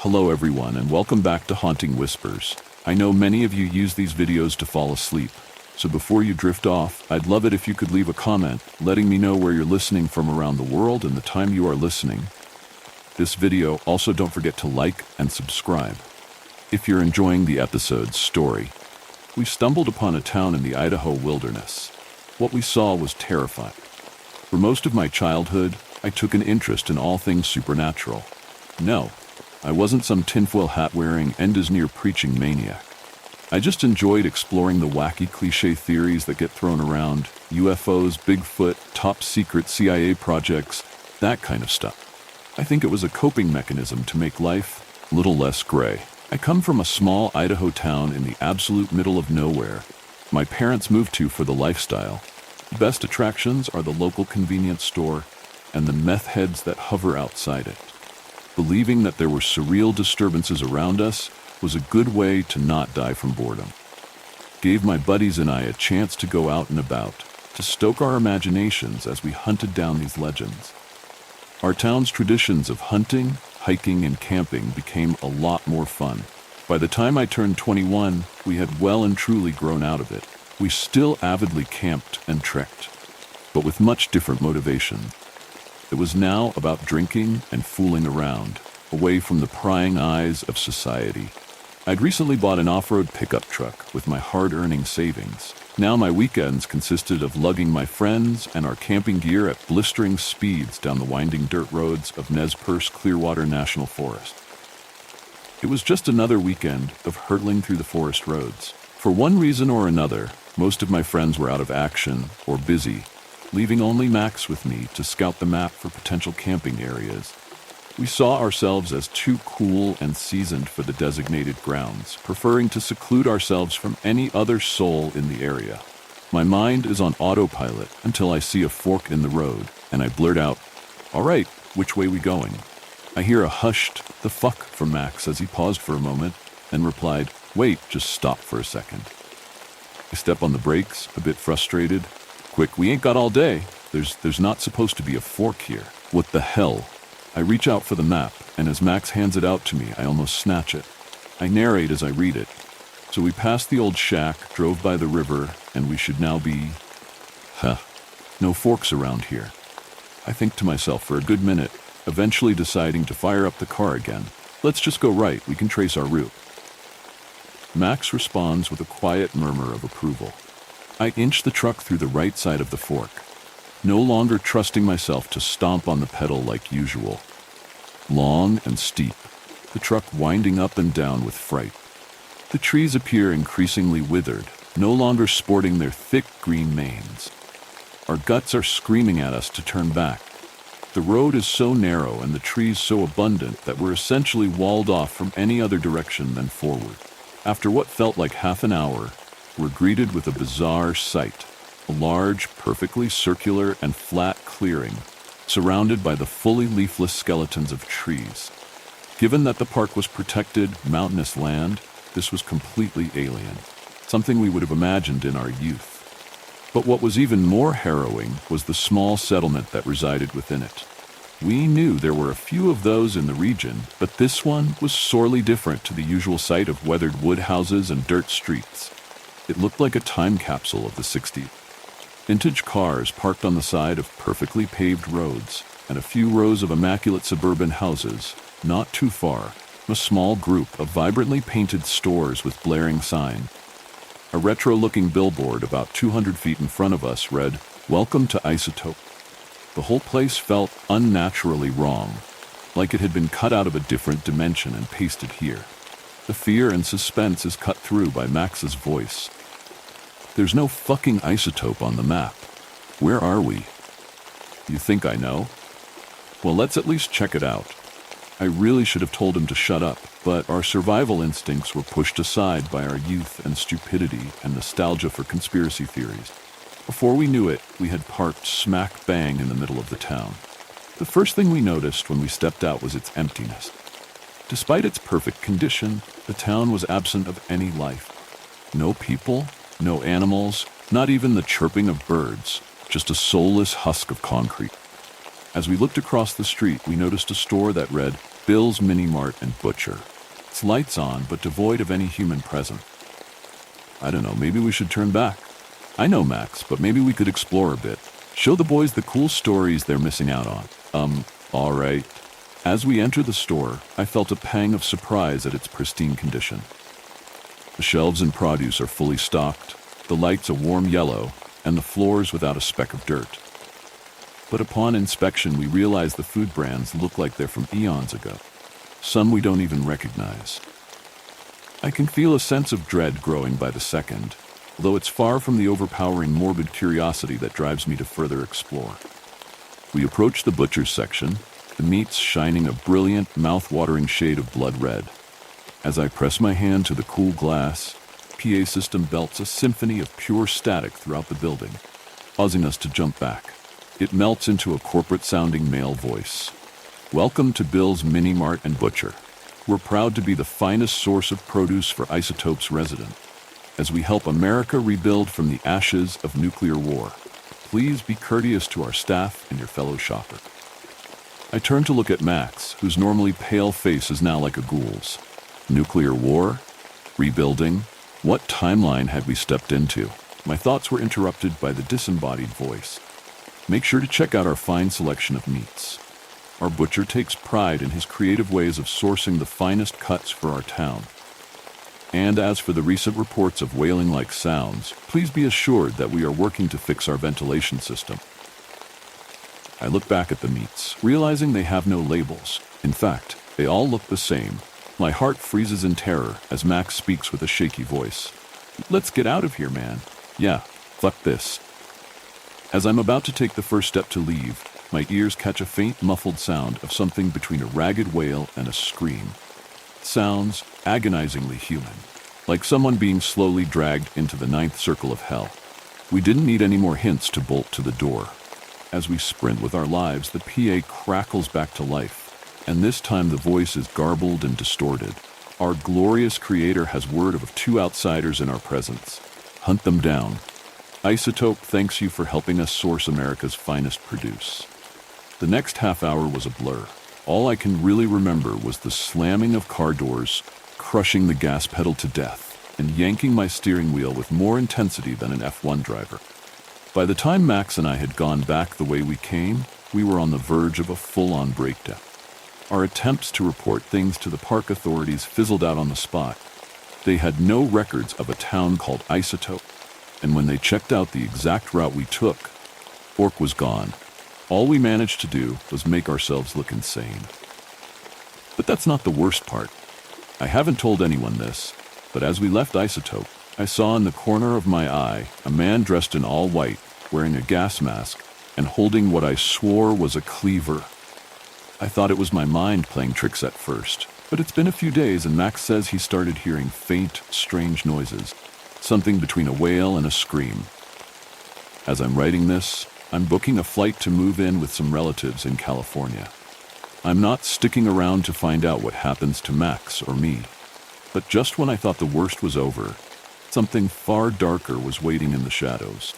Hello everyone and welcome back to Haunting Whispers. I know many of you use these videos to fall asleep, so before you drift off, I'd love it if you could leave a comment letting me know where you're listening from around the world and the time you are listening. This video, also don't forget to like and subscribe. If you're enjoying the episode's story, we stumbled upon a town in the Idaho wilderness. What we saw was terrifying. For most of my childhood, I took an interest in all things supernatural. No, I wasn't some tinfoil hat-wearing, end-is-near-preaching maniac. I just enjoyed exploring the wacky cliché theories that get thrown around, UFOs, Bigfoot, top-secret CIA projects, that kind of stuff. I think it was a coping mechanism to make life a little less gray. I come from a small Idaho town in the absolute middle of nowhere. My parents moved to for the lifestyle. The best attractions are the local convenience store and the meth heads that hover outside it. Believing that there were surreal disturbances around us was a good way to not die from boredom. Gave my buddies and I a chance to go out and about, to stoke our imaginations as we hunted down these legends. Our town's traditions of hunting, hiking, and camping became a lot more fun. By the time I turned 21, we had well and truly grown out of it. We still avidly camped and trekked, but with much different motivation. It was now about drinking and fooling around, away from the prying eyes of society. I'd recently bought an off-road pickup truck with my hard-earning savings. Now my weekends consisted of lugging my friends and our camping gear at blistering speeds down the winding dirt roads of Nez Perce Clearwater National Forest. It was just another weekend of hurtling through the forest roads. For one reason or another, most of my friends were out of action or busy, leaving only Max with me to scout the map for potential camping areas. We saw ourselves as too cool and seasoned for the designated grounds, preferring to seclude ourselves from any other soul in the area. My mind is on autopilot until I see a fork in the road, and I blurt out, "All right, which way we going?" I hear a hushed, "The fuck?" from Max as he paused for a moment and replied, "Wait, just stop for a second." I step on the brakes, a bit frustrated. "Quick, we ain't got all day. There's not supposed to be a fork here. What the hell?" I reach out for the map, and as Max hands it out to me, I almost snatch it. I narrate as I read it. So we passed the old shack, drove by the river, and we should now be... no forks around here. I think to myself for a good minute, eventually deciding to fire up the car again. "Let's just go right, we can trace our route." Max responds with a quiet murmur of approval. I inch the truck through the right side of the fork, no longer trusting myself to stomp on the pedal like usual. Long and steep, the truck winding up and down with fright. The trees appear increasingly withered, no longer sporting their thick green manes. Our guts are screaming at us to turn back. The road is so narrow and the trees so abundant that we're essentially walled off from any other direction than forward. After what felt like half an hour, we're greeted with a bizarre sight. A large, perfectly circular and flat clearing, surrounded by the fully leafless skeletons of trees. Given that the park was protected, mountainous land, this was completely alien, something we would have imagined in our youth. But what was even more harrowing was the small settlement that resided within it. We knew there were a few of those in the region, but this one was sorely different to the usual sight of weathered wood houses and dirt streets. It looked like a time capsule of the 60s. Vintage cars parked on the side of perfectly paved roads, and a few rows of immaculate suburban houses, not too far, a small group of vibrantly painted stores with blaring signs. A retro-looking billboard about 200 feet in front of us read, "Welcome to Isotope." The whole place felt unnaturally wrong, like it had been cut out of a different dimension and pasted here. The fear and suspense is cut through by Max's voice. "There's no fucking Isotope on the map. Where are we?" "You think I know?" "Well, let's at least check it out." I really should have told him to shut up, but our survival instincts were pushed aside by our youth and stupidity and nostalgia for conspiracy theories. Before we knew it, we had parked smack bang in the middle of the town. The first thing we noticed when we stepped out was its emptiness. Despite its perfect condition, the town was absent of any life. No people, no animals, not even the chirping of birds, just a soulless husk of concrete. As we looked across the street, we noticed a store that read, Bill's Mini Mart and Butcher. It's lights on, but devoid of any human presence. I don't know, maybe we should turn back. I know, Max, but maybe we could explore a bit. Show the boys the cool stories they're missing out on. All right. As we enter the store, I felt a pang of surprise at its pristine condition. The shelves and produce are fully stocked, the lights a warm yellow, and the floors without a speck of dirt. But upon inspection, we realize the food brands look like they're from eons ago. Some we don't even recognize. I can feel a sense of dread growing by the second, although it's far from the overpowering morbid curiosity that drives me to further explore. We approach the butcher's section, the meats shining a brilliant, mouth-watering shade of blood red. As I press my hand to the cool glass, PA system belts a symphony of pure static throughout the building, causing us to jump back. It melts into a corporate-sounding male voice. Welcome to Bill's Mini Mart and Butcher. We're proud to be the finest source of produce for Isotope's resident, as we help America rebuild from the ashes of nuclear war. Please be courteous to our staff and your fellow shopper. I turn to look at Max, whose normally pale face is now like a ghoul's. Nuclear war? Rebuilding? What timeline had we stepped into? My thoughts were interrupted by the disembodied voice. Make sure to check out our fine selection of meats. Our butcher takes pride in his creative ways of sourcing the finest cuts for our town. And as for the recent reports of wailing-like sounds, please be assured that we are working to fix our ventilation system. I look back at the meats, realizing they have no labels. In fact, they all look the same. My heart freezes in terror as Max speaks with a shaky voice. Let's get out of here, man. Yeah, fuck this. As I'm about to take the first step to leave, my ears catch a faint, muffled sound of something between a ragged wail and a scream. It sounds agonizingly human, like someone being slowly dragged into the ninth circle of hell. We didn't need any more hints to bolt to the door. As we sprint with our lives, the PA crackles back to life, and this time the voice is garbled and distorted. Our glorious creator has word of 2 outsiders in our presence. Hunt them down. Isotope thanks you for helping us source America's finest produce. The next half hour was a blur. All I can really remember was the slamming of car doors, crushing the gas pedal to death, and yanking my steering wheel with more intensity than an F1 driver. By the time Max and I had gone back the way we came, we were on the verge of a full-on breakdown. Our attempts to report things to the park authorities fizzled out on the spot. They had no records of a town called Isotope, and when they checked out the exact route we took, Orc was gone. All we managed to do was make ourselves look insane. But that's not the worst part. I haven't told anyone this, but as we left Isotope, I saw in the corner of my eye a man dressed in all white, wearing a gas mask, and holding what I swore was a cleaver. I thought it was my mind playing tricks at first, but it's been a few days and Max says he started hearing faint, strange noises, something between a wail and a scream. As I'm writing this, I'm booking a flight to move in with some relatives in California. I'm not sticking around to find out what happens to Max or me, but just when I thought the worst was over, something far darker was waiting in the shadows.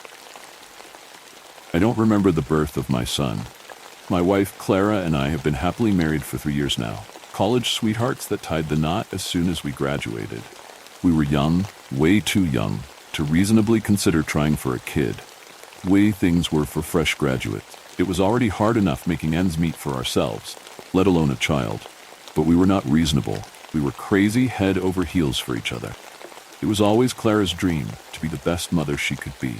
I don't remember the birth of my son. My wife, Clara, and I have been happily married for 3 years now. College sweethearts that tied the knot as soon as we graduated. We were young, way too young, to reasonably consider trying for a kid. The way things were for fresh graduates, it was already hard enough making ends meet for ourselves, let alone a child. But we were not reasonable. We were crazy head over heels for each other. It was always Clara's dream to be the best mother she could be.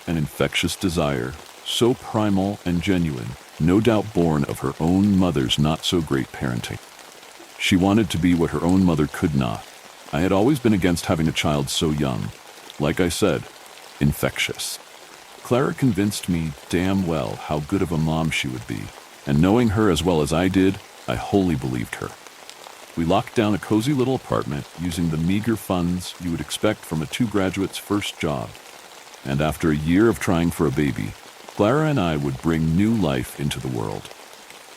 An infectious desire, so primal and genuine, no doubt born of her own mother's not-so-great parenting. She wanted to be what her own mother could not. I had always been against having a child so young. Like I said, infectious. Clara convinced me damn well how good of a mom she would be, and knowing her as well as I did, I wholly believed her. We locked down a cozy little apartment using the meager funds you would expect from a 2 graduates' first job. And after a year of trying for a baby, Clara and I would bring new life into the world.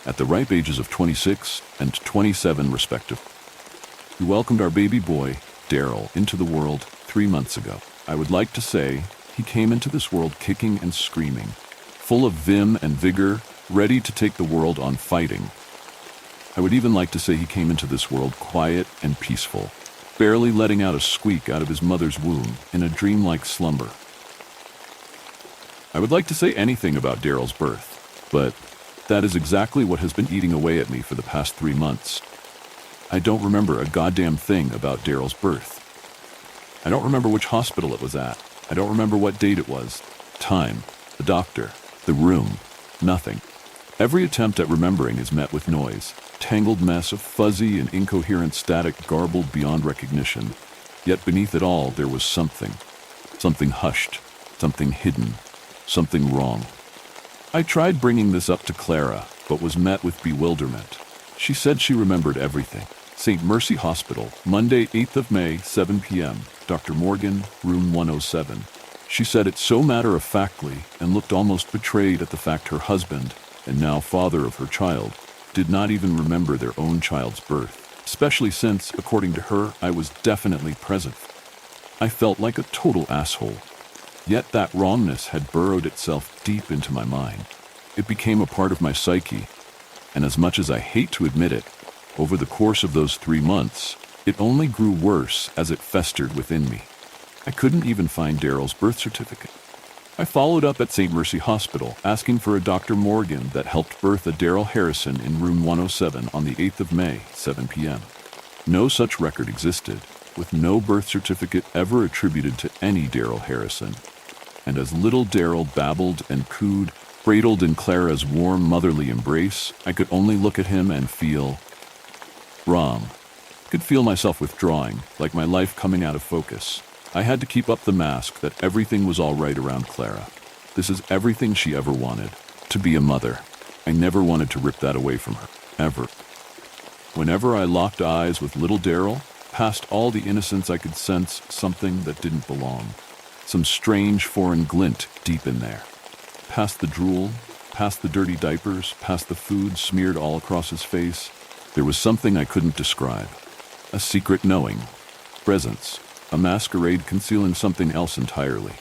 At the ripe ages of 26 and 27 respectively. We welcomed our baby boy, Daryl, into the world 3 months ago. I would like to say he came into this world kicking and screaming, full of vim and vigor, ready to take the world on fighting. I would even like to say he came into this world quiet and peaceful, barely letting out a squeak out of his mother's womb in a dreamlike slumber. I would like to say anything about Daryl's birth, but that is exactly what has been eating away at me for the past 3 months. I don't remember a goddamn thing about Daryl's birth. I don't remember which hospital it was at. I don't remember what date it was, time, the doctor, the room, nothing. Every attempt at remembering is met with noise, tangled mess of fuzzy and incoherent static garbled beyond recognition. Yet beneath it all there was something. Something hushed, something hidden, something wrong. I tried bringing this up to Clara, but was met with bewilderment. She said she remembered everything. St. Mercy Hospital, Monday, 8th of May, 7 p.m. Dr. Morgan, room 107. She said it so matter-of-factly and looked almost betrayed at the fact her husband, and now father of her child, did not even remember their own child's birth, especially since, according to her, I was definitely present. I felt like a total asshole. Yet that wrongness had burrowed itself deep into my mind. It became a part of my psyche, and as much as I hate to admit it, over the course of those 3 months, it only grew worse as it festered within me. I couldn't even find Daryl's birth certificate. I followed up at St. Mercy Hospital, asking for a Dr. Morgan that helped birth a Daryl Harrison in room 107 on the 8th of May, 7 p.m. No such record existed, with no birth certificate ever attributed to any Daryl Harrison. And as little Daryl babbled and cooed, cradled in Clara's warm motherly embrace, I could only look at him and feel wrong. Could feel myself withdrawing, like my life coming out of focus. I had to keep up the mask that everything was all right around Clara. This is everything she ever wanted, to be a mother. I never wanted to rip that away from her, ever. Whenever I locked eyes with little Daryl, past all the innocence I could sense something that didn't belong. Some strange foreign glint deep in there. Past the drool, past the dirty diapers, past the food smeared all across his face, there was something I couldn't describe. A secret knowing, presence, a masquerade concealing something else entirely.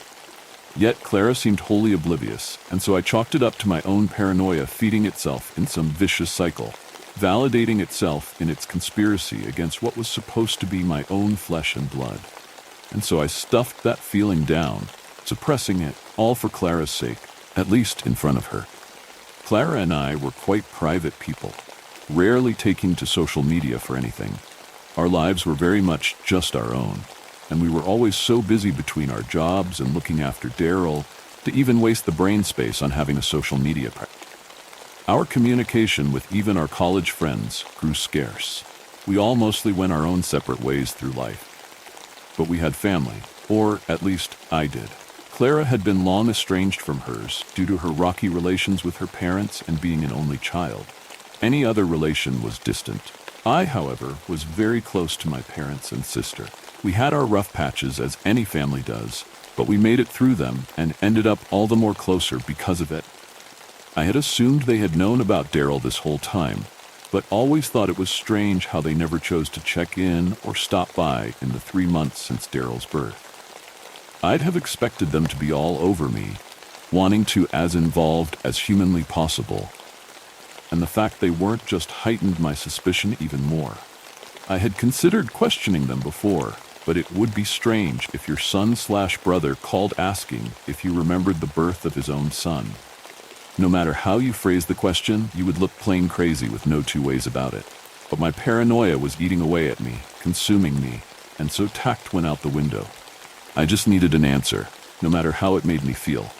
Yet Clara seemed wholly oblivious, and so I chalked it up to my own paranoia feeding itself in some vicious cycle, validating itself in its conspiracy against what was supposed to be my own flesh and blood. And so I stuffed that feeling down, suppressing it, all for Clara's sake, at least in front of her. Clara and I were quite private people, rarely taking to social media for anything. Our lives were very much just our own, and we were always so busy between our jobs and looking after Daryl to even waste the brain space on having a social media presence. Our communication with even our college friends grew scarce. We all mostly went our own separate ways through life. But we had family, or at least I did. Clara had been long estranged from hers due to her rocky relations with her parents and being an only child. Any other relation was distant. I, however, was very close to my parents and sister. We had our rough patches, as any family does, but we made it through them and ended up all the more closer because of it. I had assumed they had known about Daryl this whole time, but always thought it was strange how they never chose to check in or stop by in the 3 months since Daryl's birth. I'd have expected them to be all over me, wanting to as involved as humanly possible, and the fact they weren't just heightened my suspicion even more. I had considered questioning them before, but it would be strange if your son/brother called asking if you remembered the birth of his own son. No matter how you phrase the question, you would look plain crazy with no two ways about it. But my paranoia was eating away at me, consuming me, and so tact went out the window. I just needed an answer, no matter how it made me feel.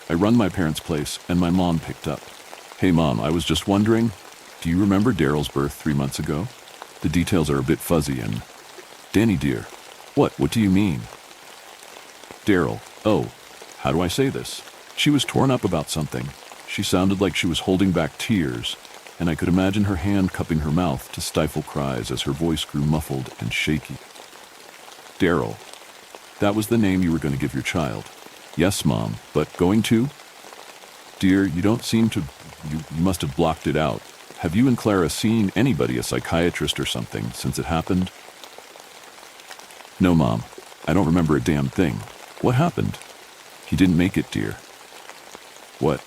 I rung my parents' place, and my mom picked up. "Hey Mom, I was just wondering, do you remember Daryl's birth 3 months ago? The details are a bit fuzzy and..." "Danny dear, what do you mean?" "Daryl, oh, how do I say this?" She was torn up about something. She sounded like she was holding back tears, and I could imagine her hand cupping her mouth to stifle cries as her voice grew muffled and shaky. "Daryl, that was the name you were going to give your child." "Yes, Mom, but going to?" "Dear, you don't seem to... You must have blocked it out. Have you and Clara seen anybody, a psychiatrist or something, since it happened?" "No, Mom. I don't remember a damn thing. What happened?" "He didn't make it, dear." "What?"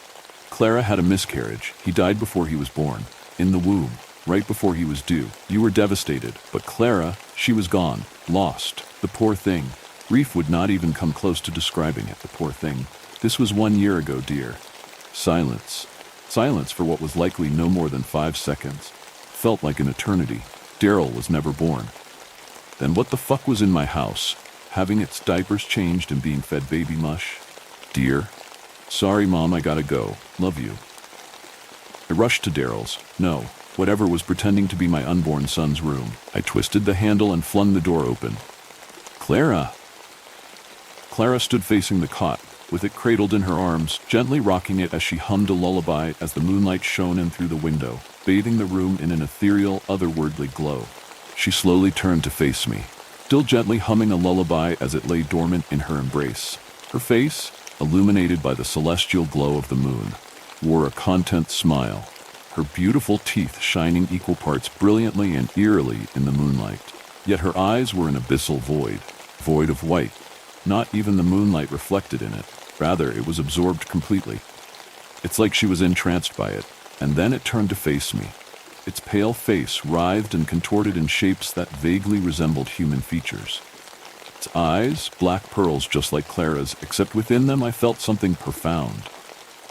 "Clara had a miscarriage. He died before he was born. In the womb. right before he was due. You were devastated, but Clara, she was gone, lost. The poor thing. Reef would not even come close to describing it, the poor thing. This was 1 year ago, dear. Silence. Silence for what was likely no more than 5 seconds. Felt like an eternity. Daryl was never born. Then what the fuck was in my house? Having its diapers changed and being fed baby mush? Dear? Sorry, Mom, I gotta go. Love you. I rushed to Daryl's. No, whatever was pretending to be my unborn son's room. I twisted the handle and flung the door open. Clara! Clara stood facing the cot, with it cradled in her arms, gently rocking it as she hummed a lullaby as the moonlight shone in through the window, bathing the room in an ethereal, otherworldly glow. She slowly turned to face me, still gently humming a lullaby as it lay dormant in her embrace. Her face, illuminated by the celestial glow of the moon, wore a content smile, her beautiful teeth shining equal parts brilliantly and eerily in the moonlight. Yet her eyes were an abyssal void, void of white. Not even the moonlight reflected in it. Rather, it was absorbed completely. It's like she was entranced by it, and then it turned to face me. Its pale face writhed and contorted in shapes that vaguely resembled human features. Its eyes, black pearls just like Clara's, except within them I felt something profound,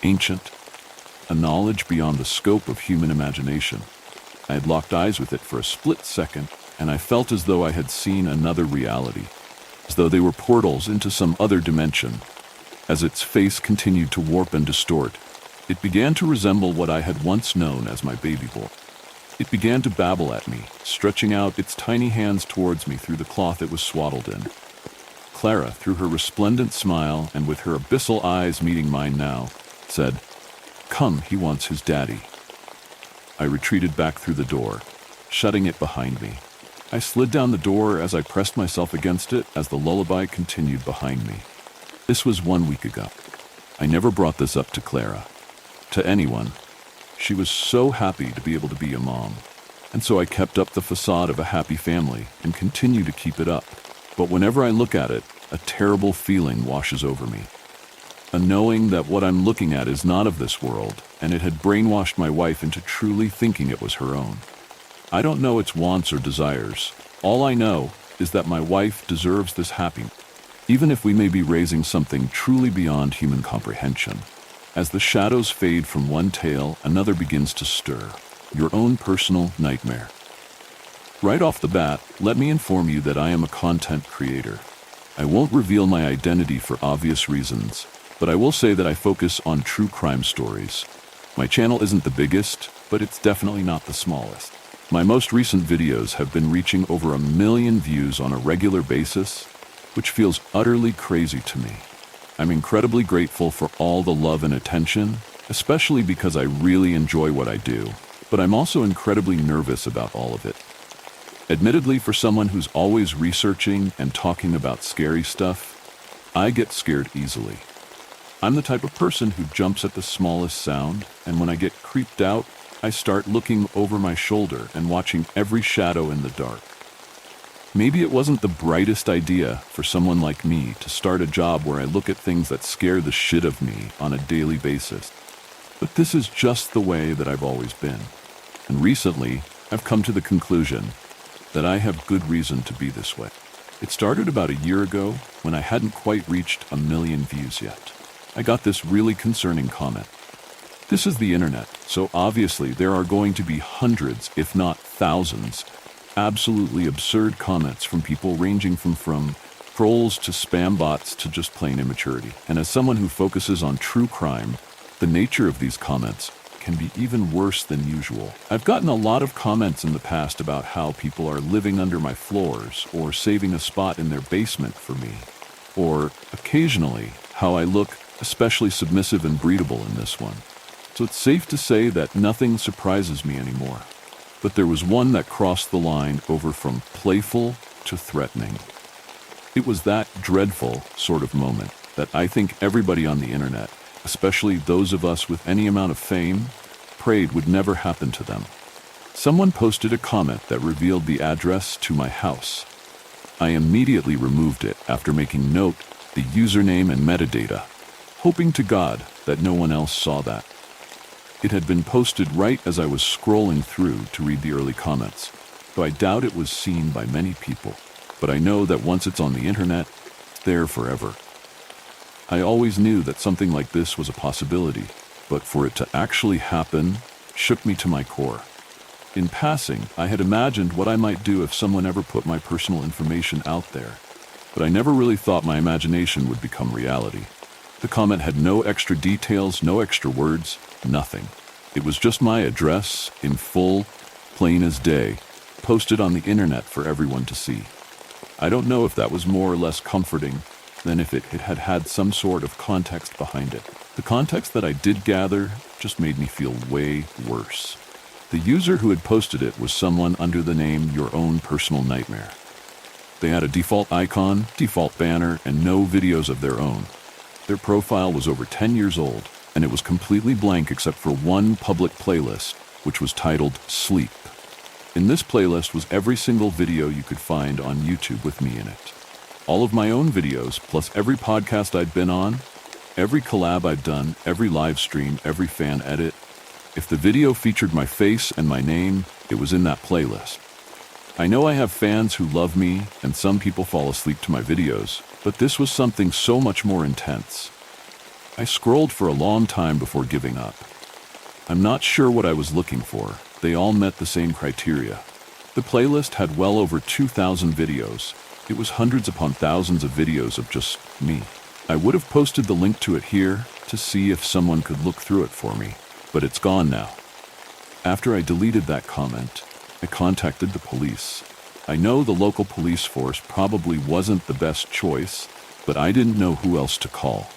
ancient, a knowledge beyond the scope of human imagination. I had locked eyes with it for a split second, and I felt as though I had seen another reality, as though they were portals into some other dimension. As its face continued to warp and distort, it began to resemble what I had once known as my baby boy. It began to babble at me, stretching out its tiny hands towards me through the cloth it was swaddled in. Clara, through her resplendent smile and with her abyssal eyes meeting mine now, said, "Come, he wants his daddy." I retreated back through the door, shutting it behind me. I slid down the door as I pressed myself against it as the lullaby continued behind me. This was 1 week ago. I never brought this up to Clara, to anyone. She was so happy to be able to be a mom, and so I kept up the facade of a happy family and continue to keep it up. But whenever I look at it, a terrible feeling washes over me. A knowing that what I'm looking at is not of this world, and it had brainwashed my wife into truly thinking it was her own. I don't know its wants or desires. All I know is that my wife deserves this happiness, even if we may be raising something truly beyond human comprehension. As the shadows fade from one tale, another begins to stir. Your own personal nightmare. Right off the bat, let me inform you that I am a content creator. I won't reveal my identity for obvious reasons, but I will say that I focus on true crime stories. My channel isn't the biggest, but it's definitely not the smallest. My most recent videos have been reaching over 1 million views on a regular basis, which feels utterly crazy to me. I'm incredibly grateful for all the love and attention, especially because I really enjoy what I do, but I'm also incredibly nervous about all of it. Admittedly, for someone who's always researching and talking about scary stuff, I get scared easily. I'm the type of person who jumps at the smallest sound, and when I get creeped out, I start looking over my shoulder and watching every shadow in the dark. Maybe it wasn't the brightest idea for someone like me to start a job where I look at things that scare the shit of me on a daily basis. But this is just the way that I've always been. And recently, I've come to the conclusion that I have good reason to be this way. It started about 1 year ago when I hadn't quite reached 1 million views yet. I got this really concerning comment. This is the internet, so obviously there are going to be hundreds, if not thousands, absolutely absurd comments from people ranging from trolls to spam bots to just plain immaturity. And as someone who focuses on true crime, the nature of these comments can be even worse than usual. I've gotten a lot of comments in the past about how people are living under my floors or saving a spot in their basement for me, or occasionally how I look especially submissive and breedable in this one. So it's safe to say that nothing surprises me anymore. But there was one that crossed the line over from playful to threatening. It was that dreadful sort of moment that I think everybody on the internet, especially those of us with any amount of fame, prayed would never happen to them. Someone posted a comment that revealed the address to my house. I immediately removed it after making note the username and metadata, hoping to God that no one else saw that. It had been posted right as I was scrolling through to read the early comments, so I doubt it was seen by many people. But I know that once it's on the internet, it's there forever. I always knew that something like this was a possibility, but for it to actually happen shook me to my core. In passing, I had imagined what I might do if someone ever put my personal information out there, but I never really thought my imagination would become reality. The comment had no extra details, no extra words, nothing. It was just my address, in full, plain as day, posted on the internet for everyone to see. I don't know if that was more or less comforting than if it had had some sort of context behind it. The context that I did gather just made me feel way worse. The user who had posted it was someone under the name Your Own Personal Nightmare. They had a default icon, default banner, and no videos of their own. Their profile was over 10 years old, and it was completely blank except for one public playlist, which was titled Sleep. In this playlist was every single video you could find on YouTube with me in it. All of my own videos, plus every podcast I'd been on, every collab I'd done, every live stream, every fan edit. If the video featured my face and my name, it was in that playlist. I know I have fans who love me, and some people fall asleep to my videos, but this was something so much more intense. I scrolled for a long time before giving up. I'm not sure what I was looking for. They all met the same criteria. The playlist had well over 2,000 videos. It was hundreds upon thousands of videos of just me. I would have posted the link to it here to see if someone could look through it for me, but it's gone now. After I deleted that comment, I contacted the police. I know the local police force probably wasn't the best choice, but I didn't know who else to call.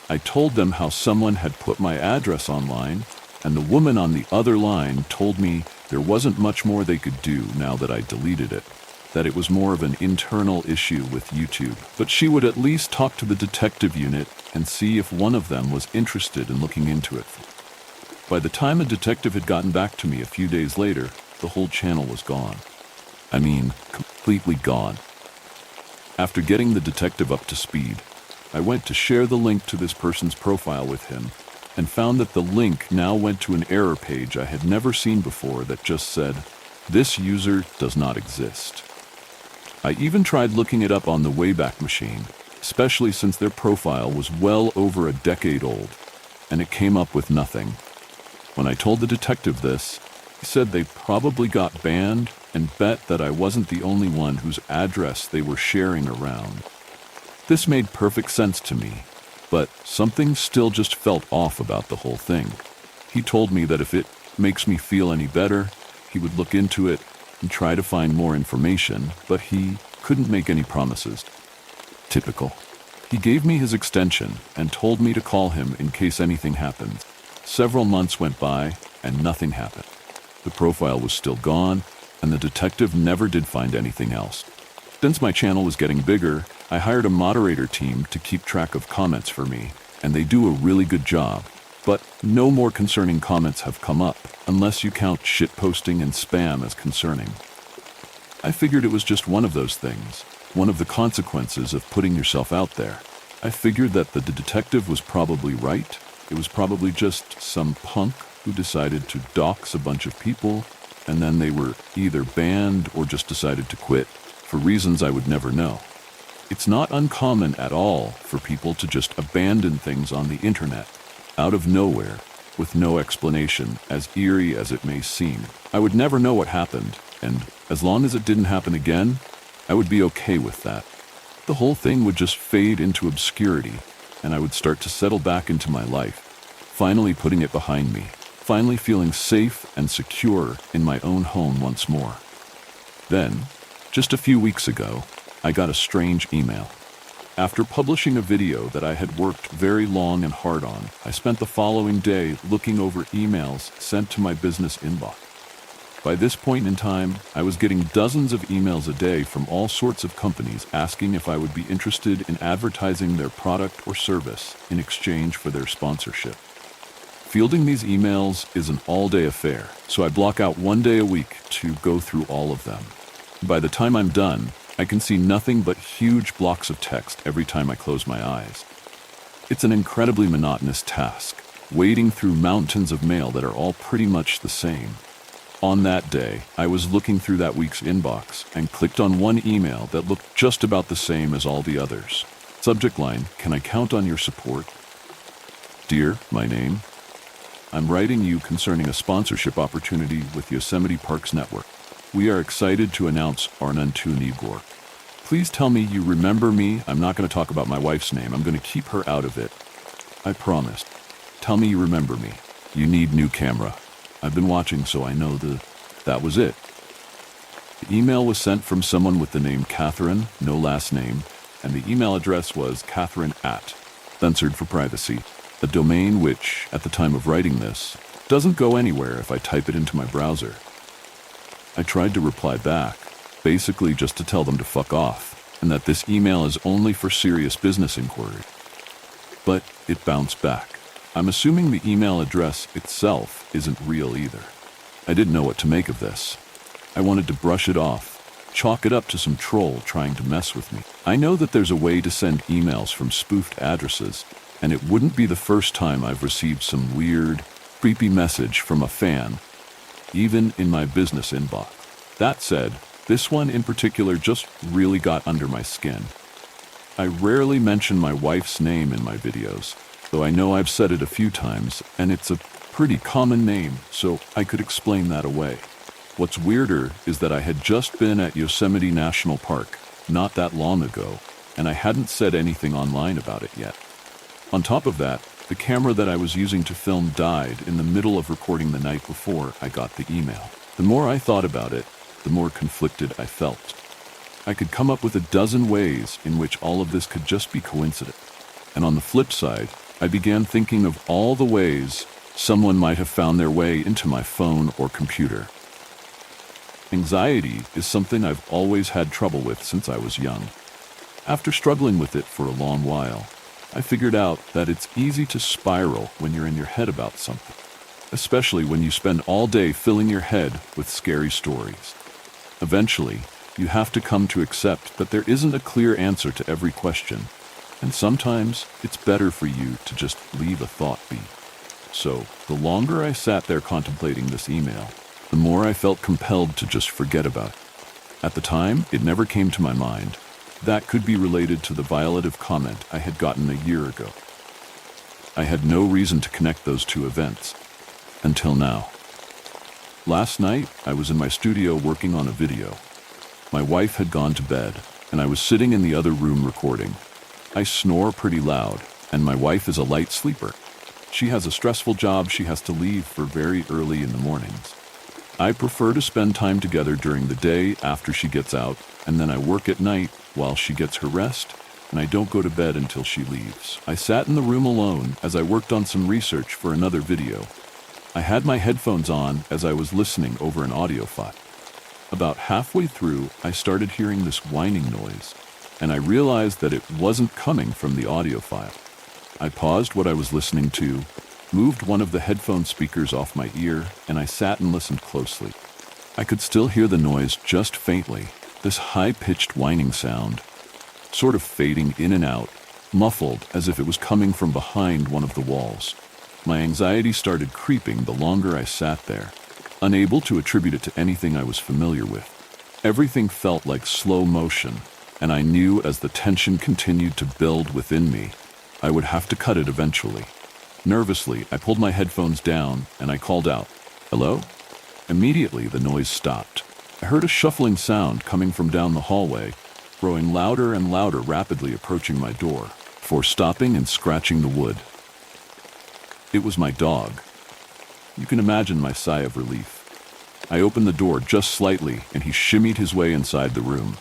I told them how someone had put my address online, and the woman on the other line told me there wasn't much more they could do now that I deleted it, that it was more of an internal issue with YouTube, but she would at least talk to the detective unit and see if one of them was interested in looking into it. By the time a detective had gotten back to me a few days later, the whole channel was gone. I mean, completely gone. After getting the detective up to speed, I went to share the link to this person's profile with him and found that the link now went to an error page I had never seen before that just said, "This user does not exist." I even tried looking it up on the Wayback Machine, especially since their profile was well over a decade old, and it came up with nothing. When I told the detective this, he said they probably got banned and bet that I wasn't the only one whose address they were sharing around. This made perfect sense to me, but something still just felt off about the whole thing. He told me that if it makes me feel any better, he would look into it and try to find more information, but he couldn't make any promises. Typical. He gave me his extension and told me to call him in case anything happened. Several months went by and nothing happened. The profile was still gone, and the detective never did find anything else. Since my channel was getting bigger, I hired a moderator team to keep track of comments for me, and they do a really good job. But no more concerning comments have come up, unless you count shitposting and spam as concerning. I figured it was just one of those things, one of the consequences of putting yourself out there. I figured that the detective was probably right. It was probably just some punk who decided to dox a bunch of people, and then they were either banned or just decided to quit, for reasons I would never know. It's not uncommon at all for people to just abandon things on the internet, out of nowhere, with no explanation, as eerie as it may seem. I would never know what happened, and as long as it didn't happen again, I would be okay with that. The whole thing would just fade into obscurity, and I would start to settle back into my life, finally putting it behind me, finally feeling safe and secure in my own home once more. Then, just a few weeks ago, I got a strange email. After publishing a video that I had worked very long and hard on, I spent the following day looking over emails sent to my business inbox. By this point in time, I was getting dozens of emails a day from all sorts of companies asking if I would be interested in advertising their product or service in exchange for their sponsorship. Fielding these emails is an all-day affair, so I block out one day a week to go through all of them. By the time I'm done, I can see nothing but huge blocks of text every time I close my eyes. It's an incredibly monotonous task, wading through mountains of mail that are all pretty much the same. On that day, I was looking through that week's inbox and clicked on one email that looked just about the same as all the others. Subject line, "Can I count on your support?" Dear, my name. I'm writing you concerning a sponsorship opportunity with Yosemite Parks Network. We are excited to announce Arnan Igor. Please tell me you remember me. I'm not going to talk about my wife's name. I'm going to keep her out of it. I promised. Tell me you remember me. You need new camera. I've been watching, so I know that was it. The email was sent from someone with the name Catherine, no last name, and the email address was Catherine @ censored for privacy, a domain which, at the time of writing this, doesn't go anywhere if I type it into my browser. I tried to reply back, basically just to tell them to fuck off, and that this email is only for serious business inquiry. But it bounced back. I'm assuming the email address itself isn't real either. I didn't know what to make of this. I wanted to brush it off, chalk it up to some troll trying to mess with me. I know that there's a way to send emails from spoofed addresses, and it wouldn't be the first time I've received some weird, creepy message from a fan, even in my business inbox. That said, this one in particular just really got under my skin. I rarely mention my wife's name in my videos, though I know I've said it a few times, and it's a pretty common name, so I could explain that away. What's weirder is that I had just been at Yosemite National Park not that long ago, and I hadn't said anything online about it yet. On top of that, the camera that I was using to film died in the middle of recording the night before I got the email. The more I thought about it, the more conflicted I felt. I could come up with a dozen ways in which all of this could just be coincidence. And on the flip side, I began thinking of all the ways someone might have found their way into my phone or computer. Anxiety is something I've always had trouble with since I was young. After struggling with it for a long while, I figured out that it's easy to spiral when you're in your head about something, especially when you spend all day filling your head with scary stories. Eventually, you have to come to accept that there isn't a clear answer to every question, and sometimes it's better for you to just leave a thought be. So, the longer I sat there contemplating this email, the more I felt compelled to just forget about it. At the time, it never came to my mind. That could be related to the violative comment I had gotten a year ago. I had no reason to connect those two events, until now. Last night, I was in my studio working on a video. My wife had gone to bed, and I was sitting in the other room recording. I snore pretty loud, and my wife is a light sleeper. She has a stressful job she has to leave for very early in the mornings. I prefer to spend time together during the day after she gets out, and then I work at night while she gets her rest, and I don't go to bed until she leaves. I sat in the room alone as I worked on some research for another video. I had my headphones on as I was listening over an audio file. About halfway through, I started hearing this whining noise, and I realized that it wasn't coming from the audio file. I paused what I was listening to, moved one of the headphone speakers off my ear, and I sat and listened closely. I could still hear the noise just faintly, this high-pitched whining sound, sort of fading in and out, muffled as if it was coming from behind one of the walls. My anxiety started creeping the longer I sat there, unable to attribute it to anything I was familiar with. Everything felt like slow motion, and I knew as the tension continued to build within me, I would have to cut it eventually. Nervously, I pulled my headphones down and I called out, "Hello?" Immediately, the noise stopped. I heard a shuffling sound coming from down the hallway, growing louder and louder, rapidly approaching my door, before stopping and scratching the wood. It was my dog. You can imagine my sigh of relief. I opened the door just slightly and he shimmied his way inside the room.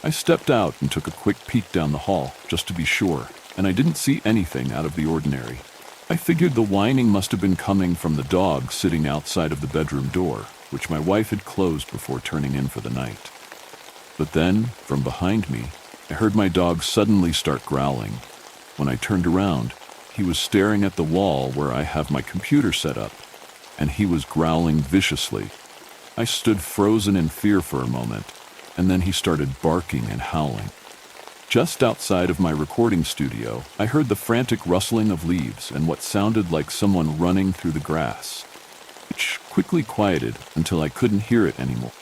I stepped out and took a quick peek down the hall, just to be sure, and I didn't see anything out of the ordinary. I figured the whining must have been coming from the dog sitting outside of the bedroom door, which my wife had closed before turning in for the night. But then, from behind me, I heard my dog suddenly start growling. When I turned around, he was staring at the wall where I have my computer set up, and he was growling viciously. I stood frozen in fear for a moment, and then he started barking and howling. Just outside of my recording studio, I heard the frantic rustling of leaves and what sounded like someone running through the grass, which quickly quieted until I couldn't hear it anymore.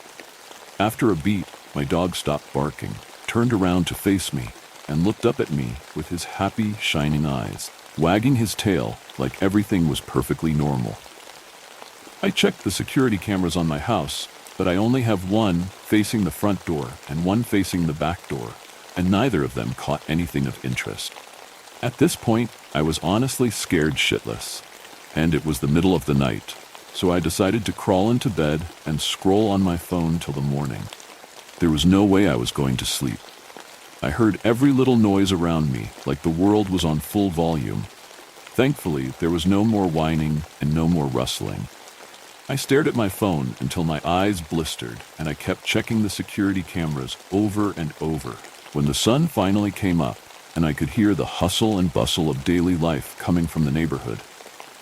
After a beat, my dog stopped barking, turned around to face me, and looked up at me with his happy, shining eyes, wagging his tail like everything was perfectly normal. I checked the security cameras on my house, but I only have one facing the front door and one facing the back door, and neither of them caught anything of interest. At this point, I was honestly scared shitless, and it was the middle of the night, so I decided to crawl into bed and scroll on my phone till the morning. There was no way I was going to sleep. I heard every little noise around me, like the world was on full volume. Thankfully, there was no more whining and no more rustling. I stared at my phone until my eyes blistered, and I kept checking the security cameras over and over. When the sun finally came up, and I could hear the hustle and bustle of daily life coming from the neighborhood,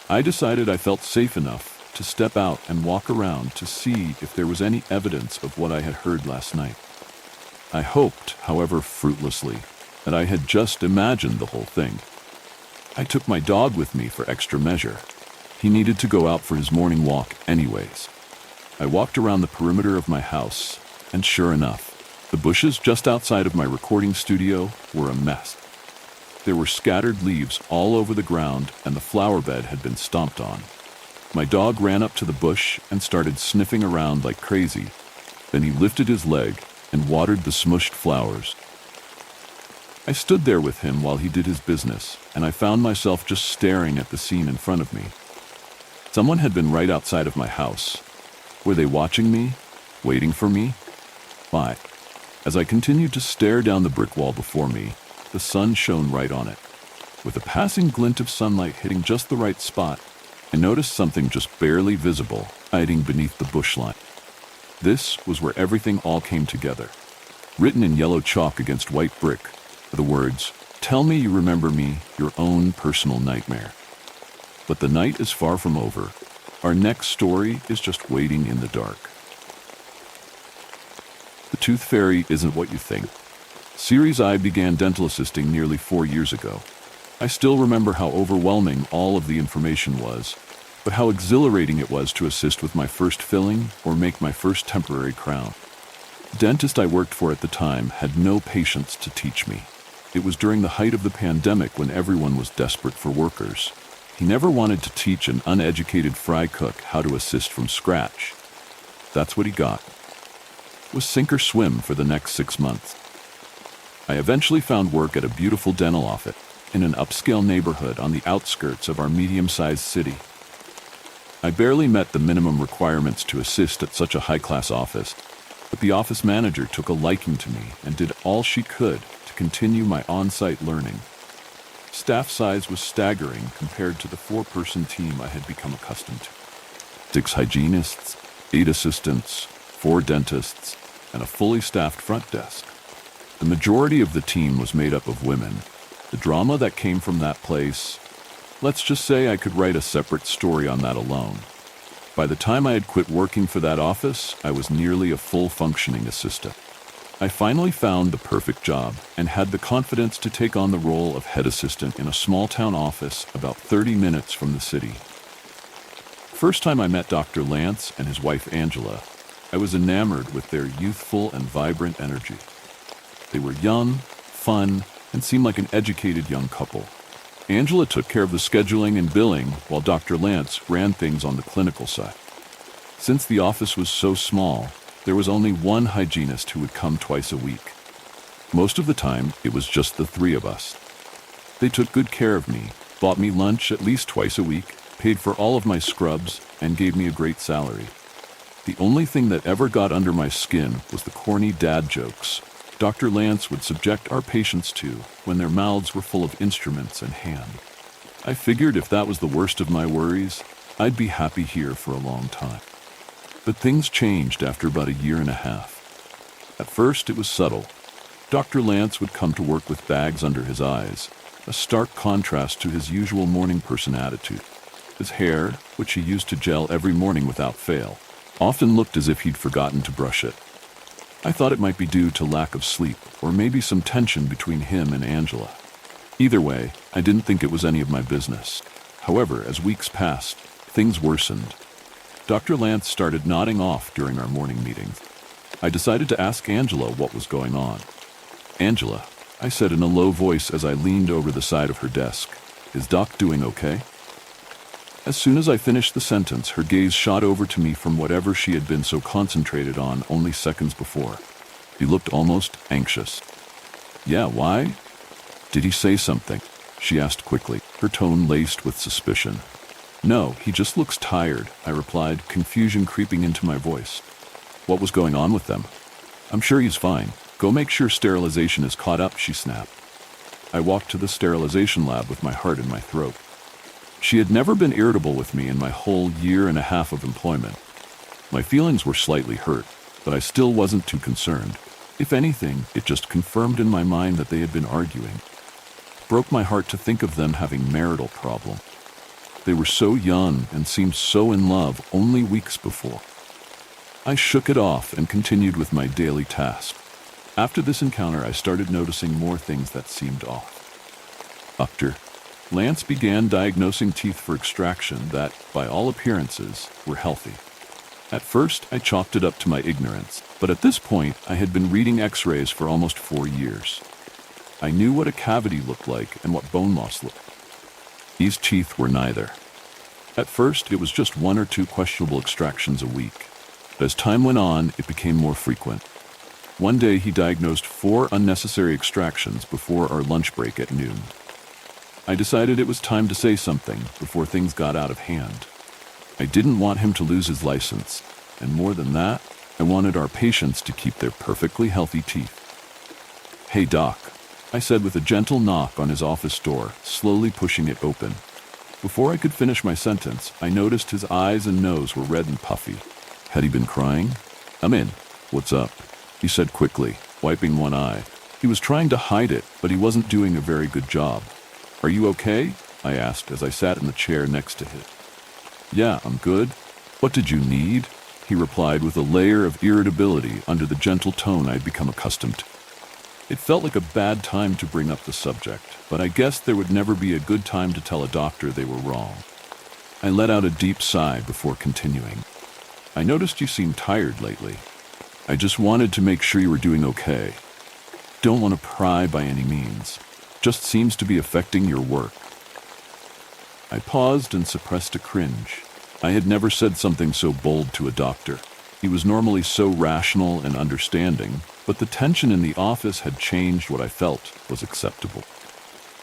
I decided I felt safe enough to step out and walk around to see if there was any evidence of what I had heard last night. I hoped, however fruitlessly, that I had just imagined the whole thing. I took my dog with me for extra measure. He needed to go out for his morning walk anyways. I walked around the perimeter of my house, and sure enough, the bushes just outside of my recording studio were a mess. There were scattered leaves all over the ground, and the flower bed had been stomped on. My dog ran up to the bush and started sniffing around like crazy. Then he lifted his leg and watered the smushed flowers. I stood there with him while he did his business, and I found myself just staring at the scene in front of me. Someone had been right outside of my house. Were they watching me? Waiting for me? Why? As I continued to stare down the brick wall before me, the sun shone right on it. With a passing glint of sunlight hitting just the right spot, I noticed something just barely visible, hiding beneath the bush line. This was where everything all came together. Written in yellow chalk against white brick were the words, "Tell me you remember me, your own personal nightmare." But the night is far from over. Our next story is just waiting in the dark. The Tooth Fairy isn't what you think. Series I began dental assisting nearly 4 years ago. I still remember how overwhelming all of the information was, but how exhilarating it was to assist with my first filling or make my first temporary crown. The dentist I worked for at the time had no patience to teach me. It was during the height of the pandemic when everyone was desperate for workers. He never wanted to teach an uneducated fry cook how to assist from scratch. That's what he got. It was sink or swim for the next 6 months. I eventually found work at a beautiful dental office in an upscale neighborhood on the outskirts of our medium-sized city. I barely met the minimum requirements to assist at such a high-class office, but the office manager took a liking to me and did all she could to continue my on-site learning. Staff size was staggering compared to the 4-person team I had become accustomed to. 6 hygienists, 8 assistants, 4 dentists, and a fully staffed front desk. The majority of the team was made up of women. The drama that came from that place, let's just say I could write a separate story on that alone. By the time I had quit working for that office, I was nearly a full-functioning assistant. I finally found the perfect job and had the confidence to take on the role of head assistant in a small-town office about 30 minutes from the city. First time I met Dr. Lance and his wife Angela, I was enamored with their youthful and vibrant energy. They were young, fun, and seemed like an educated young couple. Angela took care of the scheduling and billing, while Dr. Lance ran things on the clinical side. Since the office was so small, there was only one hygienist who would come twice a week. Most of the time, it was just the 3 of us. They took good care of me, bought me lunch at least twice a week, paid for all of my scrubs, and gave me a great salary. The only thing that ever got under my skin was the corny dad jokes Dr. Lance would subject our patients to when their mouths were full of instruments and ham. I figured if that was the worst of my worries, I'd be happy here for a long time. But things changed after about 1.5 years. At first, it was subtle. Dr. Lance would come to work with bags under his eyes, a stark contrast to his usual morning person attitude. His hair, which he used to gel every morning without fail, often looked as if he'd forgotten to brush it. I thought it might be due to lack of sleep, or maybe some tension between him and Angela. Either way, I didn't think it was any of my business. However, as weeks passed, things worsened. Dr. Lance started nodding off during our morning meetings. I decided to ask Angela what was going on. "Angela," I said in a low voice as I leaned over the side of her desk, "is Doc doing okay?" As soon as I finished the sentence, her gaze shot over to me from whatever she had been so concentrated on only seconds before. He looked almost anxious. "Yeah, why? Did he say something?" she asked quickly, her tone laced with suspicion. "No, he just looks tired," I replied, confusion creeping into my voice. "What was going on with them?" "I'm sure he's fine. Go make sure sterilization is caught up," she snapped. I walked to the sterilization lab with my heart in my throat. She had never been irritable with me in my whole year and a half of employment. My feelings were slightly hurt, but I still wasn't too concerned. If anything, it just confirmed in my mind that they had been arguing. It broke my heart to think of them having marital problem. They were so young and seemed so in love only weeks before. I shook it off and continued with my daily task. After this encounter, I started noticing more things that seemed off. Dr. Lance began diagnosing teeth for extraction that, by all appearances, were healthy. At first, I chalked it up to my ignorance, but at this point, I had been reading x-rays for almost 4 years. I knew what a cavity looked like and what bone loss looked like. These teeth were neither. At first, it was just 1 or 2 questionable extractions a week. But as time went on, it became more frequent. One day, he diagnosed 4 unnecessary extractions before our lunch break at noon. I decided it was time to say something before things got out of hand. I didn't want him to lose his license, and more than that, I wanted our patients to keep their perfectly healthy teeth. "Hey, Doc," I said with a gentle knock on his office door, slowly pushing it open. Before I could finish my sentence, I noticed his eyes and nose were red and puffy. Had he been crying? "I'm in. What's up?" he said quickly, wiping one eye. He was trying to hide it, but he wasn't doing a very good job. "Are you okay?" I asked as I sat in the chair next to him. "Yeah, I'm good. What did you need?" he replied with a layer of irritability under the gentle tone I'd become accustomed to. It felt like a bad time to bring up the subject, but I guessed there would never be a good time to tell a doctor they were wrong. I let out a deep sigh before continuing. "I noticed you seem tired lately. I just wanted to make sure you were doing okay. Don't want to pry by any means. Just seems to be affecting your work." I paused and suppressed a cringe. I had never said something so bold to a doctor. He was normally so rational and understanding, but the tension in the office had changed what I felt was acceptable.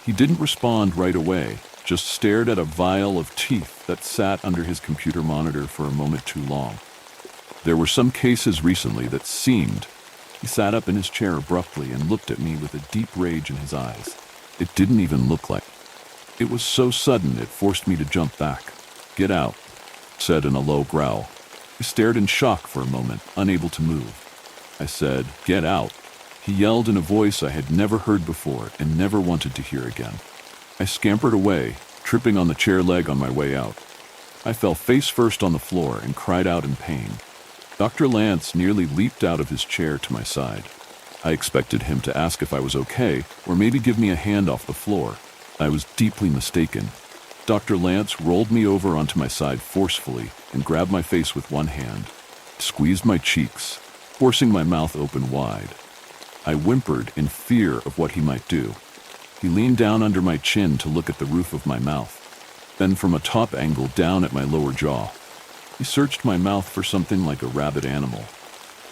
He didn't respond right away, just stared at a vial of teeth that sat under his computer monitor for a moment too long. There were some cases recently that seemed. He sat up in his chair abruptly and looked at me with a deep rage in his eyes. It didn't even look like. It was so sudden it forced me to jump back. "Get out," said in a low growl. He stared in shock for a moment, unable to move. I said, "Get out." He yelled in a voice I had never heard before and never wanted to hear again. I scampered away, tripping on the chair leg on my way out. I fell face first on the floor and cried out in pain. Dr. Lance nearly leaped out of his chair to my side. I expected him to ask if I was okay, or maybe give me a hand off the floor. I was deeply mistaken. Dr. Lance rolled me over onto my side forcefully and grabbed my face with one hand, squeezed my cheeks, forcing my mouth open wide. I whimpered in fear of what he might do. He leaned down under my chin to look at the roof of my mouth, then from a top angle down at my lower jaw. He searched my mouth for something like a rabid animal.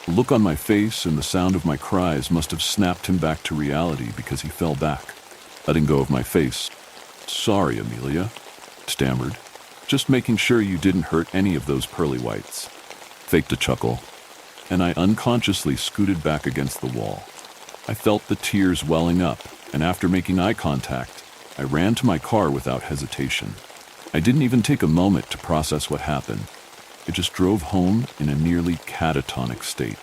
The look on my face and the sound of my cries must have snapped him back to reality because he fell back, letting go of my face. "Sorry, Amelia," stammered. "Just making sure you didn't hurt any of those pearly whites." Faked a chuckle, and I unconsciously scooted back against the wall. I felt the tears welling up, and after making eye contact, I ran to my car without hesitation. I didn't even take a moment to process what happened. I just drove home in a nearly catatonic state.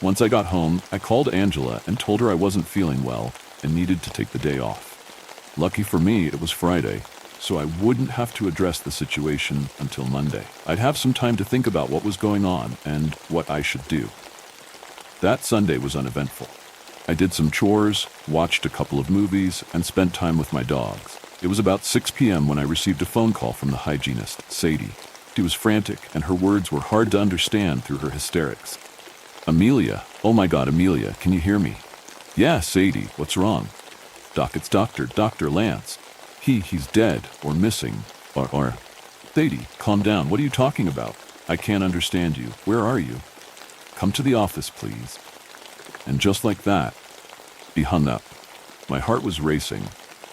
Once I got home, I called Angela and told her I wasn't feeling well and needed to take the day off. Lucky for me, it was Friday, so I wouldn't have to address the situation until Monday. I'd have some time to think about what was going on and what I should do. That Sunday was uneventful. I did some chores, watched a couple of movies, and spent time with my dogs. It was about 6 p.m. when I received a phone call from the hygienist, Sadie. She was frantic, and her words were hard to understand through her hysterics. Amelia, oh my God, Amelia, can you hear me? Yeah, Sadie, what's wrong? Doc, it's Dr. Lance. He's dead, or missing, or... Sadie, calm down, what are you talking about? I can't understand you. Where are you? Come to the office, please. And just like that, he hung up. My heart was racing,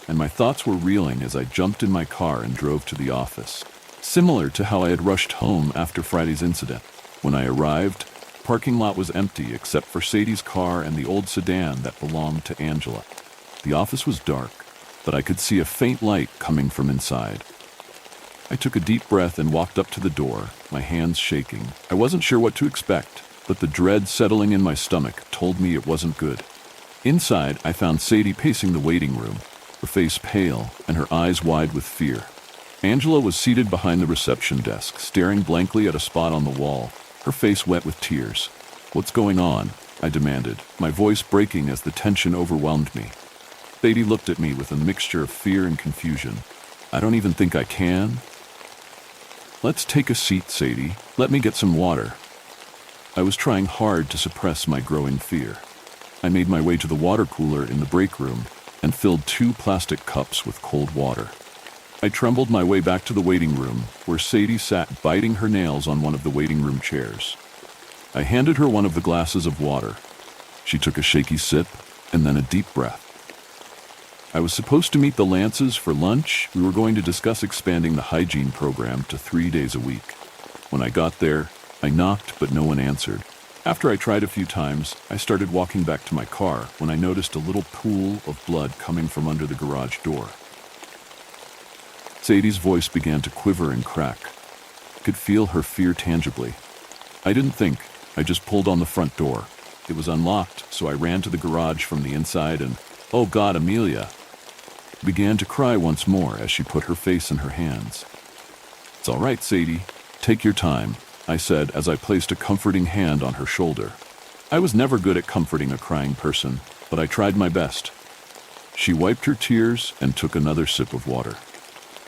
and my thoughts were reeling as I jumped in my car and drove to the office. Similar to how I had rushed home after Friday's incident. When I arrived, the parking lot was empty except for Sadie's car and the old sedan that belonged to Angela. The office was dark, but I could see a faint light coming from inside. I took a deep breath and walked up to the door, my hands shaking. I wasn't sure what to expect, but the dread settling in my stomach told me it wasn't good. Inside, I found Sadie pacing the waiting room, her face pale and her eyes wide with fear. Angela was seated behind the reception desk, staring blankly at a spot on the wall, her face wet with tears. What's going on? I demanded, my voice breaking as the tension overwhelmed me. Sadie looked at me with a mixture of fear and confusion. I don't even think I can. Let's take a seat, Sadie. Let me get some water. I was trying hard to suppress my growing fear. I made my way to the water cooler in the break room and filled 2 plastic cups with cold water. I trembled my way back to the waiting room, where Sadie sat biting her nails on one of the waiting room chairs. I handed her one of the glasses of water. She took a shaky sip and then a deep breath. I was supposed to meet the Lances for lunch. We were going to discuss expanding the hygiene program to 3 days a week. When I got there, I knocked, but no one answered. After I tried a few times, I started walking back to my car when I noticed a little pool of blood coming from under the garage door. Sadie's voice began to quiver and crack. I could feel her fear tangibly. I didn't think. I just pulled on the front door. It was unlocked, so I ran to the garage from the inside and, oh God, Amelia, began to cry once more as she put her face in her hands. It's all right, Sadie. Take your time, I said as I placed a comforting hand on her shoulder. I was never good at comforting a crying person, but I tried my best. She wiped her tears and took another sip of water.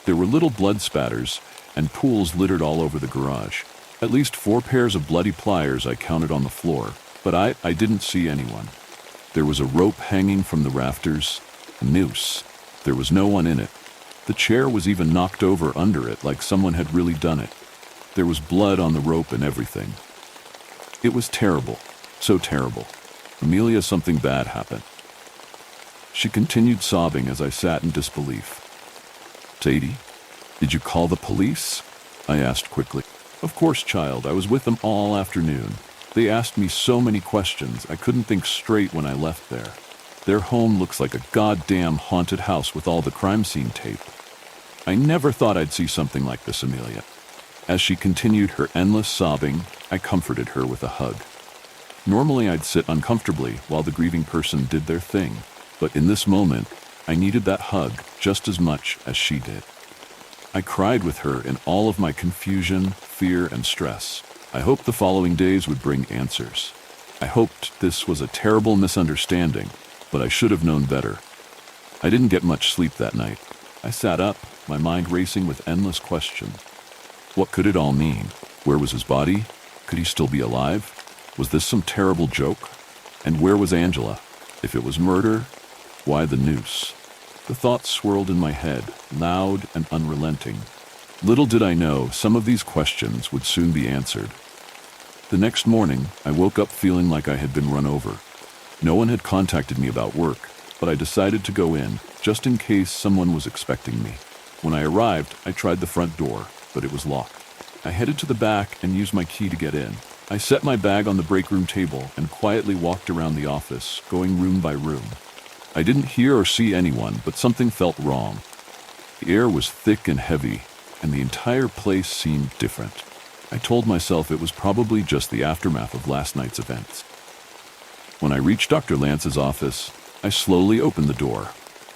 There were little blood spatters and pools littered all over the garage. At least 4 pairs of bloody pliers I counted on the floor, but I didn't see anyone. There was a rope hanging from the rafters, a noose. There was no one in it. The chair was even knocked over under it like someone had really done it. There was blood on the rope and everything. It was terrible, so terrible. Amelia, something bad happened. She continued sobbing as I sat in disbelief. Sadie, did you call the police? I asked quickly. Of course, child. I was with them all afternoon. They asked me so many questions, I couldn't think straight when I left there. Their home looks like a goddamn haunted house with all the crime scene tape. I never thought I'd see something like this, Amelia. As she continued her endless sobbing, I comforted her with a hug. Normally I'd sit uncomfortably while the grieving person did their thing, but in this moment, I needed that hug just as much as she did. I cried with her in all of my confusion, fear, and stress. I hoped the following days would bring answers. I hoped this was a terrible misunderstanding, but I should have known better. I didn't get much sleep that night. I sat up, my mind racing with endless questions. What could it all mean? Where was his body? Could he still be alive? Was this some terrible joke? And where was Angela? If it was murder, why the noose? The thoughts swirled in my head, loud and unrelenting. Little did I know, some of these questions would soon be answered. The next morning, I woke up feeling like I had been run over. No one had contacted me about work, but I decided to go in, just in case someone was expecting me. When I arrived, I tried the front door, but it was locked. I headed to the back and used my key to get in. I set my bag on the break room table and quietly walked around the office, going room by room. I didn't hear or see anyone, but something felt wrong. The air was thick and heavy, and the entire place seemed different. I told myself it was probably just the aftermath of last night's events. When I reached Dr. Lance's office, I slowly opened the door.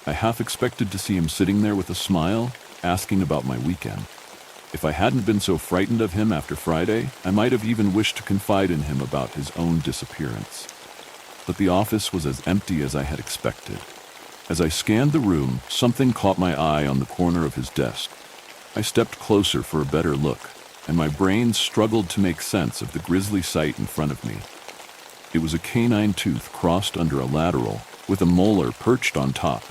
I half expected to see him sitting there with a smile, asking about my weekend. If I hadn't been so frightened of him after Friday, I might have even wished to confide in him about his own disappearance. But the office was as empty as I had expected. As I scanned the room, something caught my eye on the corner of his desk. I stepped closer for a better look, and my brain struggled to make sense of the grisly sight in front of me. It was a canine tooth crossed under a lateral, with a molar perched on top.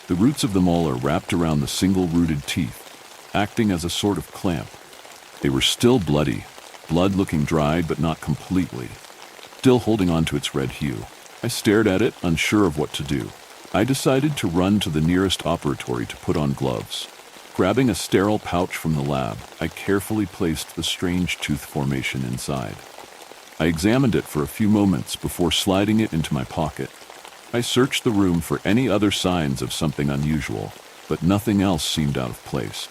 The roots of the molar wrapped around the single-rooted teeth, acting as a sort of clamp. They were still bloody, blood looking dried but not completely, still holding on to its red hue. I stared at it, unsure of what to do. I decided to run to the nearest operatory to put on gloves. Grabbing a sterile pouch from the lab, I carefully placed the strange tooth formation inside. I examined it for a few moments before sliding it into my pocket. I searched the room for any other signs of something unusual, but nothing else seemed out of place.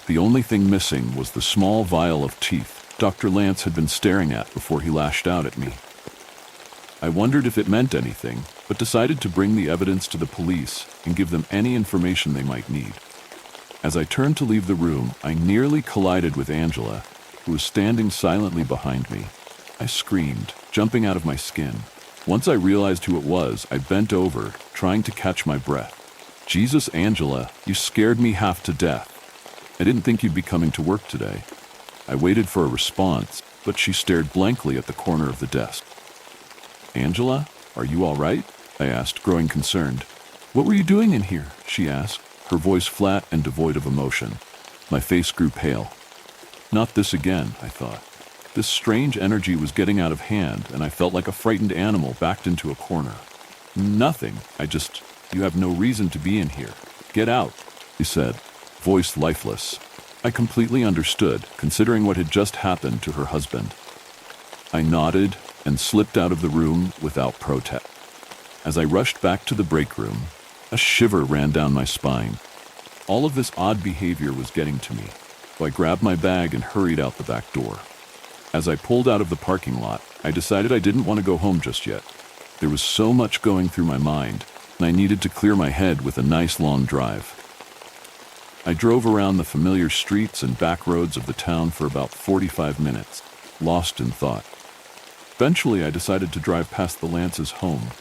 The only thing missing was the small vial of teeth Dr. Lance had been staring at before he lashed out at me. I wondered if it meant anything, but decided to bring the evidence to the police and give them any information they might need. As I turned to leave the room, I nearly collided with Angela, who was standing silently behind me. I screamed, jumping out of my skin. Once I realized who it was, I bent over, trying to catch my breath. "Jesus, Angela, you scared me half to death. I didn't think you'd be coming to work today." I waited for a response, but she stared blankly at the corner of the desk. "Angela, are you all right?" I asked, growing concerned. "What were you doing in here?" she asked, her voice flat and devoid of emotion. My face grew pale. Not this again, I thought. This strange energy was getting out of hand, and I felt like a frightened animal backed into a corner. "Nothing. You have no reason to be in here. Get out," he said, voice lifeless. I completely understood, considering what had just happened to her husband. I nodded and slipped out of the room without protest. As I rushed back to the break room, a shiver ran down my spine. All of this odd behavior was getting to me, so I grabbed my bag and hurried out the back door. As I pulled out of the parking lot, I decided I didn't want to go home just yet. There was so much going through my mind, and I needed to clear my head with a nice long drive. I drove around the familiar streets and back roads of the town for about 45 minutes, lost in thought. Eventually, I decided to drive past the Lance's home,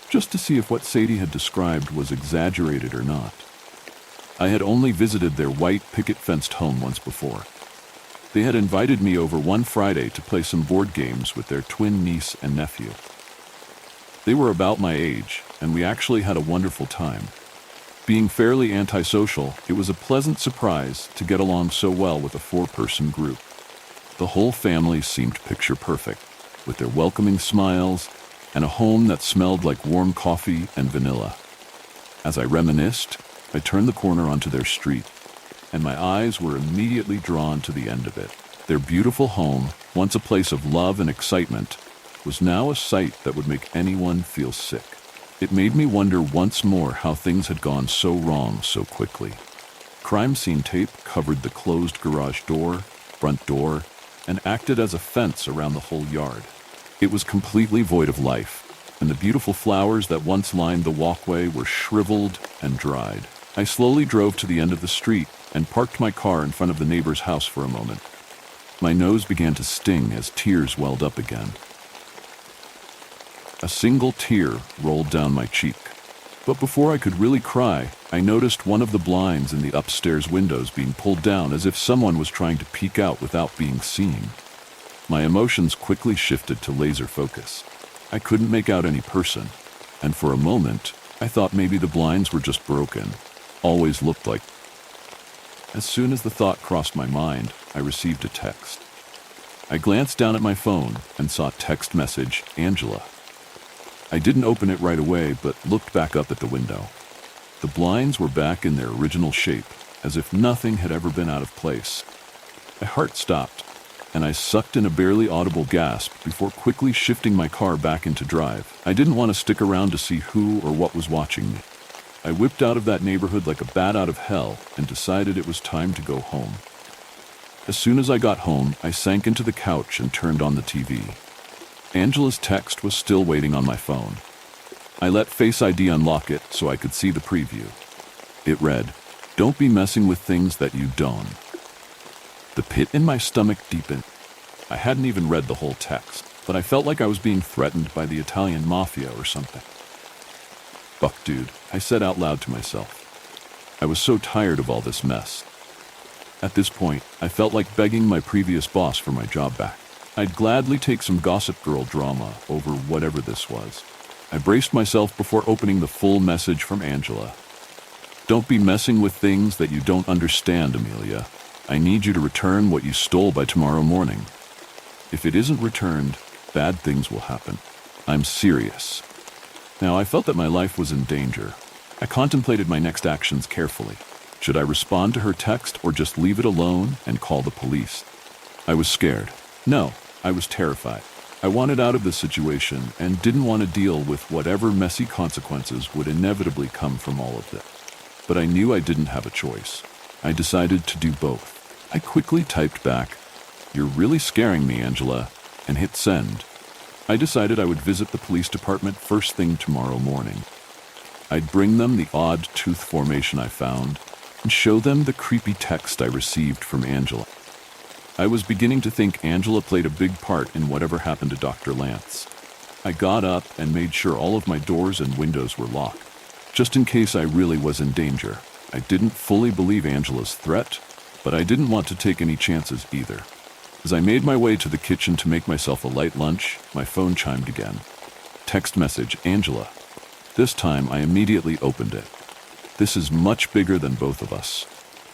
just to see if what Sadie had described was exaggerated or not. I had only visited their white picket-fenced home once before. They had invited me over one Friday to play some board games with their twin niece and nephew. They were about my age, and we actually had a wonderful time. Being fairly antisocial, it was a pleasant surprise to get along so well with a four-person group. The whole family seemed picture-perfect, with their welcoming smiles and a home that smelled like warm coffee and vanilla. As I reminisced, I turned the corner onto their street, and my eyes were immediately drawn to the end of it. Their beautiful home, once a place of love and excitement, was now a sight that would make anyone feel sick. It made me wonder once more how things had gone so wrong so quickly. Crime scene tape covered the closed garage door, front door, and acted as a fence around the whole yard. It was completely void of life, and the beautiful flowers that once lined the walkway were shriveled and dried. I slowly drove to the end of the street and parked my car in front of the neighbor's house for a moment. My nose began to sting as tears welled up again. A single tear rolled down my cheek. But before I could really cry, I noticed one of the blinds in the upstairs windows being pulled down as if someone was trying to peek out without being seen. My emotions quickly shifted to laser focus. I couldn't make out any person, and for a moment, I thought maybe the blinds were just broken. Always looked like. As soon as the thought crossed my mind, I received a text. I glanced down at my phone and saw text message, "Angela." I didn't open it right away, but looked back up at the window. The blinds were back in their original shape, as if nothing had ever been out of place. My heart stopped, and I sucked in a barely audible gasp before quickly shifting my car back into drive. I didn't want to stick around to see who or what was watching me. I whipped out of that neighborhood like a bat out of hell and decided it was time to go home. As soon as I got home, I sank into the couch and turned on the TV. Angela's text was still waiting on my phone. I let Face ID unlock it so I could see the preview. It read, "Don't be messing with things that you don't." The pit in my stomach deepened. I hadn't even read the whole text, but I felt like I was being threatened by the Italian mafia or something. "Fuck, dude," I said out loud to myself. I was so tired of all this mess. At this point, I felt like begging my previous boss for my job back. I'd gladly take some Gossip Girl drama over whatever this was. I braced myself before opening the full message from Angela. "Don't be messing with things that you don't understand, Amelia. I need you to return what you stole by tomorrow morning. If it isn't returned, bad things will happen. I'm serious." Now, I felt that my life was in danger. I contemplated my next actions carefully. Should I respond to her text or just leave it alone and call the police? I was scared. No, I was terrified. I wanted out of this situation and didn't want to deal with whatever messy consequences would inevitably come from all of this. But I knew I didn't have a choice. I decided to do both. I quickly typed back, "You're really scaring me, Angela," and hit send. I decided I would visit the police department first thing tomorrow morning. I'd bring them the odd tooth formation I found and show them the creepy text I received from Angela. I was beginning to think Angela played a big part in whatever happened to Dr. Lance. I got up and made sure all of my doors and windows were locked, just in case I really was in danger. I didn't fully believe Angela's threat, but I didn't want to take any chances either. As I made my way to the kitchen to make myself a light lunch, my phone chimed again. Text message, Angela. This time I immediately opened it. "This is much bigger than both of us.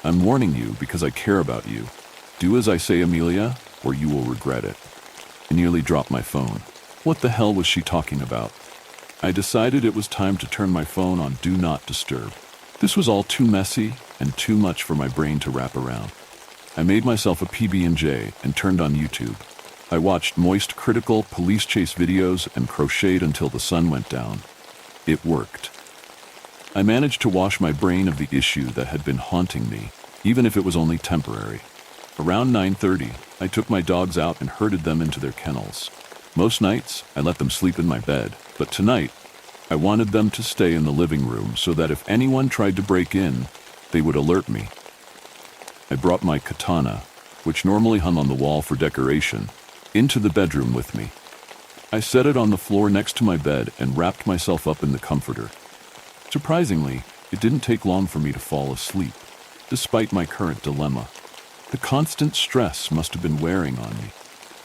I'm warning you because I care about you. Do as I say, Amelia, or you will regret it." I nearly dropped my phone. What the hell was she talking about? I decided it was time to turn my phone on Do Not Disturb. This was all too messy and too much for my brain to wrap around. I made myself a PB&J and turned on YouTube. I watched moist, critical police chase videos and crocheted until the sun went down. It worked. I managed to wash my brain of the issue that had been haunting me, even if it was only temporary. Around 9:30, I took my dogs out and herded them into their kennels. Most nights, I let them sleep in my bed, but tonight, I wanted them to stay in the living room so that if anyone tried to break in, they would alert me. I brought my katana, which normally hung on the wall for decoration, into the bedroom with me. I set it on the floor next to my bed and wrapped myself up in the comforter. Surprisingly, it didn't take long for me to fall asleep, despite my current dilemma. The constant stress must have been wearing on me.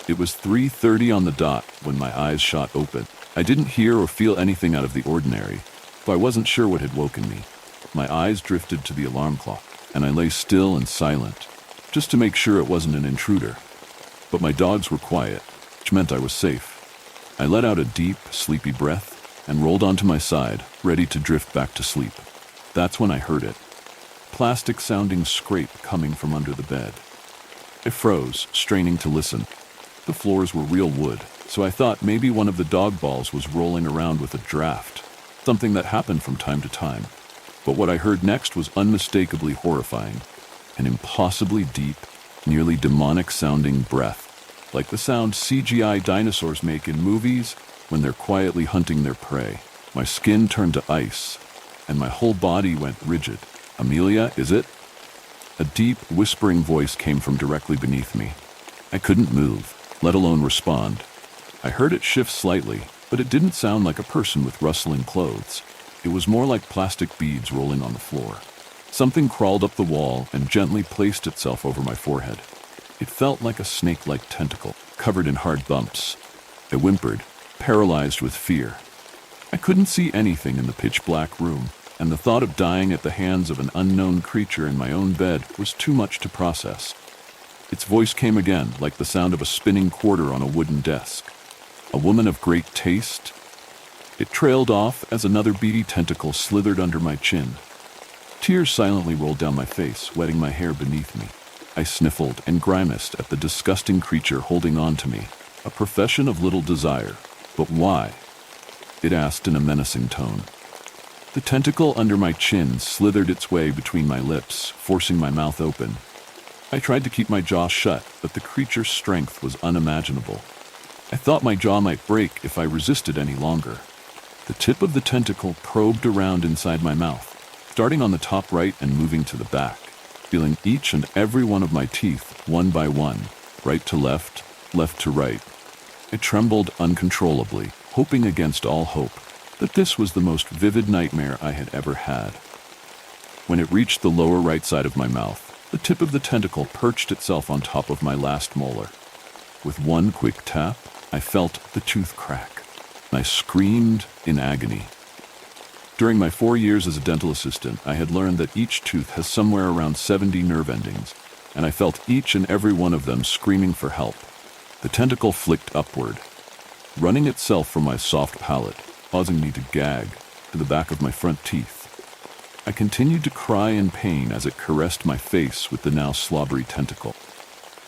It was 3:30 on the dot when my eyes shot open. I didn't hear or feel anything out of the ordinary, though I wasn't sure what had woken me. My eyes drifted to the alarm clock, and I lay still and silent, just to make sure it wasn't an intruder. But my dogs were quiet, which meant I was safe. I let out a deep, sleepy breath and rolled onto my side, ready to drift back to sleep. That's when I heard it. Plastic-sounding scrape coming from under the bed. I froze, straining to listen. The floors were real wood, so I thought maybe one of the dog balls was rolling around with a draft, something that happened from time to time. But what I heard next was unmistakably horrifying. An impossibly deep, nearly demonic-sounding breath, like the sound CGI dinosaurs make in movies when they're quietly hunting their prey. My skin turned to ice, and my whole body went rigid. "Amelia, is it?" A deep, whispering voice came from directly beneath me. I couldn't move, let alone respond. I heard it shift slightly, but it didn't sound like a person with rustling clothes. It was more like plastic beads rolling on the floor. Something crawled up the wall and gently placed itself over my forehead. It felt like a snake-like tentacle, covered in hard bumps. I whimpered, paralyzed with fear. I couldn't see anything in the pitch-black room, and the thought of dying at the hands of an unknown creature in my own bed was too much to process. Its voice came again, like the sound of a spinning quarter on a wooden desk. A woman of great taste? It trailed off as another beady tentacle slithered under my chin. Tears silently rolled down my face, wetting my hair beneath me. I sniffled and grimaced at the disgusting creature holding on to me, a profession of little desire. But why? It asked in a menacing tone. The tentacle under my chin slithered its way between my lips, forcing my mouth open. I tried to keep my jaw shut, but the creature's strength was unimaginable. I thought my jaw might break if I resisted any longer. The tip of the tentacle probed around inside my mouth, starting on the top right and moving to the back, feeling each and every one of my teeth one by one, right to left, left to right. I trembled uncontrollably, hoping against all hope that this was the most vivid nightmare I had ever had. When it reached the lower right side of my mouth, the tip of the tentacle perched itself on top of my last molar. With one quick tap, I felt the tooth crack. I screamed in agony. During my 4 years as a dental assistant, I had learned that each tooth has somewhere around 70 nerve endings, and I felt each and every one of them screaming for help. The tentacle flicked upward, running itself from my soft palate, causing me to gag to the back of my front teeth. I continued to cry in pain as it caressed my face with the now slobbery tentacle.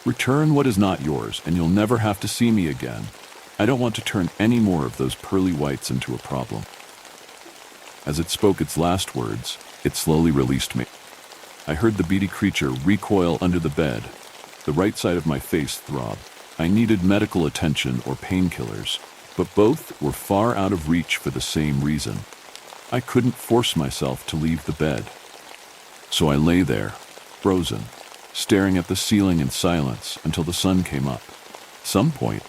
Return what is not yours, and you'll never have to see me again. I don't want to turn any more of those pearly whites into a problem. As it spoke its last words, it slowly released me. I heard the beady creature recoil under the bed. The right side of my face throbbed. I needed medical attention or painkillers, but both were far out of reach for the same reason. I couldn't force myself to leave the bed. So I lay there, frozen, staring at the ceiling in silence until the sun came up. At some point,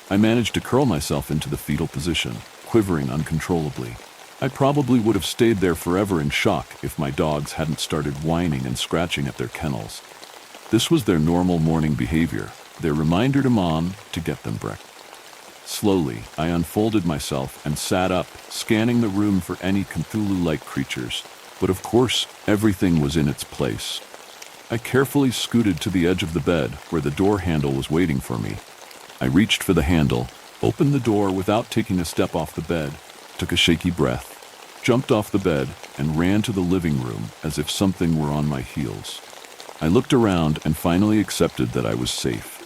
I managed to curl myself into the fetal position, quivering uncontrollably. I probably would have stayed there forever in shock if my dogs hadn't started whining and scratching at their kennels. This was their normal morning behavior, their reminder to Mom to get them breakfast. Slowly, I unfolded myself and sat up, scanning the room for any Cthulhu-like creatures. But of course, everything was in its place. I carefully scooted to the edge of the bed, where the door handle was waiting for me. I reached for the handle, opened the door without taking a step off the bed, took a shaky breath, jumped off the bed, and ran to the living room as if something were on my heels. I looked around and finally accepted that I was safe.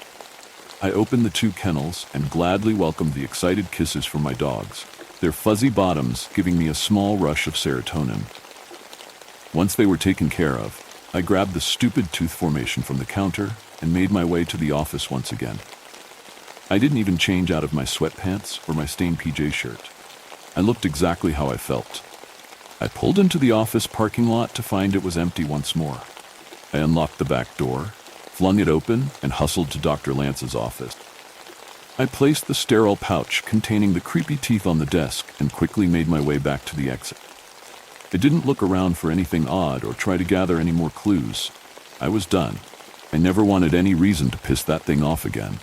I opened the 2 kennels and gladly welcomed the excited kisses from my dogs, their fuzzy bottoms giving me a small rush of serotonin. Once they were taken care of, I grabbed the stupid tooth formation from the counter and made my way to the office once again. I didn't even change out of my sweatpants or my stained PJ shirt. I looked exactly how I felt. I pulled into the office parking lot to find it was empty once more. I unlocked the back door, flung it open, and hustled to Dr. Lance's office. I placed the sterile pouch containing the creepy teeth on the desk and quickly made my way back to the exit. I didn't look around for anything odd or try to gather any more clues. I was done. I never wanted any reason to piss that thing off again.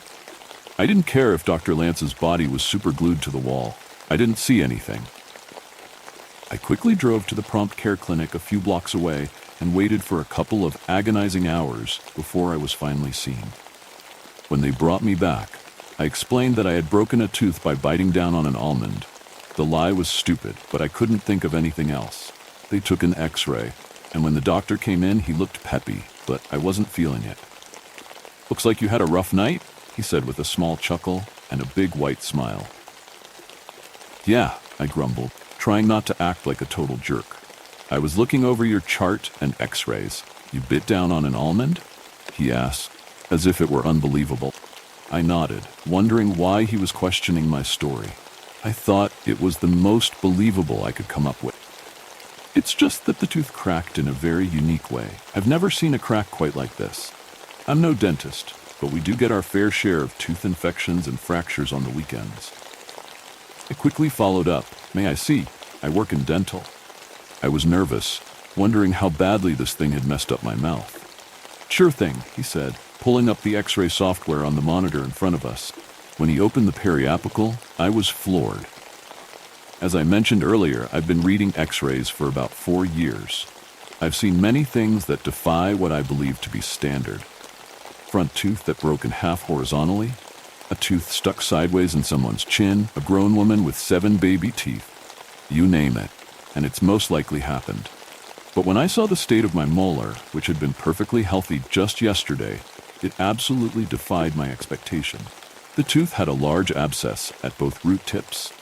I didn't care if Dr. Lance's body was super glued to the wall. I didn't see anything. I quickly drove to the prompt care clinic a few blocks away and waited for a couple of agonizing hours before I was finally seen. When they brought me back, I explained that I had broken a tooth by biting down on an almond. The lie was stupid, but I couldn't think of anything else. They took an X-ray, and when the doctor came in, he looked peppy, but I wasn't feeling it. "Looks like you had a rough night," he said with a small chuckle and a big white smile. "Yeah," I grumbled, trying not to act like a total jerk. "I was looking over your chart and X-rays. You bit down on an almond?" he asked, as if it were unbelievable. I nodded, wondering why he was questioning my story. I thought it was the most believable I could come up with. "It's just that the tooth cracked in a very unique way. I've never seen a crack quite like this. I'm no dentist, but we do get our fair share of tooth infections and fractures on the weekends." I quickly followed up, "May I see? I work in dental." I was nervous, wondering how badly this thing had messed up my mouth. "Sure thing," he said, pulling up the X-ray software on the monitor in front of us. When he opened the periapical, I was floored. As I mentioned earlier, I've been reading X-rays for about 4 years. I've seen many things that defy what I believe to be standard. Front tooth that broke in half horizontally, a tooth stuck sideways in someone's chin, a grown woman with 7 baby teeth. You name it, and it's most likely happened. But when I saw the state of my molar, which had been perfectly healthy just yesterday, it absolutely defied my expectation. The tooth had a large abscess at both root tips,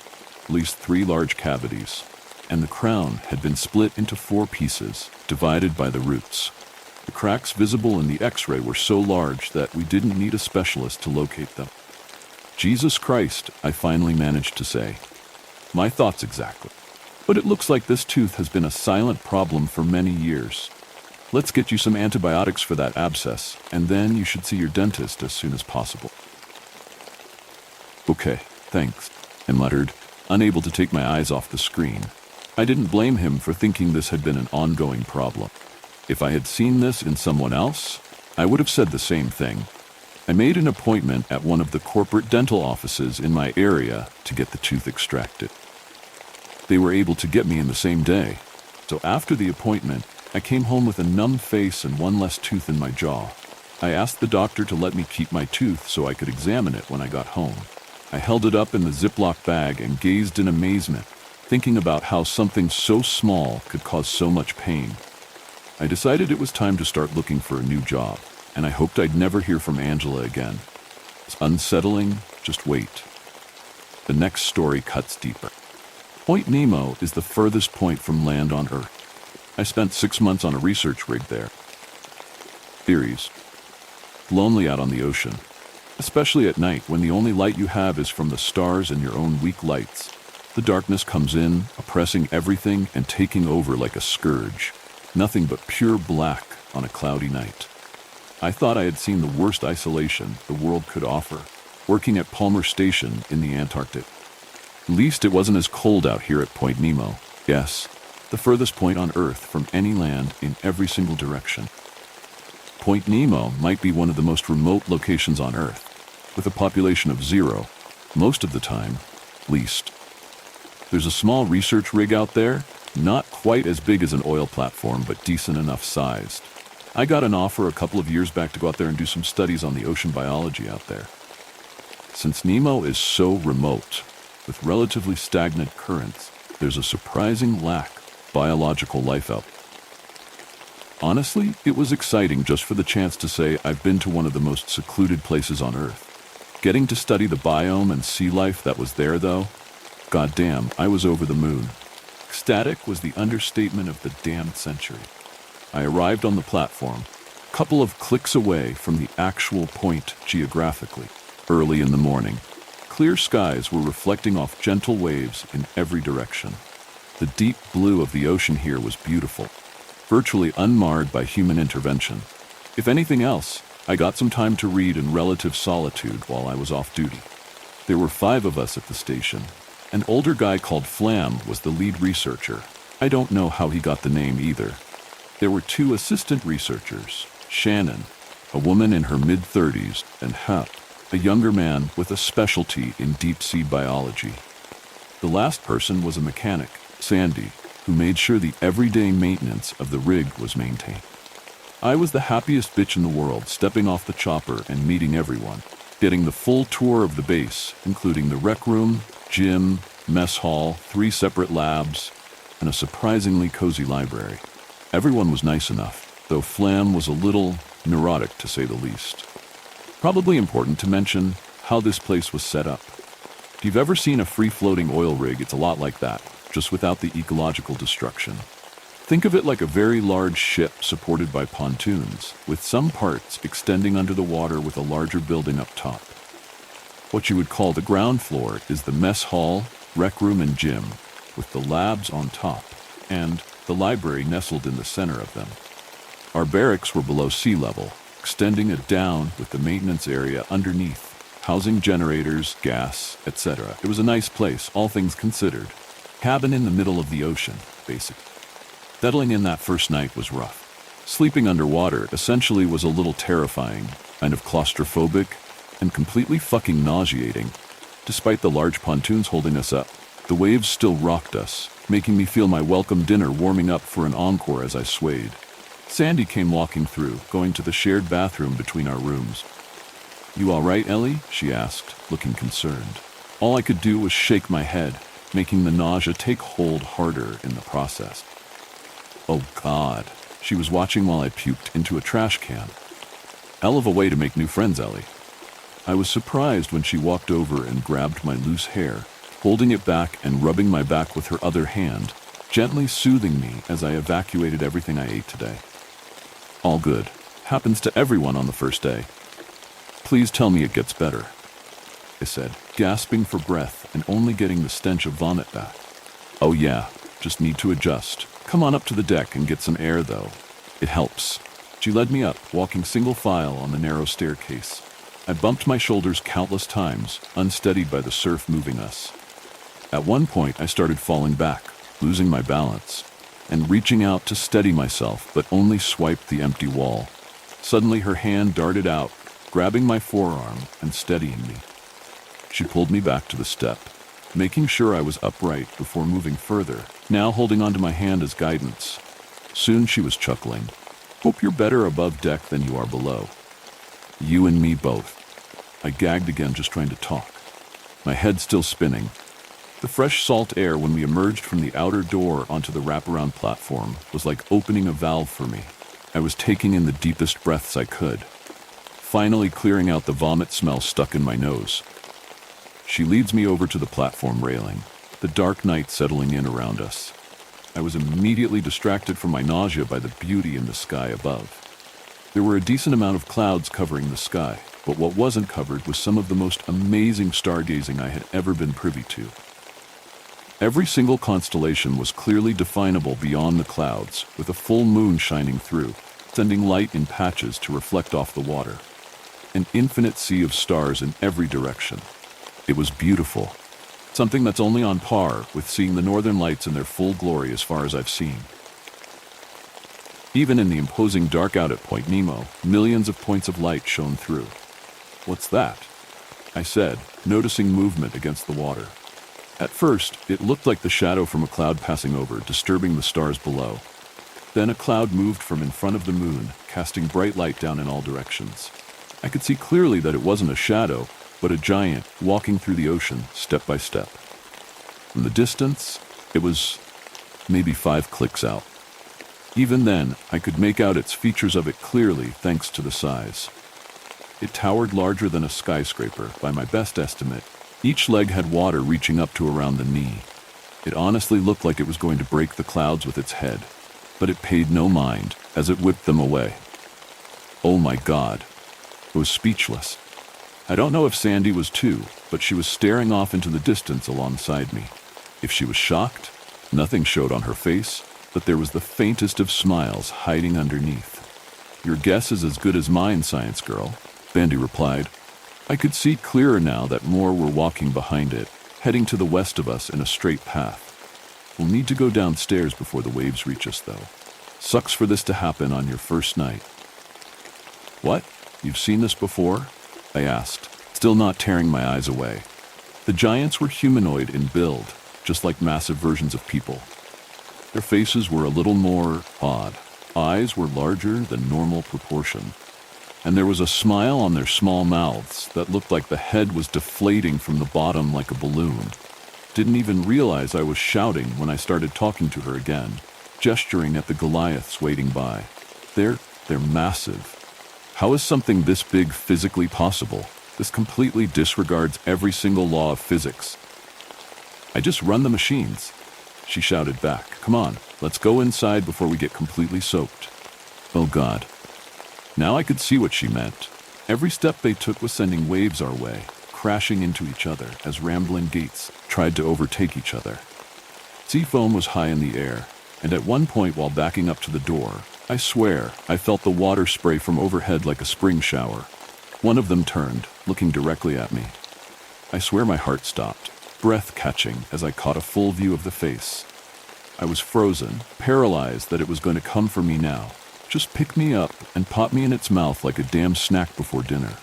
at least 3 large cavities, and the crown had been split into 4 pieces, divided by the roots. The cracks visible in the X-ray were so large that we didn't need a specialist to locate them. "Jesus Christ," I finally managed to say. "My thoughts exactly. But it looks like this tooth has been a silent problem for many years." Let's get you some antibiotics for that abscess, and then you should see your dentist as soon as possible. Okay, thanks, I muttered, unable to take my eyes off the screen. I didn't blame him for thinking this had been an ongoing problem. If I had seen this in someone else, I would have said the same thing. I made an appointment at one of the corporate dental offices in my area to get the tooth extracted. They were able to get me in the same day, so after the appointment, I came home with a numb face and one less tooth in my jaw. I asked the doctor to let me keep my tooth so I could examine it when I got home. I held it up in the Ziploc bag and gazed in amazement, thinking about how something so small could cause so much pain. I decided it was time to start looking for a new job, and I hoped I'd never hear from Angela again. It's unsettling, just wait. The next story cuts deeper. Point Nemo is the furthest point from land on Earth. I spent 6 months on a research rig there. Theories. Lonely out on the ocean, especially at night when the only light you have is from the stars and your own weak lights. The darkness comes in, oppressing everything and taking over like a scourge. Nothing but pure black on a cloudy night. I thought I had seen the worst isolation the world could offer, working at Palmer Station in the Antarctic. At least it wasn't as cold out here at Point Nemo. Yes, the furthest point on Earth from any land in every single direction. Point Nemo might be one of the most remote locations on Earth, with a population of 0, most of the time, least. There's a small research rig out there, not quite as big as an oil platform, but decent enough sized. I got an offer a couple of years back to go out there and do some studies on the ocean biology out there. Since Nemo is so remote, with relatively stagnant currents, there's a surprising lack of biological life out there. Honestly, it was exciting just for the chance to say I've been to one of the most secluded places on Earth. Getting to study the biome and sea life that was there, though, goddamn, I was over the moon. Ecstatic was the understatement of the damned century. I arrived on the platform, a couple of clicks away from the actual point geographically, early in the morning. Clear skies were reflecting off gentle waves in every direction. The deep blue of the ocean here was beautiful, virtually unmarred by human intervention. If anything else, I got some time to read in relative solitude while I was off duty. There were 5 of us at the station. An older guy called Flam was the lead researcher. I don't know how he got the name either. There were 2 assistant researchers, Shannon, a woman in her mid-30s, and Hap, a younger man with a specialty in deep-sea biology. The last person was a mechanic, Sandy, who made sure the everyday maintenance of the rig was maintained. I was the happiest bitch in the world, stepping off the chopper and meeting everyone, getting the full tour of the base, including the rec room, gym, mess hall, 3 separate labs, and a surprisingly cozy library. Everyone was nice enough, though Flam was a little neurotic to say the least. Probably important to mention how this place was set up. If you've ever seen a free-floating oil rig, it's a lot like that, just without the ecological destruction. Think of it like a very large ship supported by pontoons, with some parts extending under the water with a larger building up top. What you would call the ground floor is the mess hall, rec room, and gym, with the labs on top, and the library nestled in the center of them. Our barracks were below sea level, extending it down with the maintenance area underneath, housing generators, gas, etc. It was a nice place, all things considered. Cabin in the middle of the ocean, basically. Settling in that first night was rough. Sleeping underwater essentially was a little terrifying, kind of claustrophobic, and completely fucking nauseating. Despite the large pontoons holding us up, the waves still rocked us, making me feel my welcome dinner warming up for an encore as I swayed. Sandy came walking through, going to the shared bathroom between our rooms. "You all right, Ellie?" she asked, looking concerned. All I could do was shake my head, making the nausea take hold harder in the process. Oh God, she was watching while I puked into a trash can. Hell of a way to make new friends, Ellie. I was surprised when she walked over and grabbed my loose hair, holding it back and rubbing my back with her other hand, gently soothing me as I evacuated everything I ate today. All good. Happens to everyone on the first day. Please tell me it gets better, I said, gasping for breath and only getting the stench of vomit back. Oh yeah, just need to adjust. Come on up to the deck and get some air though. It helps. She led me up, walking single file on the narrow staircase. I bumped my shoulders countless times, unsteadied by the surf moving us. At one point, I started falling back, losing my balance, and reaching out to steady myself, but only swiped the empty wall. Suddenly, her hand darted out, grabbing my forearm and steadying me. She pulled me back to the step, making sure I was upright before moving further, now holding onto my hand as guidance. Soon she was chuckling. "Hope you're better above deck than you are below." You and me both. I gagged again, just trying to talk, my head still spinning. The fresh salt air when we emerged from the outer door onto the wraparound platform was like opening a valve for me. I was taking in the deepest breaths I could, finally clearing out the vomit smell stuck in my nose. She leads me over to the platform railing, the dark night settling in around us. I was immediately distracted from my nausea by the beauty in the sky above. There were a decent amount of clouds covering the sky, but what wasn't covered was some of the most amazing stargazing I had ever been privy to. Every single constellation was clearly definable beyond the clouds, with a full moon shining through, sending light in patches to reflect off the water. An infinite sea of stars in every direction. It was beautiful. Something that's only on par with seeing the northern lights in their full glory as far as I've seen. Even in the imposing dark out at Point Nemo, millions of points of light shone through. "What's that?" I said, noticing movement against the water. At first, it looked like the shadow from a cloud passing over, disturbing the stars below. Then a cloud moved from in front of the moon, casting bright light down in all directions. I could see clearly that it wasn't a shadow, but a giant walking through the ocean, step by step. From the distance, it was maybe 5 clicks out. Even then, I could make out its features of it clearly thanks to the size. It towered larger than a skyscraper, by my best estimate. Each leg had water reaching up to around the knee. It honestly looked like it was going to break the clouds with its head, but it paid no mind as it whipped them away. Oh my God. I was speechless. I don't know if Sandy was too, but she was staring off into the distance alongside me. If she was shocked, nothing showed on her face, but there was the faintest of smiles hiding underneath. "Your guess is as good as mine, science girl," Sandy replied. I could see clearer now that more were walking behind it, heading to the west of us in a straight path. We'll need to go downstairs before the waves reach us, though. Sucks for this to happen on your first night. "What? You've seen this before?" I asked, still not tearing my eyes away. The giants were humanoid in build, just like massive versions of people. Their faces were a little more odd. Eyes were larger than normal proportion, and there was a smile on their small mouths that looked like the head was deflating from the bottom like a balloon. Didn't even realize I was shouting when I started talking to her again, gesturing at the Goliaths waiting by. They're massive. How is something this big physically possible? This completely disregards every single law of physics. "I just run the machines," she shouted back. "Come on, let's go inside before we get completely soaked." Oh God. Now I could see what she meant. Every step they took was sending waves our way, crashing into each other as Ramblin' Gates tried to overtake each other. Sea foam was high in the air, and at one point while backing up to the door, I swear I felt the water spray from overhead like a spring shower. One of them turned, looking directly at me. I swear my heart stopped, breath catching as I caught a full view of the face. I was frozen, paralyzed that it was going to come for me now. Just pick me up and pop me in its mouth like a damn snack before dinner.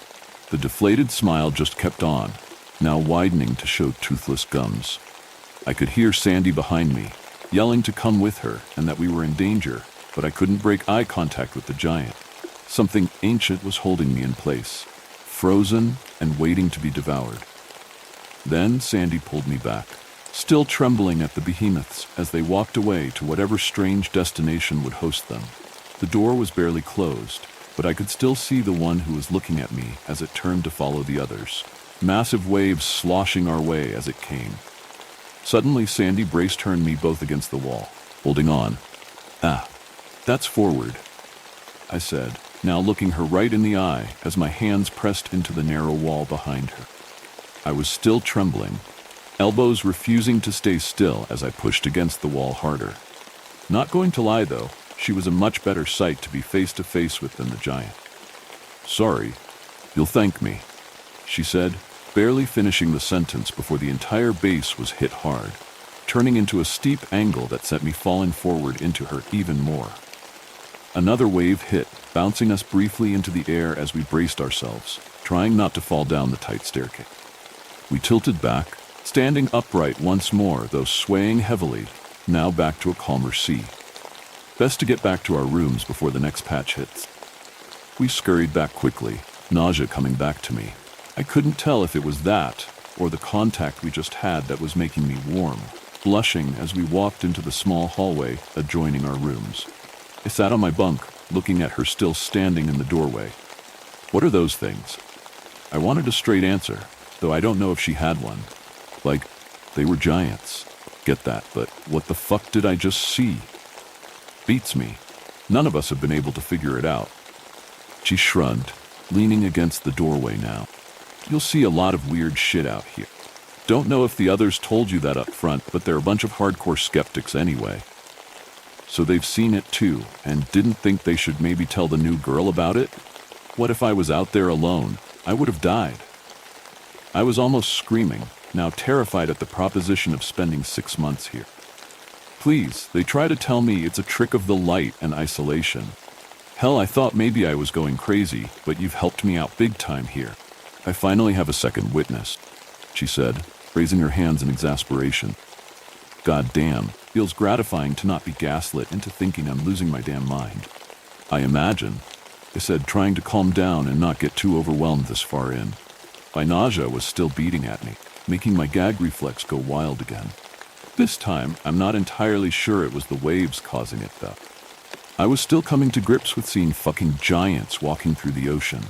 The deflated smile just kept on, now widening to show toothless gums. I could hear Sandy behind me, yelling to come with her and that we were in danger, but I couldn't break eye contact with the giant. Something ancient was holding me in place, frozen and waiting to be devoured. Then Sandy pulled me back, still trembling at the behemoths as they walked away to whatever strange destination would host them. The door was barely closed, but I could still see the one who was looking at me as it turned to follow the others, massive waves sloshing our way as it came. Suddenly, Sandy braced her and me both against the wall, holding on. "Ah, that's forward," I said, now looking her right in the eye as my hands pressed into the narrow wall behind her. I was still trembling, elbows refusing to stay still as I pushed against the wall harder. Not going to lie, though, She was a much better sight to be face to face with than the giant. "Sorry, you'll thank me," she said, barely finishing the sentence before the entire base was hit hard, turning into a steep angle that sent me falling forward into her even more. Another wave hit, bouncing us briefly into the air as we braced ourselves, trying not to fall down the tight staircase. We tilted back, standing upright once more, though swaying heavily, now back to a calmer sea. Best to get back to our rooms before the next patch hits. We scurried back quickly, nausea coming back to me. I couldn't tell if it was that, or the contact we just had that was making me warm, blushing as we walked into the small hallway adjoining our rooms. I sat on my bunk, looking at her still standing in the doorway. "What are those things?" I wanted a straight answer, though I don't know if she had one. Like, they were giants. Get that, but what the fuck did I just see? Beats me. None of us have been able to figure it out. She shrugged, leaning against the doorway now. "You'll see a lot of weird shit out here. Don't know if the others told you that up front, but they're a bunch of hardcore skeptics anyway. So they've seen it too, and didn't think they should maybe tell the new girl about it? What if I was out there alone? I would have died." I was almost screaming, now terrified at the proposition of spending 6 months here. "Please, they try to tell me it's a trick of the light and isolation. Hell, I thought maybe I was going crazy, but you've helped me out big time here. I finally have a second witness," she said, raising her hands in exasperation. "God damn, feels gratifying to not be gaslit into thinking I'm losing my damn mind." "I imagine," I said, trying to calm down and not get too overwhelmed this far in. My nausea was still beating at me, making my gag reflex go wild again. This time, I'm not entirely sure it was the waves causing it, though. I was still coming to grips with seeing fucking giants walking through the ocean.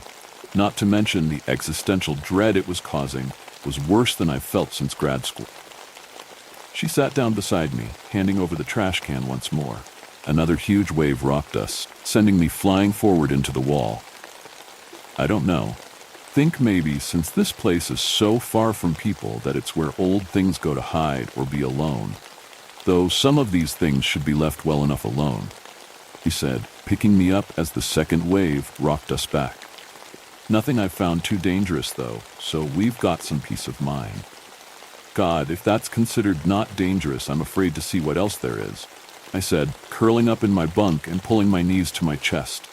Not to mention the existential dread it was causing was worse than I've felt since grad school. She sat down beside me, handing over the trash can once more. Another huge wave rocked us, sending me flying forward into the wall. "I don't know. Think maybe since this place is so far from people that it's where old things go to hide or be alone. Though some of these things should be left well enough alone," he said, picking me up as the second wave rocked us back. "Nothing I've found too dangerous, though, so we've got some peace of mind." "God, if that's considered not dangerous, I'm afraid to see what else there is," I said, curling up in my bunk and pulling my knees to my chest.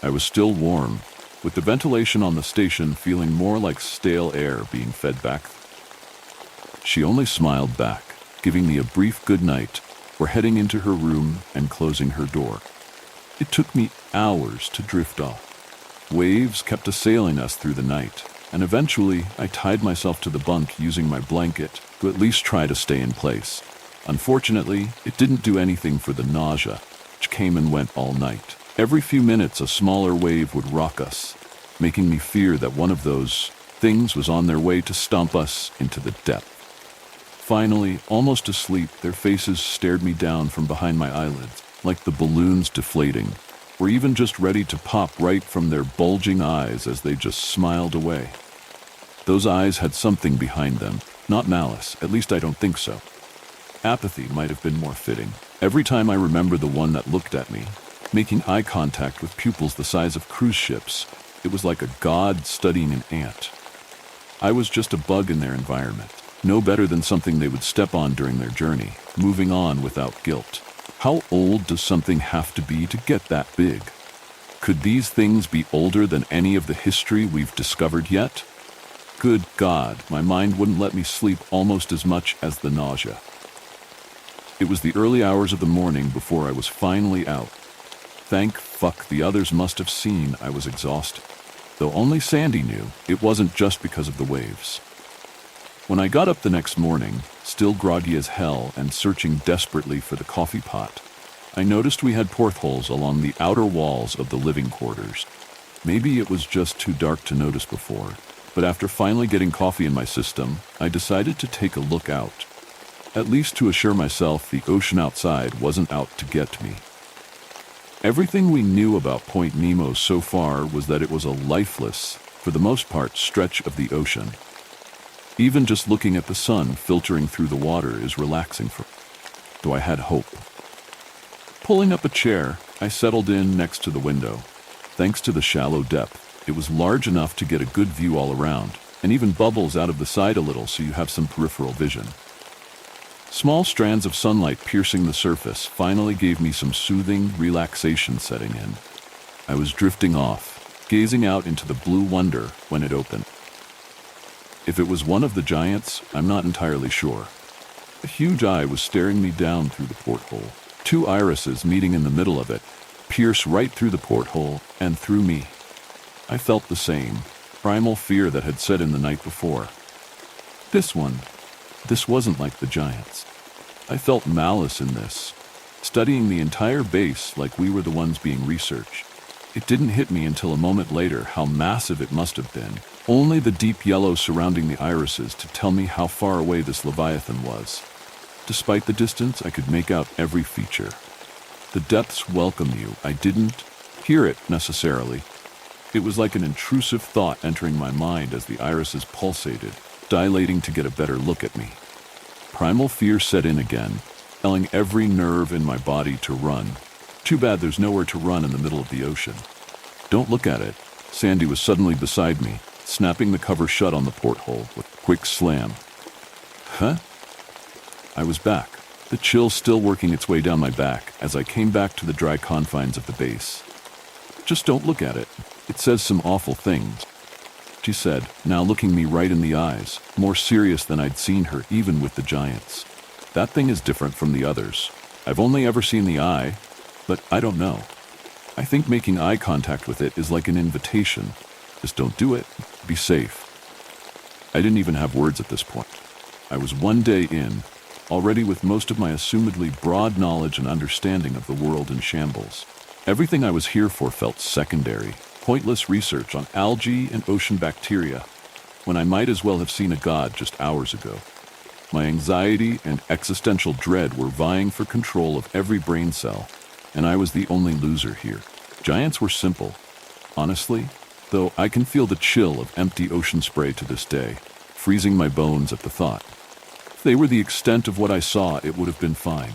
I was still warm, with the ventilation on the station feeling more like stale air being fed back. She only smiled back, giving me a brief good night before heading into her room and closing her door. It took me hours to drift off. Waves kept assailing us through the night, and eventually I tied myself to the bunk using my blanket to at least try to stay in place. Unfortunately, it didn't do anything for the nausea, which came and went all night. Every few minutes a smaller wave would rock us, making me fear that one of those things was on their way to stomp us into the depth. Finally, almost asleep, their faces stared me down from behind my eyelids, like the balloons deflating, or even just ready to pop right from their bulging eyes as they just smiled away. Those eyes had something behind them, not malice, at least I don't think so. Apathy might have been more fitting. Every time I remember the one that looked at me, making eye contact with pupils the size of cruise ships, it was like a god studying an ant. I was just a bug in their environment, no better than something they would step on during their journey, moving on without guilt. How old does something have to be to get that big? Could these things be older than any of the history we've discovered yet? Good God, my mind wouldn't let me sleep almost as much as the nausea. It was the early hours of the morning before I was finally out. Thank fuck the others must have seen I was exhausted. Though only Sandy knew it wasn't just because of the waves. When I got up the next morning, still groggy as hell and searching desperately for the coffee pot, I noticed we had portholes along the outer walls of the living quarters. Maybe it was just too dark to notice before, but after finally getting coffee in my system, I decided to take a look out. At least to assure myself the ocean outside wasn't out to get me. Everything we knew about Point Nemo so far was that it was a lifeless, for the most part, stretch of the ocean. Even just looking at the sun filtering through the water is relaxing for me. Though I had hope. Pulling up a chair, I settled in next to the window. Thanks to the shallow depth, it was large enough to get a good view all around, and even bubbles out of the side a little so you have some peripheral vision. Small strands of sunlight piercing the surface finally gave me some soothing relaxation setting in. I was drifting off, gazing out into the blue wonder when it opened. If it was one of the giants, I'm not entirely sure. A huge eye was staring me down through the porthole. Two irises meeting in the middle of it, pierce right through the porthole and through me. I felt the same primal fear that had set in the night before. This wasn't like the giants. I felt malice in this, studying the entire base like we were the ones being researched. It didn't hit me until a moment later how massive it must have been. Only the deep yellow surrounding the irises to tell me how far away this leviathan was. Despite the distance, I could make out every feature. The depths welcome you. I didn't hear it necessarily. It was like an intrusive thought entering my mind as the irises pulsated, dilating to get a better look at me. Primal fear set in again, telling every nerve in my body to run. Too bad there's nowhere to run in the middle of the ocean. Don't look at it. Sandy was suddenly beside me, snapping the cover shut on the porthole with a quick slam. Huh? I was back, the chill still working its way down my back as I came back to the dry confines of the base. Just don't look at it. It says some awful things, she said, now looking me right in the eyes, more serious than I'd seen her even with the giants. That thing is different from the others. I've only ever seen the eye, but I don't know. I think making eye contact with it is like an invitation. Just don't do it. Be safe. I didn't even have words at this point. I was one day in, already with most of my assumedly broad knowledge and understanding of the world in shambles. Everything I was here for felt secondary, pointless research on algae and ocean bacteria, when I might as well have seen a god just hours ago. My anxiety and existential dread were vying for control of every brain cell, and I was the only loser here. Giants were simple. Honestly, though, I can feel the chill of empty ocean spray to this day, freezing my bones at the thought. If they were the extent of what I saw, it would have been fine.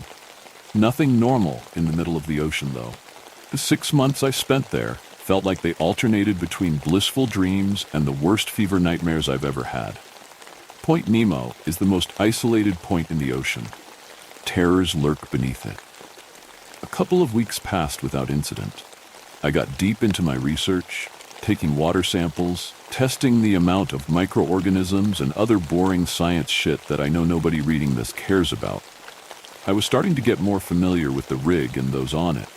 Nothing normal in the middle of the ocean, though. The 6 months I spent there felt like they alternated between blissful dreams and the worst fever nightmares I've ever had. Point Nemo is the most isolated point in the ocean. Terrors lurk beneath it. A couple of weeks passed without incident. I got deep into my research, taking water samples, testing the amount of microorganisms and other boring science shit that I know nobody reading this cares about. I was starting to get more familiar with the rig and those on it,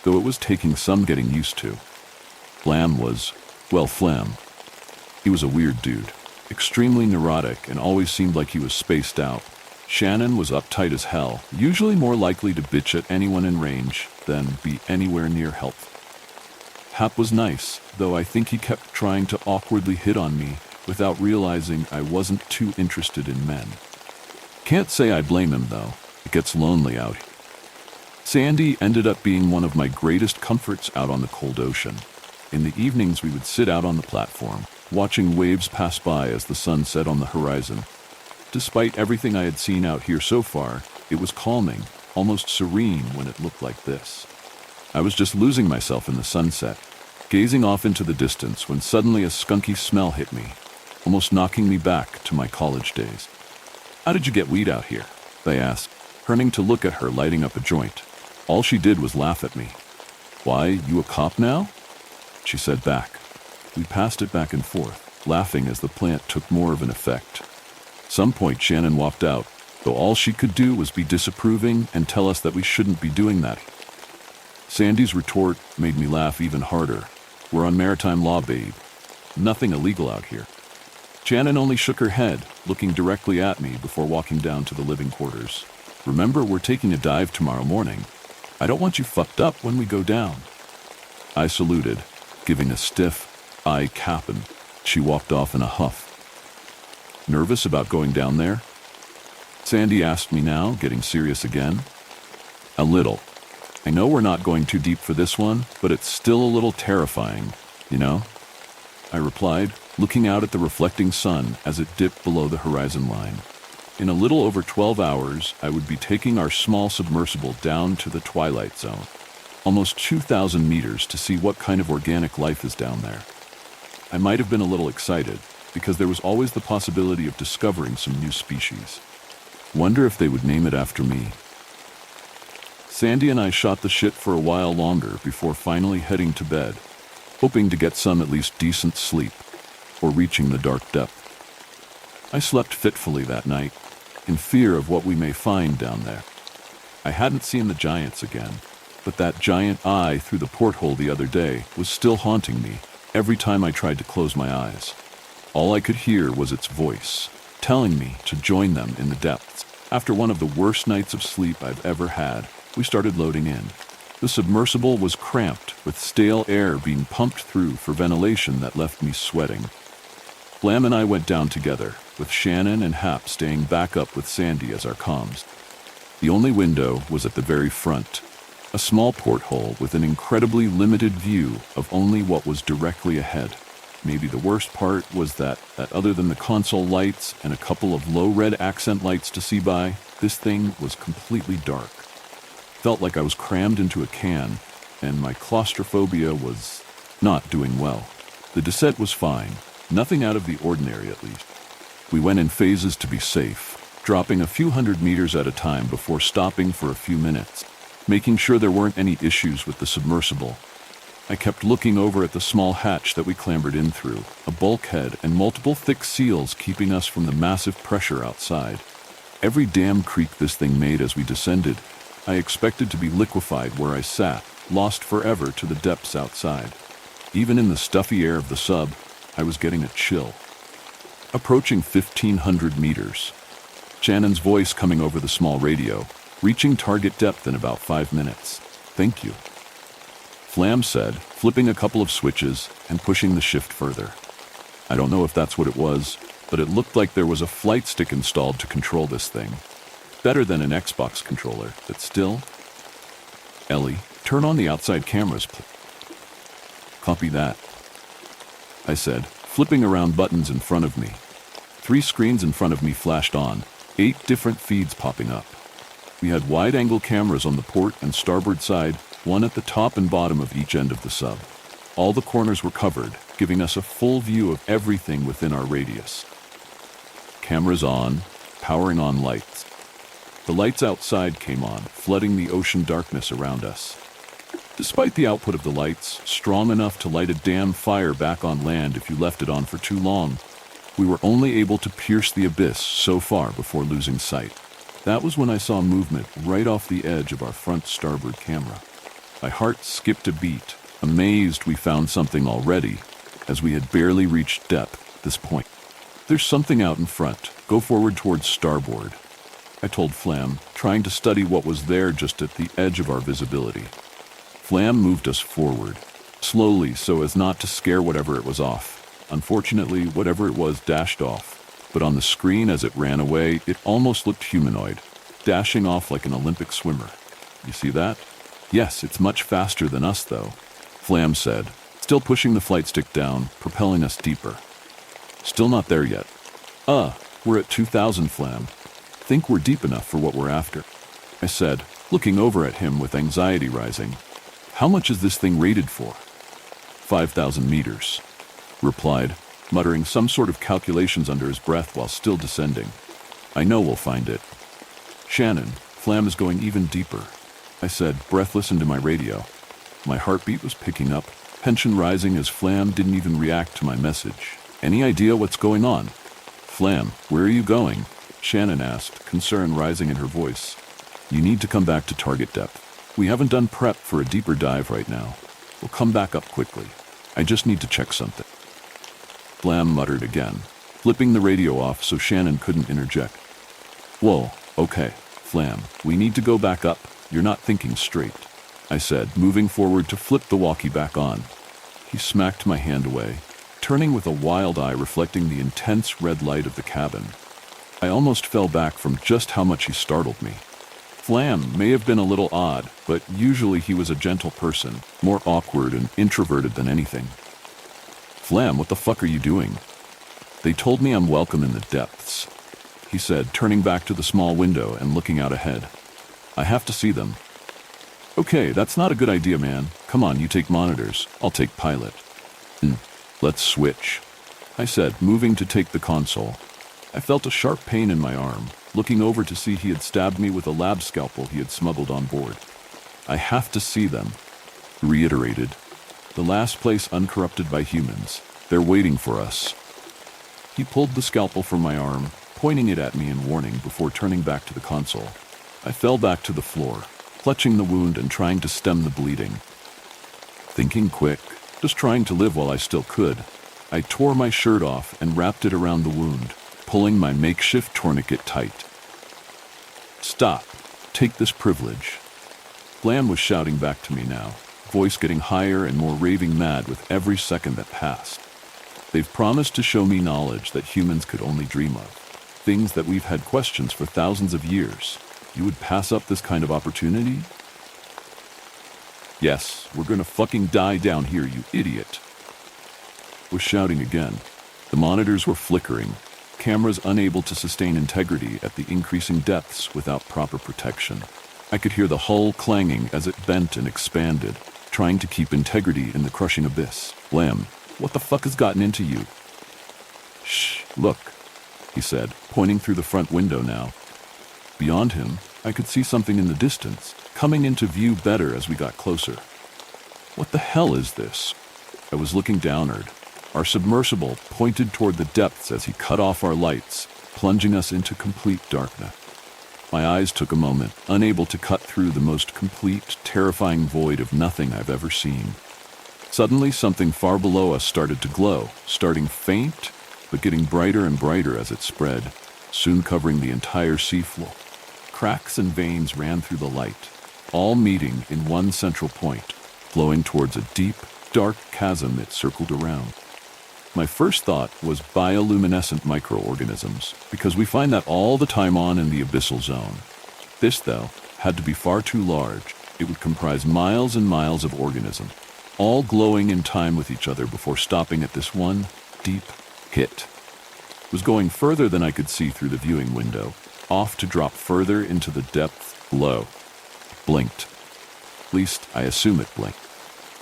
though it was taking some getting used to. Flam. He was a weird dude, extremely neurotic and always seemed like he was spaced out. Shannon was uptight as hell, usually more likely to bitch at anyone in range than be anywhere near helpful. Hap was nice, though I think he kept trying to awkwardly hit on me without realizing I wasn't too interested in men. Can't say I blame him, though. It gets lonely out here. Sandy ended up being one of my greatest comforts out on the cold ocean. In the evenings, we would sit out on the platform, watching waves pass by as the sun set on the horizon. Despite everything I had seen out here so far, it was calming, almost serene when it looked like this. I was just losing myself in the sunset, gazing off into the distance when suddenly a skunky smell hit me, almost knocking me back to my college days. "How did you get weed out here?" they asked, turning to look at her lighting up a joint. All she did was laugh at me. "Why, you a cop now?" she said back. We passed it back and forth, laughing as the plant took more of an effect. At some point, Shannon walked out, though all she could do was be disapproving and tell us that we shouldn't be doing that. Sandy's retort made me laugh even harder. "We're on maritime law, babe. Nothing illegal out here." Shannon only shook her head, looking directly at me before walking down to the living quarters. "Remember, we're taking a dive tomorrow morning. I don't want you fucked up when we go down." I saluted, giving a stiff eye cap, and she walked off in a huff. "Nervous about going down there?" Sandy asked me now, getting serious again. "A little. I know we're not going too deep for this one, but it's still a little terrifying, you know?" I replied, looking out at the reflecting sun as it dipped below the horizon line. In a little over 12 hours, I would be taking our small submersible down to the twilight zone, almost 2,000 meters, to see what kind of organic life is down there. I might have been a little excited, because there was always the possibility of discovering some new species. Wonder if they would name it after me. Sandy and I shot the shit for a while longer before finally heading to bed, hoping to get some at least decent sleep, or reaching the dark depth. I slept fitfully that night, in fear of what we may find down there. I hadn't seen the giants again, but that giant eye through the porthole the other day was still haunting me every time I tried to close my eyes. All I could hear was its voice, telling me to join them in the depths. After one of the worst nights of sleep I've ever had, we started loading in. The submersible was cramped, with stale air being pumped through for ventilation that left me sweating. Flam and I went down together, with Shannon and Hap staying back up with Sandy as our comms. The only window was at the very front, a small porthole with an incredibly limited view of only what was directly ahead. Maybe the worst part was that other than the console lights and a couple of low red accent lights to see by, this thing was completely dark. Felt like I was crammed into a can, and my claustrophobia was not doing well. The descent was fine, nothing out of the ordinary at least. We went in phases to be safe, dropping a few hundred meters at a time before stopping for a few minutes, making sure there weren't any issues with the submersible. I kept looking over at the small hatch that we clambered in through, a bulkhead and multiple thick seals keeping us from the massive pressure outside. Every damn creak this thing made as we descended, I expected to be liquefied where I sat, lost forever to the depths outside. Even in the stuffy air of the sub, I was getting a chill. Approaching 1,500 meters. Shannon's voice coming over the small radio, reaching target depth in about 5 minutes. Thank you. Flam said, flipping a couple of switches and pushing the shift further. I don't know if that's what it was, but it looked like there was a flight stick installed to control this thing. Better than an Xbox controller, but still. Ellie, turn on the outside cameras, please. Copy that, I said, flipping around buttons in front of me. 3 screens in front of me flashed on, 8 different feeds popping up. We had wide-angle cameras on the port and starboard side, one at the top and bottom of each end of the sub. All the corners were covered, giving us a full view of everything within our radius. Cameras on, powering on lights. The lights outside came on, flooding the ocean darkness around us. Despite the output of the lights, strong enough to light a damn fire back on land if you left it on for too long, we were only able to pierce the abyss so far before losing sight. That was when I saw movement right off the edge of our front starboard camera. My heart skipped a beat, amazed we found something already, as we had barely reached depth at this point. There's something out in front. Go forward towards starboard, I told Flam, trying to study what was there just at the edge of our visibility. Flam moved us forward, slowly so as not to scare whatever it was off. Unfortunately, whatever it was dashed off, but on the screen as it ran away, it almost looked humanoid, dashing off like an Olympic swimmer. You see that? Yes, it's much faster than us though, Flam said, still pushing the flight stick down, propelling us deeper. Still not there yet. We're at 2,000, Flam. Think we're deep enough for what we're after, I said, looking over at him with anxiety rising. How much is this thing rated for? 5,000 meters, replied, muttering some sort of calculations under his breath while still descending. I know we'll find it. Shannon, Flam is going even deeper, I said, breathless into my radio. My heartbeat was picking up, tension rising as Flam didn't even react to my message. Any idea what's going on? Flam, where are you going? Shannon asked, concern rising in her voice. You need to come back to target depth. We haven't done prep for a deeper dive right now. We'll come back up quickly. I just need to check something. Flam muttered again, flipping the radio off so Shannon couldn't interject. Whoa, okay, Flam, we need to go back up. You're not thinking straight, I said, moving forward to flip the walkie back on. He smacked my hand away, turning with a wild eye reflecting the intense red light of the cabin. I almost fell back from just how much he startled me. Flam may have been a little odd, but usually he was a gentle person, more awkward and introverted than anything. Flam, what the fuck are you doing? They told me I'm welcome in the depths, he said, turning back to the small window and looking out ahead. I have to see them. Okay, that's not a good idea, man. Come on, you take monitors. I'll take pilot. Let's switch, I said, moving to take the console. I felt a sharp pain in my arm, looking over to see he had stabbed me with a lab scalpel he had smuggled on board. I have to see them, reiterated. The last place uncorrupted by humans. They're waiting for us. He pulled the scalpel from my arm, pointing it at me in warning before turning back to the console. I fell back to the floor, clutching the wound and trying to stem the bleeding. Thinking quick, just trying to live while I still could, I tore my shirt off and wrapped it around the wound, pulling my makeshift tourniquet tight. Stop. Take this privilege. Blam was shouting back to me now, voice getting higher and more raving mad with every second that passed. They've promised to show me knowledge that humans could only dream of, things that we've had questions for thousands of years. You would pass up this kind of opportunity? Yes, we're gonna fucking die down here, you idiot. Was shouting again. The monitors were flickering, cameras unable to sustain integrity at the increasing depths without proper protection. I could hear the hull clanging as it bent and expanded, trying to keep integrity in the crushing abyss. Blam, what the fuck has gotten into you? Shh, look, he said, pointing through the front window now. Beyond him, I could see something in the distance, coming into view better as we got closer. What the hell is this? I was looking downward. Our submersible pointed toward the depths as he cut off our lights, plunging us into complete darkness. My eyes took a moment, unable to cut through the most complete, terrifying void of nothing I've ever seen. Suddenly, something far below us started to glow, starting faint, but getting brighter and brighter as it spread, soon covering the entire seafloor. Cracks and veins ran through the light, all meeting in one central point, flowing towards a deep, dark chasm it circled around. My first thought was bioluminescent microorganisms, because we find that all the time in the abyssal zone. This, though, had to be far too large. It would comprise miles and miles of organisms, all glowing in time with each other before stopping at this one deep hit. It was going further than I could see through the viewing window, off to drop further into the depth below. Blinked. At least, I assume it blinked.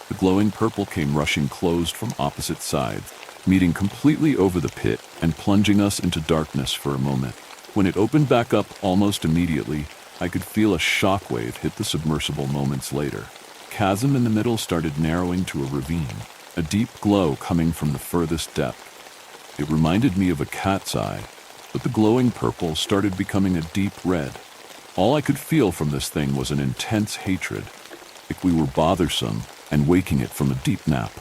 The glowing purple came rushing closed from opposite sides, meeting completely over the pit and plunging us into darkness for a moment. When it opened back up almost immediately, I could feel a shockwave hit the submersible moments later. Chasm in the middle started narrowing to a ravine, a deep glow coming from the furthest depth. It reminded me of a cat's eye, but the glowing purple started becoming a deep red. All I could feel from this thing was an intense hatred, like we were bothersome and waking it from a deep nap.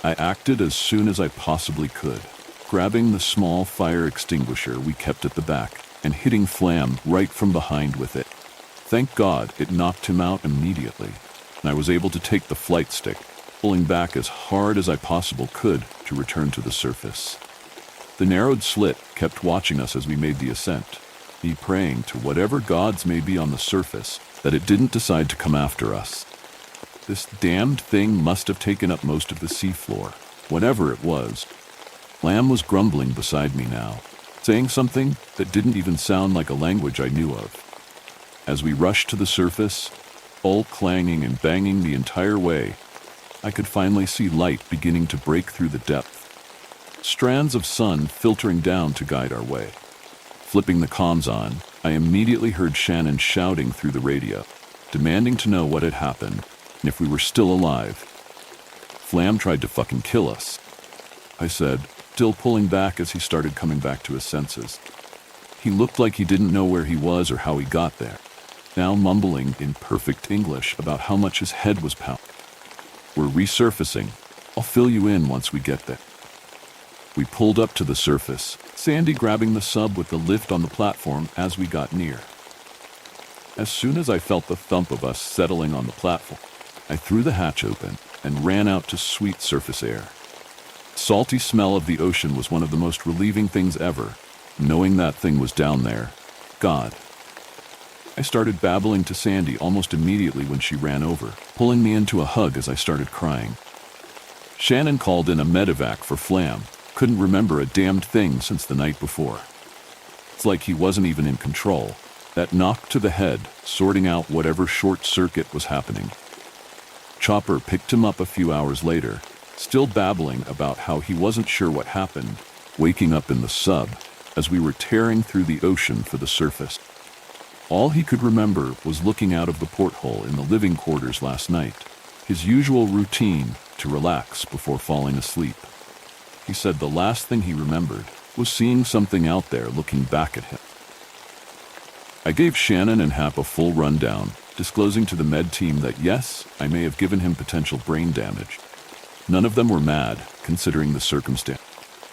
I acted as soon as I possibly could, grabbing the small fire extinguisher we kept at the back and hitting Flam right from behind with it. Thank God it knocked him out immediately, and I was able to take the flight stick, pulling back as hard as I possibly could to return to the surface. The narrowed slit kept watching us as we made the ascent, me praying to whatever gods may be on the surface that it didn't decide to come after us. This damned thing must have taken up most of the seafloor, whatever it was. Lamb was grumbling beside me now, saying something that didn't even sound like a language I knew of. As we rushed to the surface, all clanging and banging the entire way, I could finally see light beginning to break through the depth. Strands of sun filtering down to guide our way. Flipping the comms on, I immediately heard Shannon shouting through the radio, demanding to know what had happened and if we were still alive. Flam tried to fucking kill us, I said, still pulling back as he started coming back to his senses. He looked like he didn't know where he was or how he got there, now mumbling in perfect English about how much his head was pounding. We're resurfacing. I'll fill you in once we get there. We pulled up to the surface, Sandy grabbing the sub with the lift on the platform as we got near. As soon as I felt the thump of us settling on the platform, I threw the hatch open and ran out to sweet surface air. Salty smell of the ocean was one of the most relieving things ever, knowing that thing was down there. God. I started babbling to Sandy almost immediately when she ran over, pulling me into a hug as I started crying. Shannon called in a medevac for Flam. Couldn't remember a damned thing since the night before. It's like he wasn't even in control. That knock to the head, sorting out whatever short circuit was happening. Chopper picked him up a few hours later, still babbling about how he wasn't sure what happened, waking up in the sub as we were tearing through the ocean for the surface. All he could remember was looking out of the porthole in the living quarters last night, his usual routine to relax before falling asleep. He said the last thing he remembered was seeing something out there looking back at him. I gave Shannon and Hap a full rundown, disclosing to the med team that yes, I may have given him potential brain damage. None of them were mad, considering the circumstance.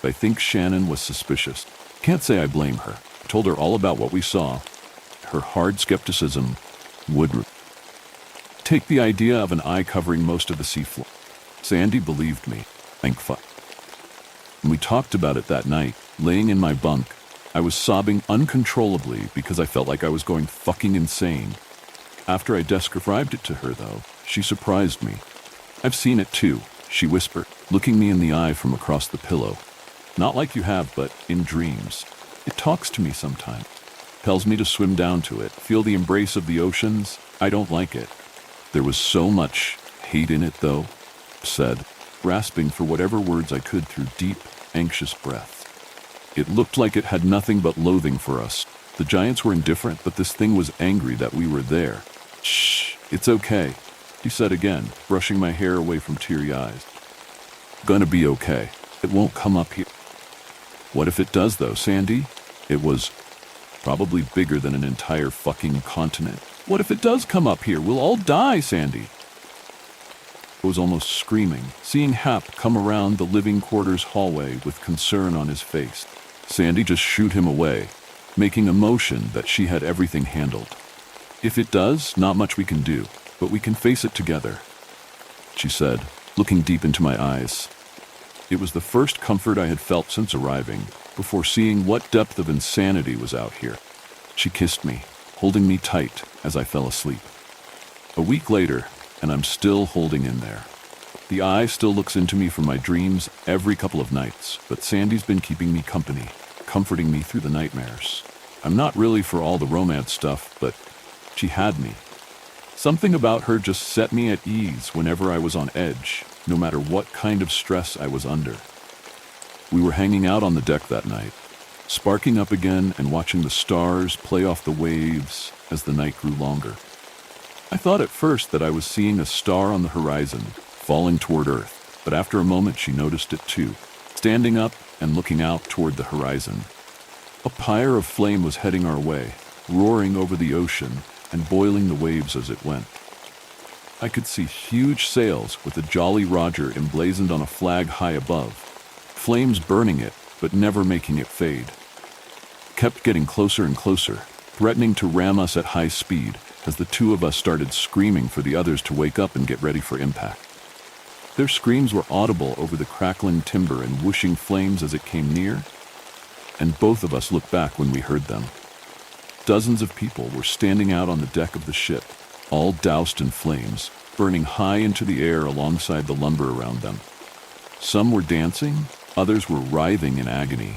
I think Shannon was suspicious. Can't say I blame her. I told her all about what we saw. Her hard skepticism would take the idea of an eye covering most of the seafloor. Sandy believed me. Thank fuck. When we talked about it that night, laying in my bunk, I was sobbing uncontrollably because I felt like I was going fucking insane. After I described it to her, though, she surprised me. I've seen it too, she whispered, looking me in the eye from across the pillow. Not like you have, but in dreams. It talks to me sometimes. Tells me to swim down to it, feel the embrace of the oceans. I don't like it. There was so much hate in it, though, said, grasping for whatever words I could through deep, anxious breath. It looked like it had nothing but loathing for us. The giants were indifferent, but this thing was angry that we were there. Shh, it's okay, he said again, brushing my hair away from teary eyes. Gonna be okay. It won't come up here. What if it does, though, Sandy? It was probably bigger than an entire fucking continent. What if it does come up here? We'll all die, Sandy. I was almost screaming, seeing Hap come around the living quarters hallway with concern on his face. Sandy just shooed him away, making a motion that she had everything handled. If it does, not much we can do, but we can face it together, she said, looking deep into my eyes. It was the first comfort I had felt since arriving, before seeing what depth of insanity was out here. She kissed me, holding me tight as I fell asleep. A week later, and I'm still holding in there. The eye still looks into me from my dreams every couple of nights, but Sandy's been keeping me company, comforting me through the nightmares. I'm not really for all the romance stuff, but she had me. Something about her just set me at ease whenever I was on edge, no matter what kind of stress I was under. We were hanging out on the deck that night, sparking up again and watching the stars play off the waves as the night grew longer. I thought at first that I was seeing a star on the horizon, falling toward Earth, but after a moment she noticed it too, standing up and looking out toward the horizon. A pyre of flame was heading our way, roaring over the ocean and boiling the waves as it went. I could see huge sails with a Jolly Roger emblazoned on a flag high above, flames burning it but never making it fade. Kept getting closer and closer, threatening to ram us at high speed as the two of us started screaming for the others to wake up and get ready for impact. Their screams were audible over the crackling timber and whooshing flames as it came near, and both of us looked back when we heard them. Dozens of people were standing out on the deck of the ship, all doused in flames, burning high into the air alongside the lumber around them. Some were dancing, others were writhing in agony,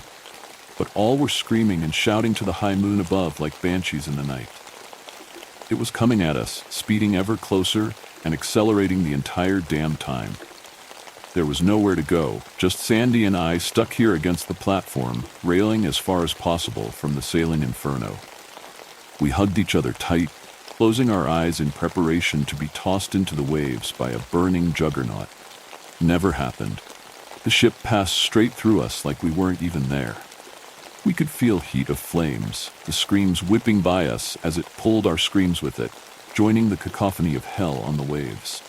but all were screaming and shouting to the high moon above like banshees in the night. It was coming at us, speeding ever closer and accelerating the entire damn time. There was nowhere to go, just Sandy and I stuck here against the platform, railing as far as possible from the sailing inferno. We hugged each other tight, closing our eyes in preparation to be tossed into the waves by a burning juggernaut. Never happened. The ship passed straight through us like we weren't even there. We could feel heat of flames, the screams whipping by us as it pulled our screams with it, joining the cacophony of hell on the waves.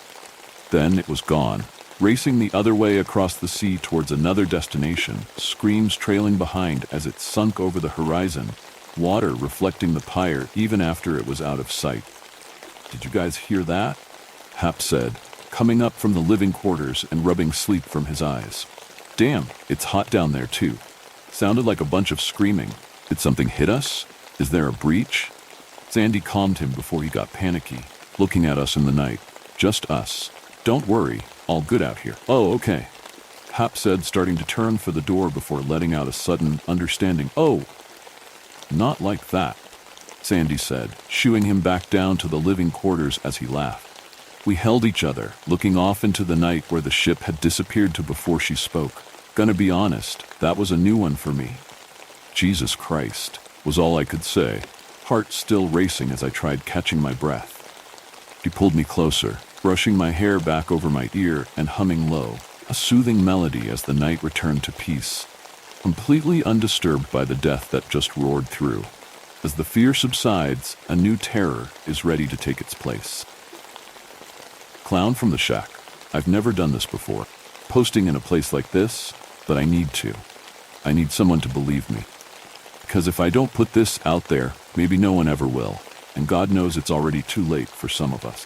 Then it was gone, racing the other way across the sea towards another destination, screams trailing behind as it sunk over the horizon, water reflecting the pyre even after it was out of sight. Did you guys hear that? Hap said, coming up from the living quarters and rubbing sleep from his eyes. Damn, it's hot down there too. Sounded like a bunch of screaming. Did something hit us? Is there a breach? Sandy calmed him before he got panicky, looking at us in the night. Just us. Don't worry, all good out here. Oh, okay, Hap said, starting to turn for the door before letting out a sudden, understanding, oh. Not like that, Sandy said, shooing him back down to the living quarters as he laughed. We held each other, looking off into the night where the ship had disappeared to before she spoke. Gonna be honest, that was a new one for me. Jesus Christ, was all I could say, heart still racing as I tried catching my breath. He pulled me closer, brushing my hair back over my ear and humming low, a soothing melody as the night returned to peace, completely undisturbed by the death that just roared through. As the fear subsides, a new terror is ready to take its place. Clown from the shack. I've never done this before, posting in a place like this, but I need to. I need someone to believe me. Because if I don't put this out there, maybe no one ever will, and God knows it's already too late for some of us.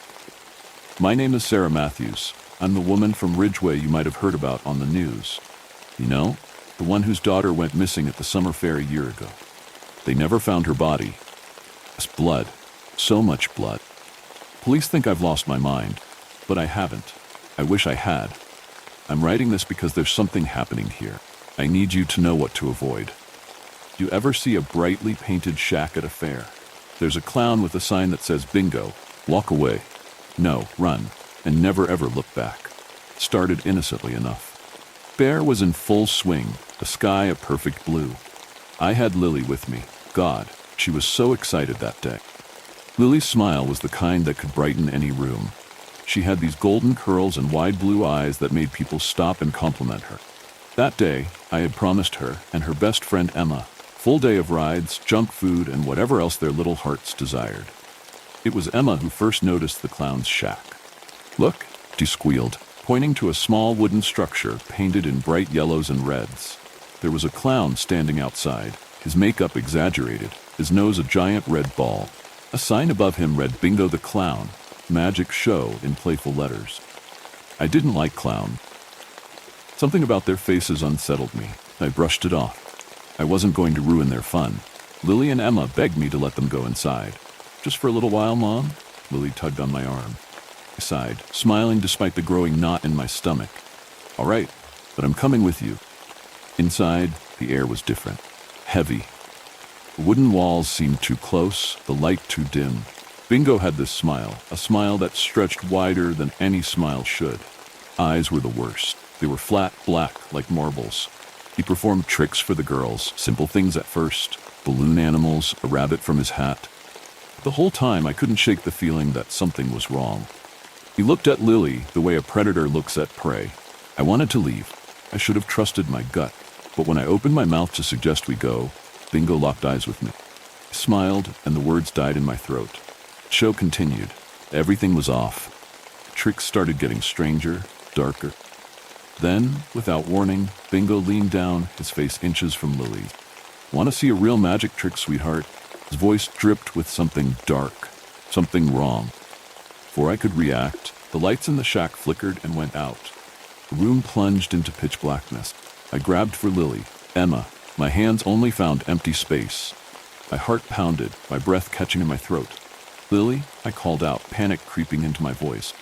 My name is Sarah Matthews. I'm the woman from Ridgeway you might have heard about on the news. You know, the one whose daughter went missing at the summer fair a year ago. They never found her body. It's blood. So much blood. Police think I've lost my mind, but I haven't. I wish I had. I'm writing this because there's something happening here. I need you to know what to avoid. You ever see a brightly painted shack at a fair? There's a clown with a sign that says bingo, walk away. No, run, and never ever look back. Started innocently enough. Bear was in full swing, the sky a perfect blue. I had Lily with me. God, she was so excited that day. Lily's smile was the kind that could brighten any room. She had these golden curls and wide blue eyes that made people stop and compliment her. That day, I had promised her and her best friend Emma, full day of rides, junk food, and whatever else their little hearts desired. It was Emma who first noticed the clown's shack. Look, she squealed, pointing to a small wooden structure painted in bright yellows and reds. There was a clown standing outside, his makeup exaggerated, his nose a giant red ball. A sign above him read Bingo the Clown, magic show in playful letters. I didn't like clown. Something about their faces unsettled me. I brushed it off. I wasn't going to ruin their fun. Lily and Emma begged me to let them go inside. Just for a little while, Mom? Lily tugged on my arm. I sighed, smiling despite the growing knot in my stomach. All right, but I'm coming with you. Inside, the air was different. Heavy. The wooden walls seemed too close, the light too dim. Bingo had this smile, a smile that stretched wider than any smile should. Eyes were the worst. They were flat black like marbles. He performed tricks for the girls, simple things at first, balloon animals, a rabbit from his hat. The whole time I couldn't shake the feeling that something was wrong. He looked at Lily the way a predator looks at prey. I wanted to leave. I should have trusted my gut. But when I opened my mouth to suggest we go, Bingo locked eyes with me. I smiled, and the words died in my throat. The show continued. Everything was off. Tricks started getting stranger, darker. Then, without warning, Bingo leaned down, his face inches from Lily's. Want to see a real magic trick, sweetheart? His voice dripped with something dark, something wrong. Before I could react, the lights in the shack flickered and went out. The room plunged into pitch blackness. I grabbed for Lily, Emma. My hands only found empty space. My heart pounded, my breath catching in my throat. Lily, I called out, panic creeping into my voice.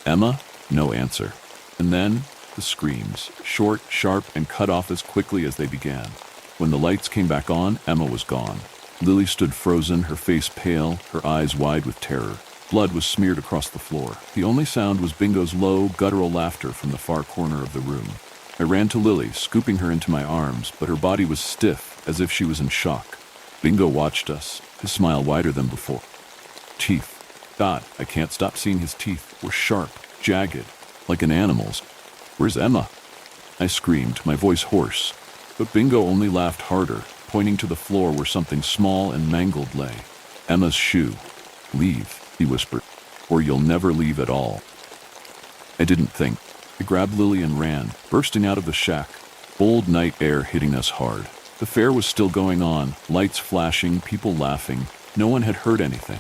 Emma, no answer. And then, the screams, short, sharp, and cut off as quickly as they began. When the lights came back on, Emma was gone. Lily stood frozen, her face pale, her eyes wide with terror. Blood was smeared across the floor. The only sound was Bingo's low, guttural laughter from the far corner of the room. I ran to Lily, scooping her into my arms, but her body was stiff, as if she was in shock. Bingo watched us, his smile wider than before. Teeth. God, I can't stop seeing his teeth. Were sharp, jagged, like an animal's. Where's Emma? I screamed, my voice hoarse. But Bingo only laughed harder, pointing to the floor where something small and mangled lay. Emma's shoe. Leave, he whispered, or you'll never leave at all. I didn't think. I grabbed Lily and ran, bursting out of the shack, bold night air hitting us hard. The fair was still going on, lights flashing, people laughing. No one had heard anything.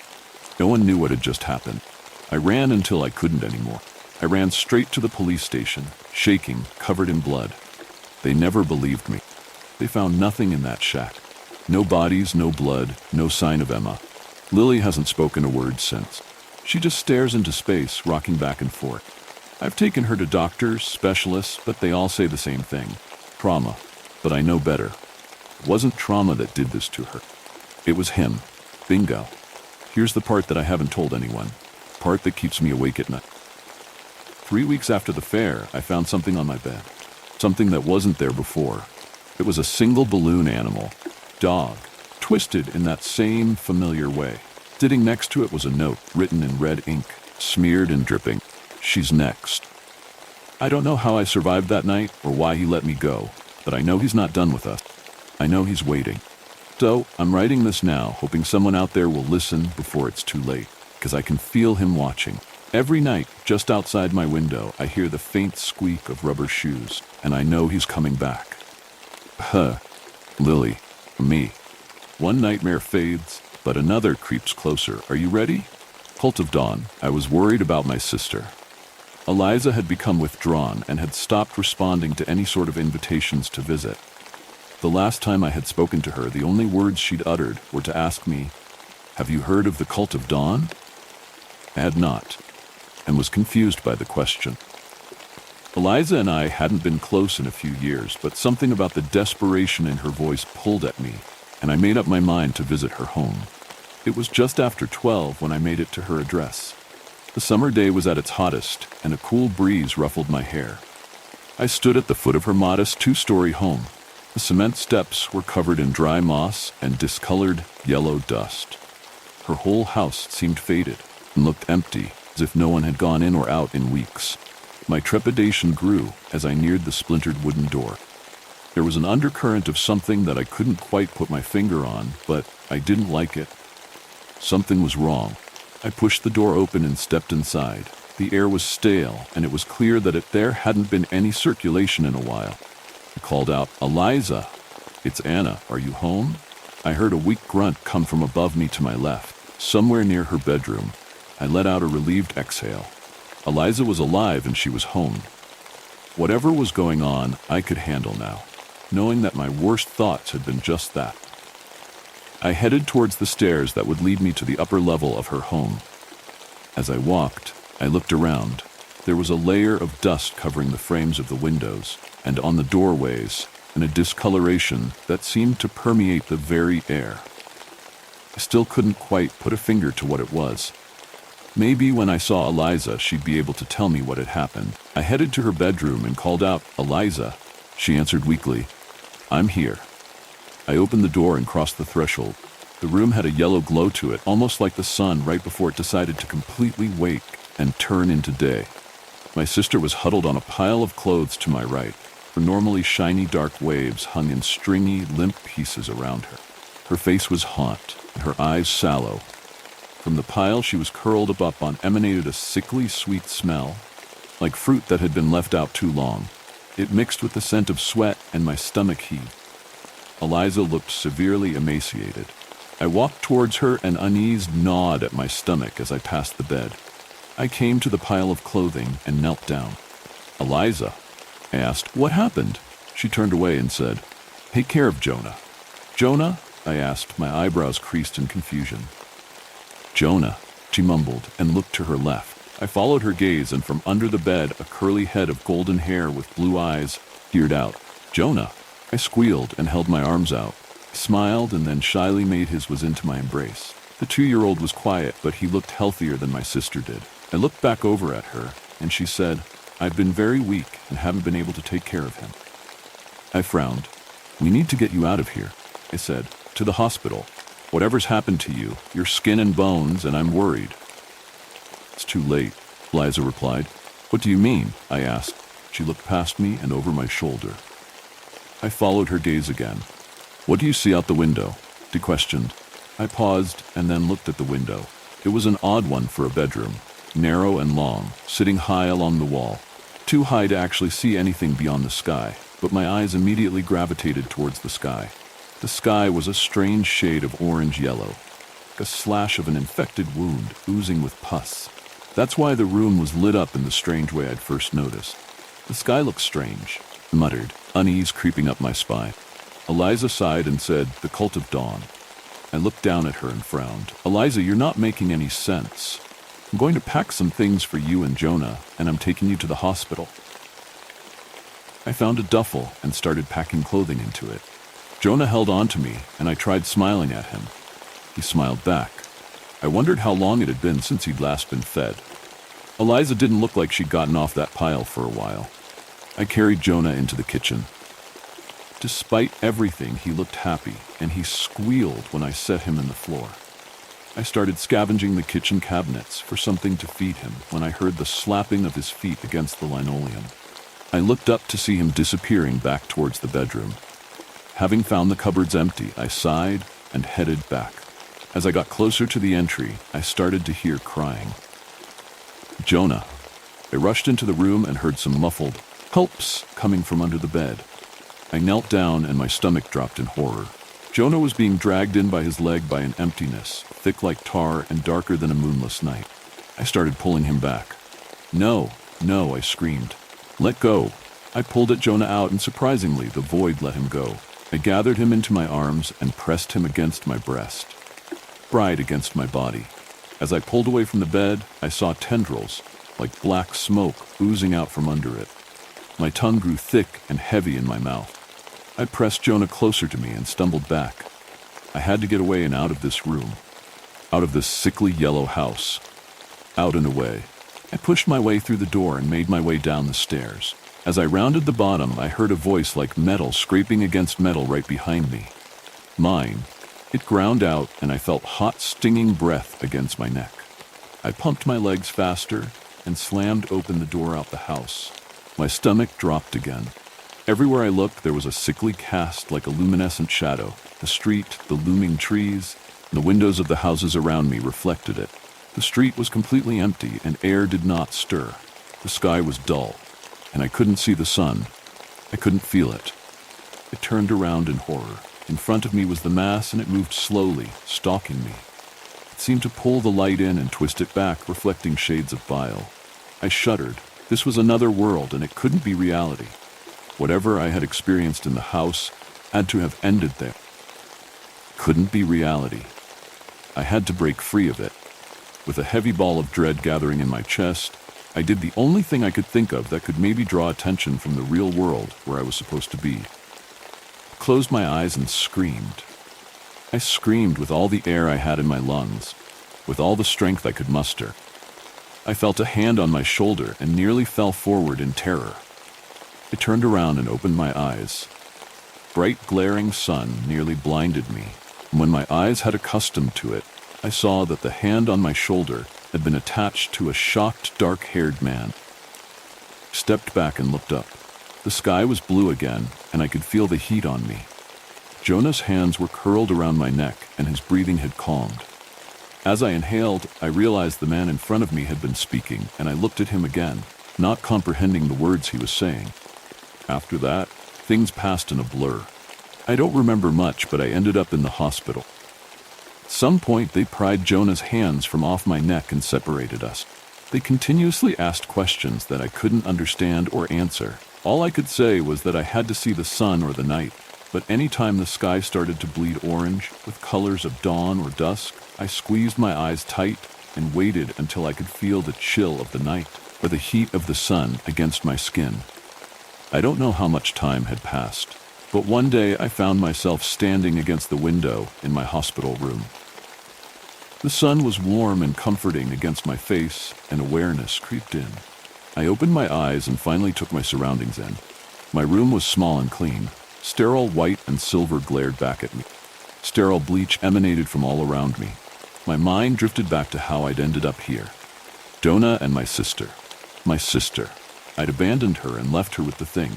No one knew what had just happened. I ran until I couldn't anymore. I ran straight to the police station, shaking, covered in blood. They never believed me. They found nothing in that shack. No bodies, no blood, no sign of Emma. Lily hasn't spoken a word since. She just stares into space, rocking back and forth. I've taken her to doctors, specialists, but they all say the same thing. Trauma. But I know better. It wasn't trauma that did this to her. It was him. Bingo. Here's the part that I haven't told anyone. Part that keeps me awake at night. 3 weeks after the fair, I found something on my bed. Something that wasn't there before. It was a single balloon animal. Dog. Twisted in that same familiar way. Sitting next to it was a note written in red ink, smeared and dripping. She's next. I don't know how I survived that night or why he let me go, but I know he's not done with us. I know he's waiting. So I'm writing this now, hoping someone out there will listen before it's too late, because I can feel him watching. Every night, just outside my window, I hear the faint squeak of rubber shoes, and I know he's coming back. Lily, me. One nightmare fades, but another creeps closer. Are you ready? Cult of Dawn. I was worried about my sister. Eliza had become withdrawn and had stopped responding to any sort of invitations to visit. The last time I had spoken to her, the only words she'd uttered were to ask me, "Have you heard of the Cult of Dawn?" I had not, and was confused by the question. Eliza and I hadn't been close in a few years, but something about the desperation in her voice pulled at me, and I made up my mind to visit her home. It was just after 12 when I made it to her address. The summer day was at its hottest, and a cool breeze ruffled my hair. I stood at the foot of her modest 2-story home. The cement steps were covered in dry moss and discolored yellow dust. Her whole house seemed faded and looked empty, as if no one had gone in or out in weeks. My trepidation grew as I neared the splintered wooden door. There was an undercurrent of something that I couldn't quite put my finger on, but I didn't like it. Something was wrong. I pushed the door open and stepped inside. The air was stale, and it was clear that there hadn't been any circulation in a while. I called out, "Eliza, it's Anna. Are you home?" I heard a weak grunt come from above me to my left, somewhere near her bedroom. I let out a relieved exhale. Eliza was alive and she was home. Whatever was going on, I could handle now, knowing that my worst thoughts had been just that. I headed towards the stairs that would lead me to the upper level of her home. As I walked, I looked around. There was a layer of dust covering the frames of the windows, and on the doorways, and a discoloration that seemed to permeate the very air. I still couldn't quite put a finger to what it was. Maybe when I saw Eliza, she'd be able to tell me what had happened. I headed to her bedroom and called out, "Eliza." She answered weakly, "I'm here." I opened the door and crossed the threshold. The room had a yellow glow to it, almost like the sun right before it decided to completely wake and turn into day. My sister was huddled on a pile of clothes to my right. Her normally shiny dark waves hung in stringy, limp pieces around her. Her face was haunt, and her eyes sallow. From the pile she was curled up on emanated a sickly sweet smell, like fruit that had been left out too long. It mixed with the scent of sweat, and my stomach heaved. Eliza looked severely emaciated. I walked towards her, and unease gnawed at my stomach as I passed the bed. I came to the pile of clothing and knelt down. "Eliza," I asked, "what happened?" She turned away and said, "Take care of Jonah." "Jonah?" I asked, my eyebrows creased in confusion. "Jonah," she mumbled and looked to her left. I followed her gaze, and from under the bed, a curly head of golden hair with blue eyes peered out. "Jonah!" I squealed and held my arms out. He smiled and then shyly made his way into my embrace. The 2-year-old was quiet, but he looked healthier than my sister did. I looked back over at her, and she said, "I've been very weak and haven't been able to take care of him." I frowned. "We need to get you out of here," I said, "to the hospital. Whatever's happened to you, you're skin and bones, and I'm worried." "It's too late," Eliza replied. "What do you mean?" I asked. She looked past me and over my shoulder. I followed her gaze again. "What do you see out the window?" she questioned. I paused and then looked at the window. It was an odd one for a bedroom, narrow and long, sitting high along the wall. Too high to actually see anything beyond the sky, but my eyes immediately gravitated towards the sky. The sky was a strange shade of orange-yellow, like a slash of an infected wound oozing with pus. That's why the room was lit up in the strange way I'd first noticed. "The sky looks strange," I muttered, unease creeping up my spine. Eliza sighed and said, "The Cult of Dawn." I looked down at her and frowned. "Eliza, you're not making any sense. I'm going to pack some things for you and Jonah, and I'm taking you to the hospital." I found a duffel and started packing clothing into it. Jonah held on to me, and I tried smiling at him. He smiled back. I wondered how long it had been since he'd last been fed. Eliza didn't look like she'd gotten off that pile for a while. I carried Jonah into the kitchen. Despite everything, he looked happy, and he squealed when I set him in the floor. I started scavenging the kitchen cabinets for something to feed him when I heard the slapping of his feet against the linoleum. I looked up to see him disappearing back towards the bedroom. Having found the cupboards empty, I sighed and headed back. As I got closer to the entry, I started to hear crying. Jonah. I rushed into the room and heard some muffled "helps" coming from under the bed. I knelt down and my stomach dropped in horror. Jonah was being dragged in by his leg by an emptiness, thick like tar and darker than a moonless night. I started pulling him back. No, I screamed. Let go. I pulled at Jonah out and surprisingly, the void let him go. I gathered him into my arms and pressed him against my breast. Bride against my body. As I pulled away from the bed, I saw tendrils, like black smoke, oozing out from under it. My tongue grew thick and heavy in my mouth. I pressed Jonah closer to me and stumbled back. I had to get away and out of this room. Out of this sickly yellow house. Out and away. I pushed my way through the door and made my way down the stairs. As I rounded the bottom, I heard a voice like metal scraping against metal right behind me. Mine. It ground out, and I felt hot, stinging breath against my neck. I pumped my legs faster and slammed open the door out the house. My stomach dropped again. Everywhere I looked, there was a sickly cast like a luminescent shadow. The street, the looming trees, the windows of the houses around me reflected it. The street was completely empty, and air did not stir. The sky was dull, and I couldn't see the sun. I couldn't feel it. It turned around in horror. In front of me was the mass, and it moved slowly, stalking me. It seemed to pull the light in and twist it back, reflecting shades of bile. I shuddered. This was another world, and it couldn't be reality. Whatever I had experienced in the house had to have ended there. Couldn't be reality. I had to break free of it. With a heavy ball of dread gathering in my chest, I did the only thing I could think of that could maybe draw attention from the real world where I was supposed to be. I closed my eyes and screamed. I screamed with all the air I had in my lungs, with all the strength I could muster. I felt a hand on my shoulder and nearly fell forward in terror. I turned around and opened my eyes. Bright glaring sun nearly blinded me, and when my eyes had accustomed to it, I saw that the hand on my shoulder had been attached to a shocked, dark-haired man. I stepped back and looked up. The sky was blue again, and I could feel the heat on me. Jonah's hands were curled around my neck, and his breathing had calmed. As I inhaled, I realized the man in front of me had been speaking, and I looked at him again, not comprehending the words he was saying. After that, things passed in a blur. I don't remember much, but I ended up in the hospital. At some point, they pried Jonah's hands from off my neck and separated us. They continuously asked questions that I couldn't understand or answer. All I could say was that I had to see the sun or the night, but any time the sky started to bleed orange with colors of dawn or dusk, I squeezed my eyes tight and waited until I could feel the chill of the night or the heat of the sun against my skin. I don't know how much time had passed, but one day I found myself standing against the window in my hospital room. The sun was warm and comforting against my face, and awareness creeped in. I opened my eyes and finally took my surroundings in. My room was small and clean. Sterile white and silver glared back at me. Sterile bleach emanated from all around me. My mind drifted back to how I'd ended up here. Jonah and my sister. My sister. I'd abandoned her and left her with the thing.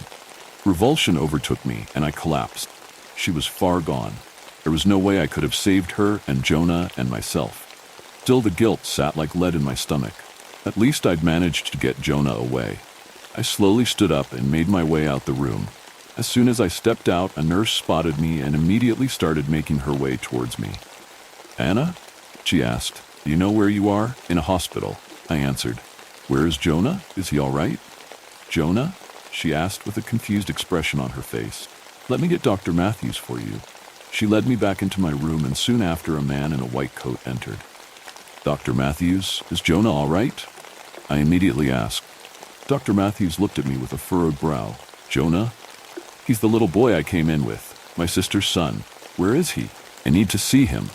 Revulsion overtook me, and I collapsed. She was far gone. There was no way I could have saved her and Jonah and myself. Still, the guilt sat like lead in my stomach. At least I'd managed to get Jonah away. I slowly stood up and made my way out the room. As soon as I stepped out, a nurse spotted me and immediately started making her way towards me. "Anna?" she asked. "Do you know where you are?" "In a hospital," I answered. "Where is Jonah? Is he all right?" "Jonah?" she asked with a confused expression on her face. "Let me get Dr. Matthews for you." She led me back into my room, and soon after a man in a white coat entered. "Dr. Matthews, is Jonah all right?" I immediately asked. Dr. Matthews looked at me with a furrowed brow. "Jonah? He's the little boy I came in with, my sister's son. Where is he? I need to see him."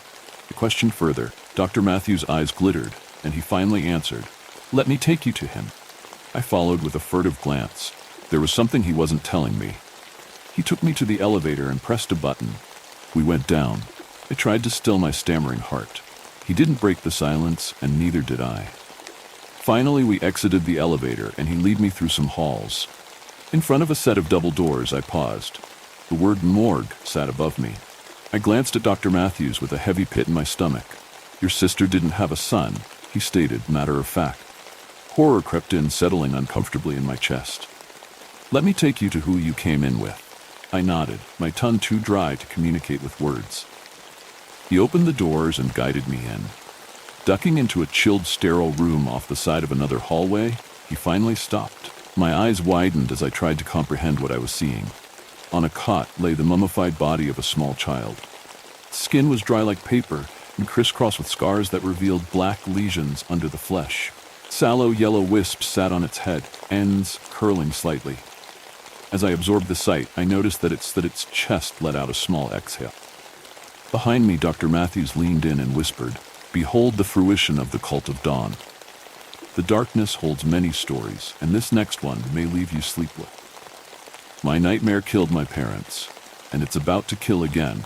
I questioned further. Dr. Matthews' eyes glittered, and he finally answered, "Let me take you to him." I followed with a furtive glance. There was something he wasn't telling me. He took me to the elevator and pressed a button. We went down. I tried to still my stammering heart. He didn't break the silence, and neither did I. Finally, we exited the elevator, and he led me through some halls. In front of a set of double doors, I paused. The word morgue sat above me. I glanced at Dr. Matthews with a heavy pit in my stomach. "Your sister didn't have a son," he stated, matter of fact. Horror crept in, settling uncomfortably in my chest. "Let me take you to who you came in with." I nodded, my tongue too dry to communicate with words. He opened the doors and guided me in. Ducking into a chilled, sterile room off the side of another hallway, he finally stopped. My eyes widened as I tried to comprehend what I was seeing. On a cot lay the mummified body of a small child. Its skin was dry like paper and crisscrossed with scars that revealed black lesions under the flesh. Sallow yellow wisps sat on its head, ends curling slightly. As I absorbed the sight, I noticed that its chest let out a small exhale. Behind me, Dr. Matthews leaned in and whispered, "Behold the fruition of the cult of dawn. The darkness holds many stories, and this next one may leave you sleepless. My nightmare killed my parents, and it's about to kill again.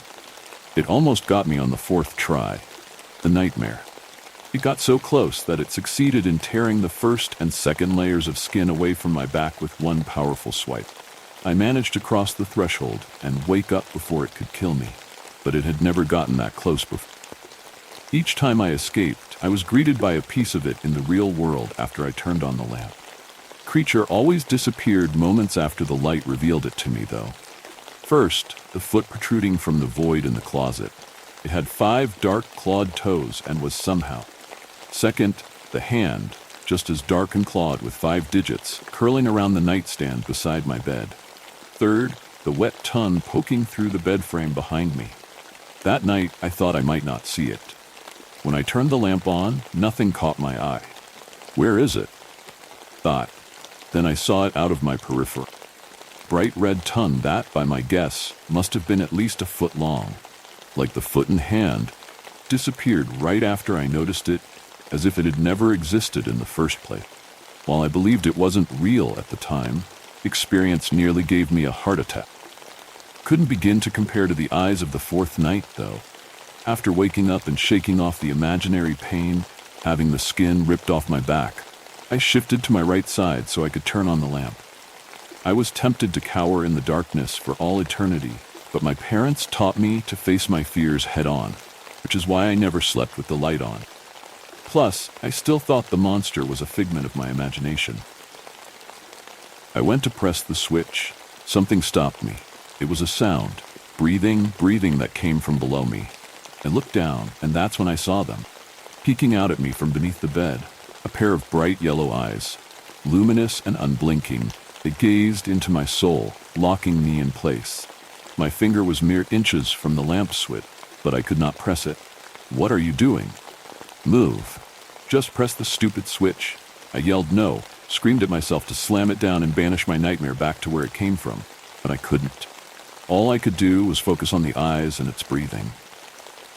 It almost got me on the fourth try. The nightmare. It got so close that it succeeded in tearing the first and second layers of skin away from my back with one powerful swipe. I managed to cross the threshold and wake up before it could kill me, but it had never gotten that close before. Each time I escaped, I was greeted by a piece of it in the real world after I turned on the lamp. Creature always disappeared moments after the light revealed it to me, though. First, the foot protruding from the void in the closet. It had 5 dark clawed toes and was somehow. Second, the hand, just as dark and clawed with 5 digits, curling around the nightstand beside my bed. Third, the wet tongue poking through the bed frame behind me. That night, I thought I might not see it. When I turned the lamp on, nothing caught my eye. "Where is it?" thought. Then I saw it out of my peripheral. Bright red tongue that, by my guess, must have been at least a foot long. Like the foot and hand, disappeared right after I noticed it, as if it had never existed in the first place. While I believed it wasn't real at the time, experience nearly gave me a heart attack. Couldn't begin to compare to the eyes of the fourth night, though. After waking up and shaking off the imaginary pain, having the skin ripped off my back, I shifted to my right side so I could turn on the lamp. I was tempted to cower in the darkness for all eternity, but my parents taught me to face my fears head-on, which is why I never slept with the light on. Plus, I still thought the monster was a figment of my imagination. I went to press the switch. Something stopped me. It was a sound, breathing that came from below me. I looked down, and that's when I saw them. Peeking out at me from beneath the bed, a pair of bright yellow eyes. Luminous and unblinking, they gazed into my soul, locking me in place. My finger was mere inches from the lamp switch, but I could not press it. "What are you doing?" "Move. Just press the stupid switch." I yelled no, screamed at myself to slam it down and banish my nightmare back to where it came from, but I couldn't. All I could do was focus on the eyes and its breathing.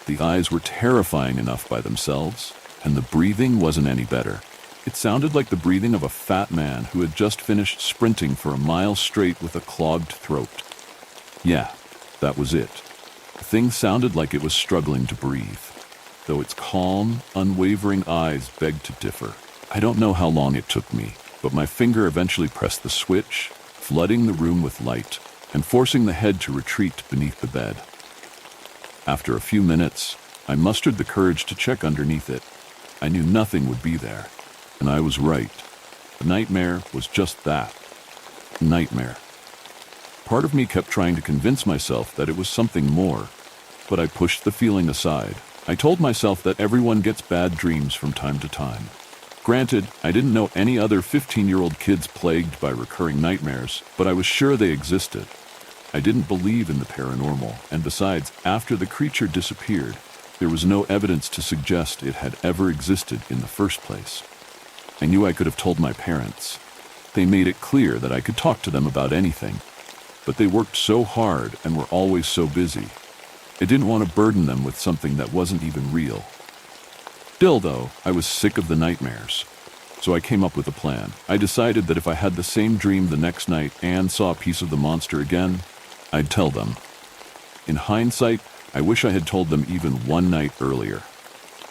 The eyes were terrifying enough by themselves, and the breathing wasn't any better. It sounded like the breathing of a fat man who had just finished sprinting for a mile straight with a clogged throat. Yeah, that was it. The thing sounded like it was struggling to breathe, though its calm, unwavering eyes begged to differ. I don't know how long it took me, but my finger eventually pressed the switch, flooding the room with light and forcing the head to retreat beneath the bed. After a few minutes, I mustered the courage to check underneath it. I knew nothing would be there, and I was right. The nightmare was just that. Nightmare. Part of me kept trying to convince myself that it was something more, but I pushed the feeling aside. I told myself that everyone gets bad dreams from time to time. Granted, I didn't know any other 15-year-old kids plagued by recurring nightmares, but I was sure they existed. I didn't believe in the paranormal, and besides, after the creature disappeared, there was no evidence to suggest it had ever existed in the first place. I knew I could have told my parents. They made it clear that I could talk to them about anything, but they worked so hard and were always so busy. I didn't want to burden them with something that wasn't even real. Still, though, I was sick of the nightmares. So I came up with a plan. I decided that if I had the same dream the next night and saw a piece of the monster again, I'd tell them. In hindsight, I wish I had told them even one night earlier.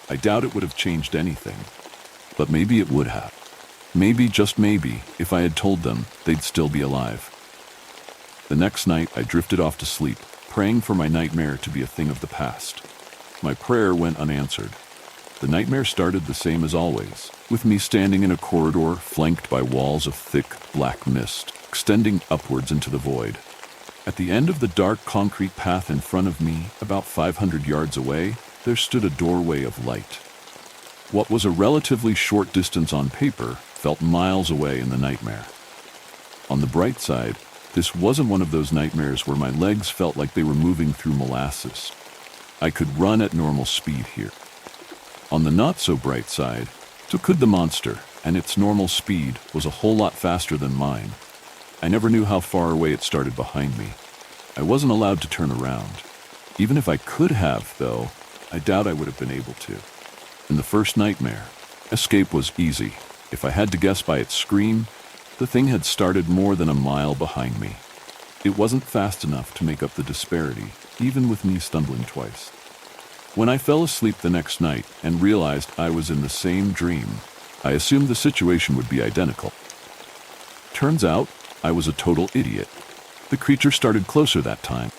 I doubt it would have changed anything. But maybe it would have. Maybe, just maybe, if I had told them, they'd still be alive. The next night, I drifted off to sleep, praying for my nightmare to be a thing of the past. My prayer went unanswered. The nightmare started the same as always, with me standing in a corridor flanked by walls of thick, black mist, extending upwards into the void. At the end of the dark concrete path in front of me, about 500 yards away, there stood a doorway of light. What was a relatively short distance on paper felt miles away in the nightmare. On the bright side, this wasn't one of those nightmares where my legs felt like they were moving through molasses. I could run at normal speed here. On the not-so-bright side, so could the monster, and its normal speed was a whole lot faster than mine. I never knew how far away it started behind me. I wasn't allowed to turn around. Even if I could have, though, I doubt I would have been able to. In the first nightmare, escape was easy. If I had to guess by its scream, the thing had started more than a mile behind me. It wasn't fast enough to make up the disparity, even with me stumbling twice. When I fell asleep the next night and realized I was in the same dream, I assumed the situation would be identical. Turns out, I was a total idiot. The creature started closer that time.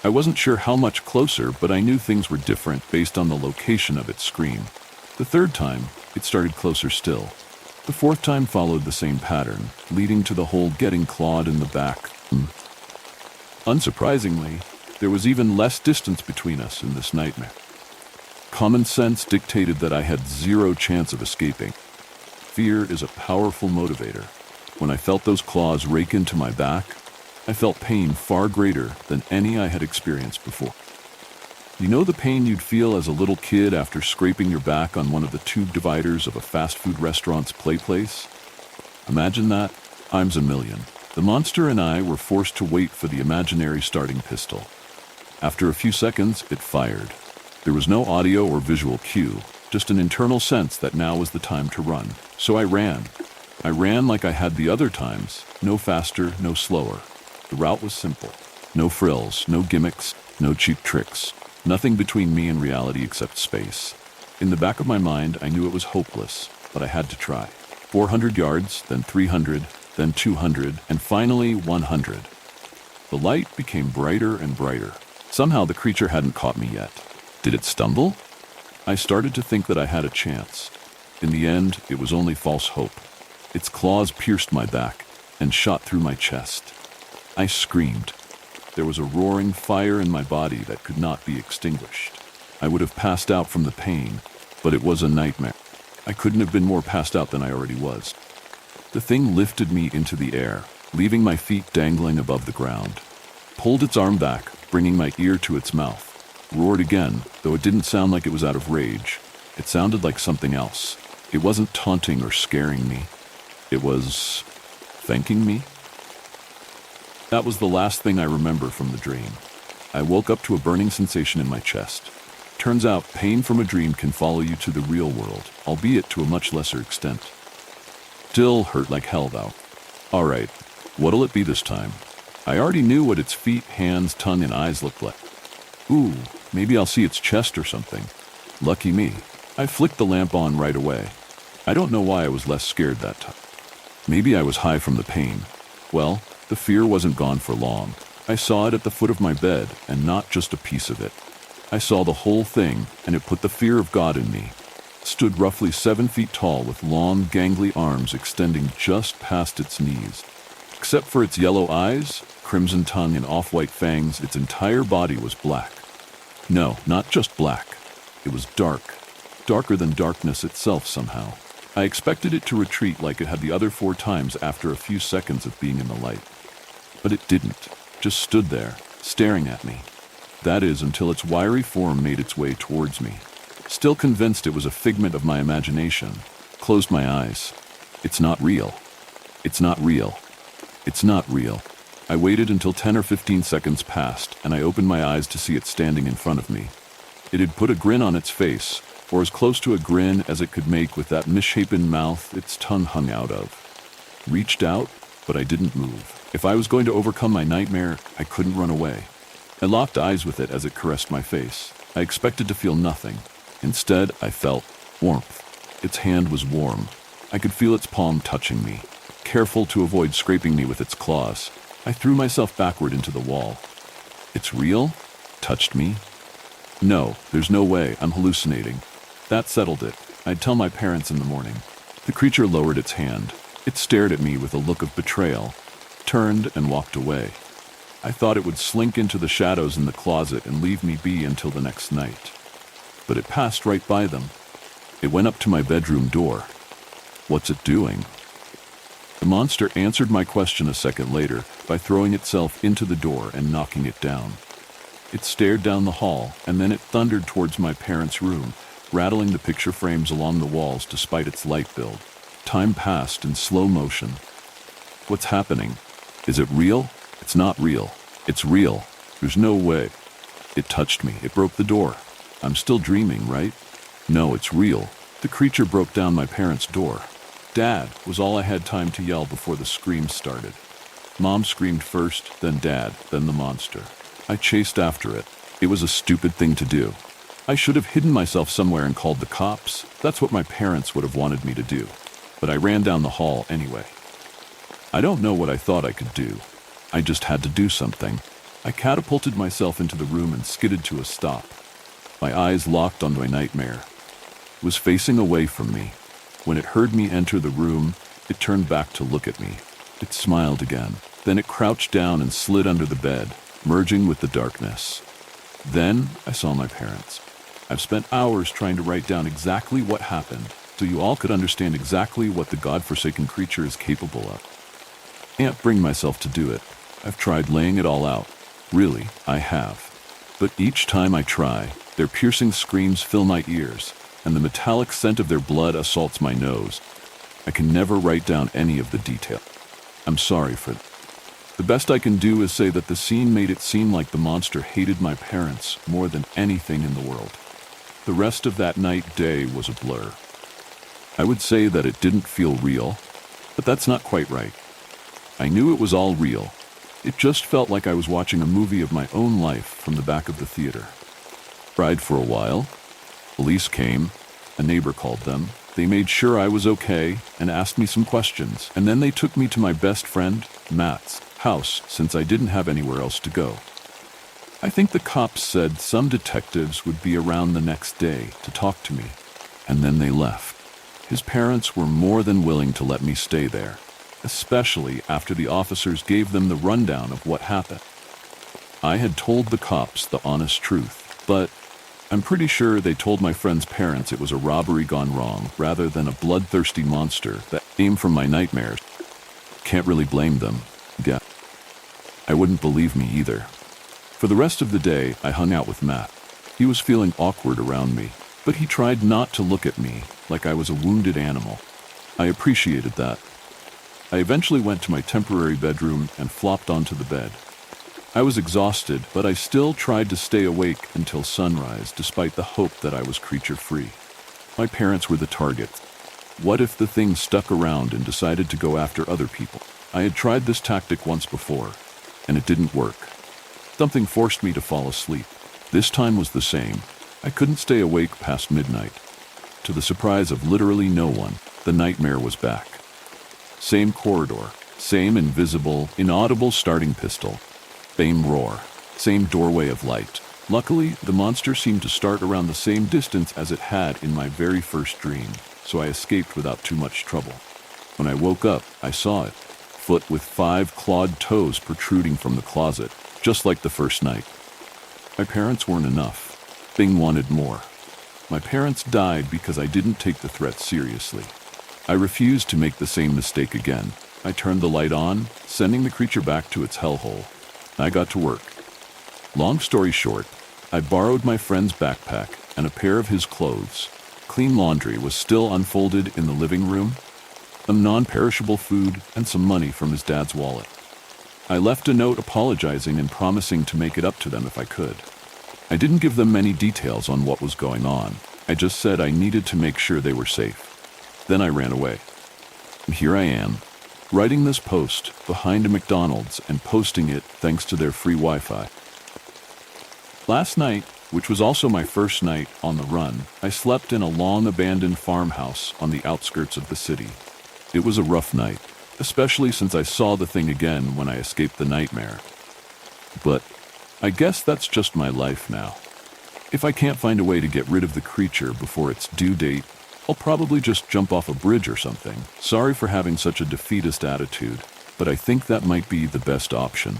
I wasn't sure how much closer, but I knew things were different based on the location of its scream. The third time, it started closer still. The fourth time followed the same pattern, leading to the whole getting clawed in the back. Unsurprisingly, there was even less distance between us in this nightmare. Common sense dictated that I had zero chance of escaping. Fear is a powerful motivator. When I felt those claws rake into my back, I felt pain far greater than any I had experienced before. You know the pain you'd feel as a little kid after scraping your back on one of the tube dividers of a fast food restaurant's play place? Imagine that, times a million. The monster and I were forced to wait for the imaginary starting pistol. After a few seconds, it fired. There was no audio or visual cue, just an internal sense that now was the time to run. So I ran. I ran like I had the other times, no faster, no slower. The route was simple. No frills, no gimmicks, no cheap tricks. Nothing between me and reality except space. In the back of my mind, I knew it was hopeless, but I had to try. 400 yards, then 300, then 200, and finally 100. The light became brighter and brighter. Somehow the creature hadn't caught me yet. Did it stumble? I started to think that I had a chance. In the end, it was only false hope. Its claws pierced my back and shot through my chest. I screamed. There was a roaring fire in my body that could not be extinguished. I would have passed out from the pain, but it was a nightmare. I couldn't have been more passed out than I already was. The thing lifted me into the air, leaving my feet dangling above the ground. Pulled its arm back, bringing my ear to its mouth. Roared again, though it didn't sound like it was out of rage. It sounded like something else. It wasn't taunting or scaring me. It was thanking me. That was the last thing I remember from the dream. I woke up to a burning sensation in my chest. Turns out, pain from a dream can follow you to the real world, albeit to a much lesser extent. Still hurt like hell, though. All right, what'll it be this time? I already knew what its feet, hands, tongue, and eyes looked like. Ooh, maybe I'll see its chest or something. Lucky me. I flicked the lamp on right away. I don't know why I was less scared that time. Maybe I was high from the pain. Well, the fear wasn't gone for long. I saw it at the foot of my bed, and not just a piece of it. I saw the whole thing, and it put the fear of God in me. It stood roughly 7 feet tall with long, gangly arms extending just past its knees. Except for its yellow eyes, crimson tongue, and off-white fangs, its entire body was black. No, not just black. It was dark. Darker than darkness itself somehow. I expected it to retreat like it had the other 4 times after a few seconds of being in the light. But it didn't. Just stood there, staring at me. That is, until its wiry form made its way towards me. Still convinced it was a figment of my imagination, closed my eyes. It's not real. It's not real. It's not real. I waited until 10 or 15 seconds passed, and I opened my eyes to see it standing in front of me. It had put a grin on its face, or as close to a grin as it could make with that misshapen mouth its tongue hung out of. Reached out, but I didn't move. If I was going to overcome my nightmare, I couldn't run away. I locked eyes with it as it caressed my face. I expected to feel nothing. Instead, I felt warmth. Its hand was warm. I could feel its palm touching me. Careful to avoid scraping me with its claws, I threw myself backward into the wall. It's real? Touched me? No, there's no way, I'm hallucinating. That settled it. I'd tell my parents in the morning. The creature lowered its hand. It stared at me with a look of betrayal, turned and walked away. I thought it would slink into the shadows in the closet and leave me be until the next night. But it passed right by them. It went up to my bedroom door. What's it doing? The monster answered my question a second later by throwing itself into the door and knocking it down. It stared down the hall, and then it thundered towards my parents' room, rattling the picture frames along the walls despite its light build. Time passed in slow motion. What's happening? Is it real? It's not real. It's real. There's no way. It touched me. It broke the door. I'm still dreaming, right? No, it's real. The creature broke down my parents' door. Dad was all I had time to yell before the screams started. Mom screamed first, then Dad, then the monster. I chased after it. It was a stupid thing to do. I should have hidden myself somewhere and called the cops. That's what my parents would have wanted me to do. But I ran down the hall anyway. I don't know what I thought I could do. I just had to do something. I catapulted myself into the room and skidded to a stop. My eyes locked on my nightmare. It was facing away from me. When it heard me enter the room, it turned back to look at me. It smiled again. Then it crouched down and slid under the bed, merging with the darkness. Then I saw my parents. I've spent hours trying to write down exactly what happened, so you all could understand exactly what the godforsaken creature is capable of. Can't bring myself to do it. I've tried laying it all out. Really, I have. But each time I try, their piercing screams fill my ears, and the metallic scent of their blood assaults my nose. I can never write down any of the detail. I'm sorry for it. The best I can do is say that the scene made it seem like the monster hated my parents more than anything in the world. The rest of that day was a blur. I would say that it didn't feel real, but that's not quite right. I knew it was all real. It just felt like I was watching a movie of my own life from the back of the theater. Cried for a while. Police came. A neighbor called them. They made sure I was okay and asked me some questions, and then they took me to my best friend, Matt's, house since I didn't have anywhere else to go. I think the cops said some detectives would be around the next day to talk to me, and then they left. His parents were more than willing to let me stay there, especially after the officers gave them the rundown of what happened. I had told the cops the honest truth, but I'm pretty sure they told my friend's parents it was a robbery gone wrong rather than a bloodthirsty monster that came from my nightmares. Can't really blame them. Yeah. I wouldn't believe me either. For the rest of the day, I hung out with Matt. He was feeling awkward around me, but he tried not to look at me like I was a wounded animal. I appreciated that. I eventually went to my temporary bedroom and flopped onto the bed. I was exhausted, but I still tried to stay awake until sunrise, despite the hope that I was creature-free. My parents were the target. What if the thing stuck around and decided to go after other people? I had tried this tactic once before, and it didn't work. Something forced me to fall asleep. This time was the same. I couldn't stay awake past midnight. To the surprise of literally no one, the nightmare was back. Same corridor, same invisible, inaudible starting pistol. Same roar, same doorway of light. Luckily, the monster seemed to start around the same distance as it had in my very first dream, so I escaped without too much trouble. When I woke up, I saw it, foot with 5 clawed toes protruding from the closet, just like the first night. My parents weren't enough. Thing wanted more. My parents died because I didn't take the threat seriously. I refused to make the same mistake again. I turned the light on, sending the creature back to its hellhole. I got to work. Long story short, I borrowed my friend's backpack and a pair of his clothes. Clean laundry was still unfolded in the living room, some non-perishable food, and some money from his dad's wallet. I left a note apologizing and promising to make it up to them if I could. I didn't give them many details on what was going on. I just said I needed to make sure they were safe. Then I ran away. And here I am, writing this post behind a McDonald's and posting it thanks to their free Wi-Fi. Last night, which was also my first night on the run, I slept in a long-abandoned farmhouse on the outskirts of the city. It was a rough night, especially since I saw the thing again when I escaped the nightmare. But I guess that's just my life now. If I can't find a way to get rid of the creature before its due date, I'll probably just jump off a bridge or something. Sorry for having such a defeatist attitude, but I think that might be the best option.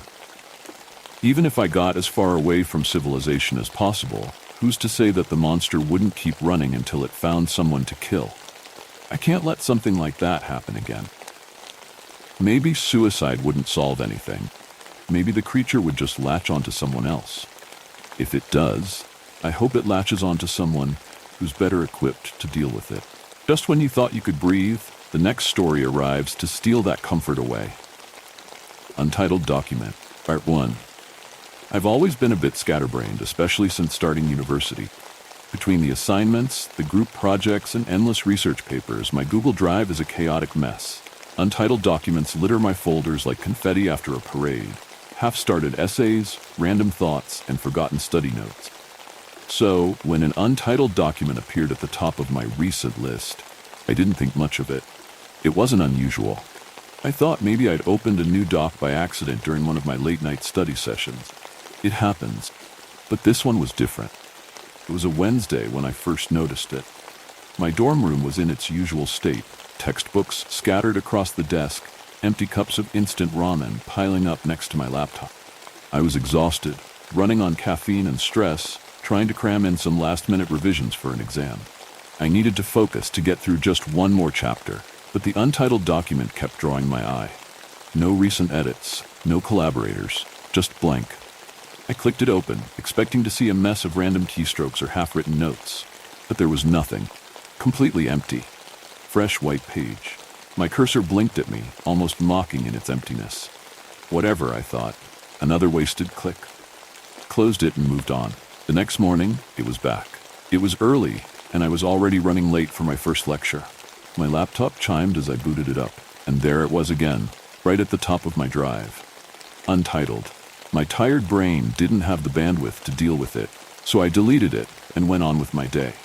Even if I got as far away from civilization as possible, who's to say that the monster wouldn't keep running until it found someone to kill? I can't let something like that happen again. Maybe suicide wouldn't solve anything. Maybe the creature would just latch onto someone else. If it does, I hope it latches onto someone who's better equipped to deal with it. Just when you thought you could breathe, the next story arrives to steal that comfort away. Untitled Document, Part 1. I've always been a bit scatterbrained, especially since starting university. Between the assignments, the group projects, and endless research papers, my Google Drive is a chaotic mess. Untitled documents litter my folders like confetti after a parade. Half-started essays, random thoughts, and forgotten study notes. So, when an untitled document appeared at the top of my recent list, I didn't think much of it. It wasn't unusual. I thought maybe I'd opened a new doc by accident during one of my late-night study sessions. It happens, but this one was different. It was a Wednesday when I first noticed it. My dorm room was in its usual state, textbooks scattered across the desk, empty cups of instant ramen piling up next to my laptop. I was exhausted, running on caffeine and stress, trying to cram in some last-minute revisions for an exam. I needed to focus to get through just one more chapter, but the untitled document kept drawing my eye. No recent edits, no collaborators, just blank. I clicked it open, expecting to see a mess of random keystrokes or half-written notes, but there was nothing. Completely empty. Fresh white page. My cursor blinked at me, almost mocking in its emptiness. Whatever, I thought. Another wasted click. Closed it and moved on. The next morning, it was back. It was early, and I was already running late for my first lecture. My laptop chimed as I booted it up, and there it was again, right at the top of my drive. Untitled. My tired brain didn't have the bandwidth to deal with it, so I deleted it and went on with my day.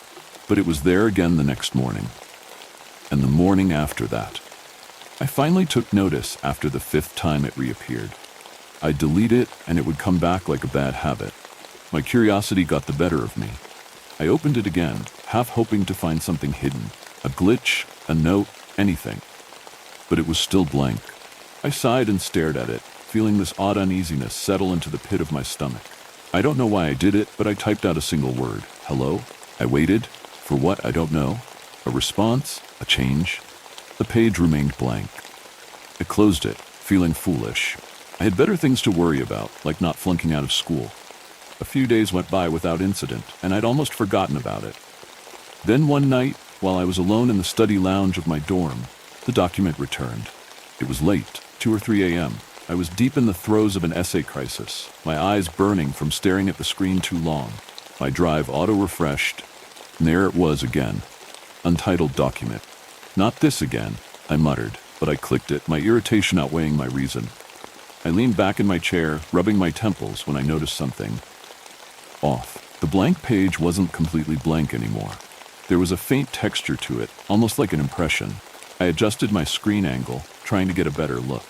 But it was there again the next morning. And the morning after that. I finally took notice after the 5th time it reappeared. I'd delete it, and it would come back like a bad habit. My curiosity got the better of me. I opened it again, half hoping to find something hidden. A glitch, a note, anything. But it was still blank. I sighed and stared at it, feeling this odd uneasiness settle into the pit of my stomach. I don't know why I did it, but I typed out a single word. Hello? I waited. For what? I don't know. A response? A change? The page remained blank. I closed it, feeling foolish. I had better things to worry about, like not flunking out of school. A few days went by without incident, and I'd almost forgotten about it. Then one night, while I was alone in the study lounge of my dorm, the document returned. It was late, 2 or 3 a.m. I was deep in the throes of an essay crisis, my eyes burning from staring at the screen too long. My drive auto-refreshed, and there it was again. Untitled document. Not this again, I muttered, but I clicked it, my irritation outweighing my reason. I leaned back in my chair, rubbing my temples when I noticed something off. The blank page wasn't completely blank anymore. There was a faint texture to it, almost like an impression. I adjusted my screen angle, trying to get a better look.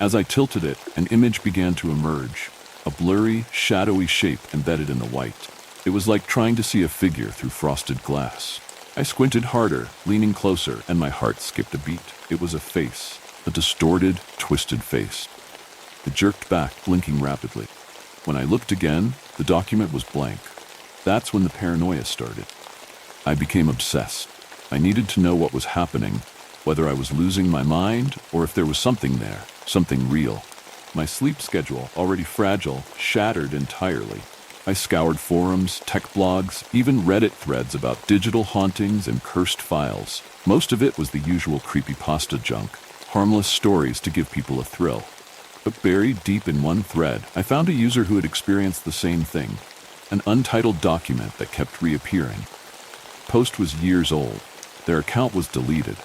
As I tilted it, an image began to emerge, a blurry, shadowy shape embedded in the white. It was like trying to see a figure through frosted glass. I squinted harder, leaning closer, and my heart skipped a beat. It was a face, a distorted, twisted face. It jerked back, blinking rapidly. When I looked again, the document was blank. That's when the paranoia started. I became obsessed. I needed to know what was happening, whether I was losing my mind or if there was something there, something real. My sleep schedule, already fragile, shattered entirely. I scoured forums, tech blogs, even Reddit threads about digital hauntings and cursed files. Most of it was the usual creepypasta junk, harmless stories to give people a thrill. But buried deep in one thread, I found a user who had experienced the same thing, an untitled document that kept reappearing. Post was years old. Their account was deleted,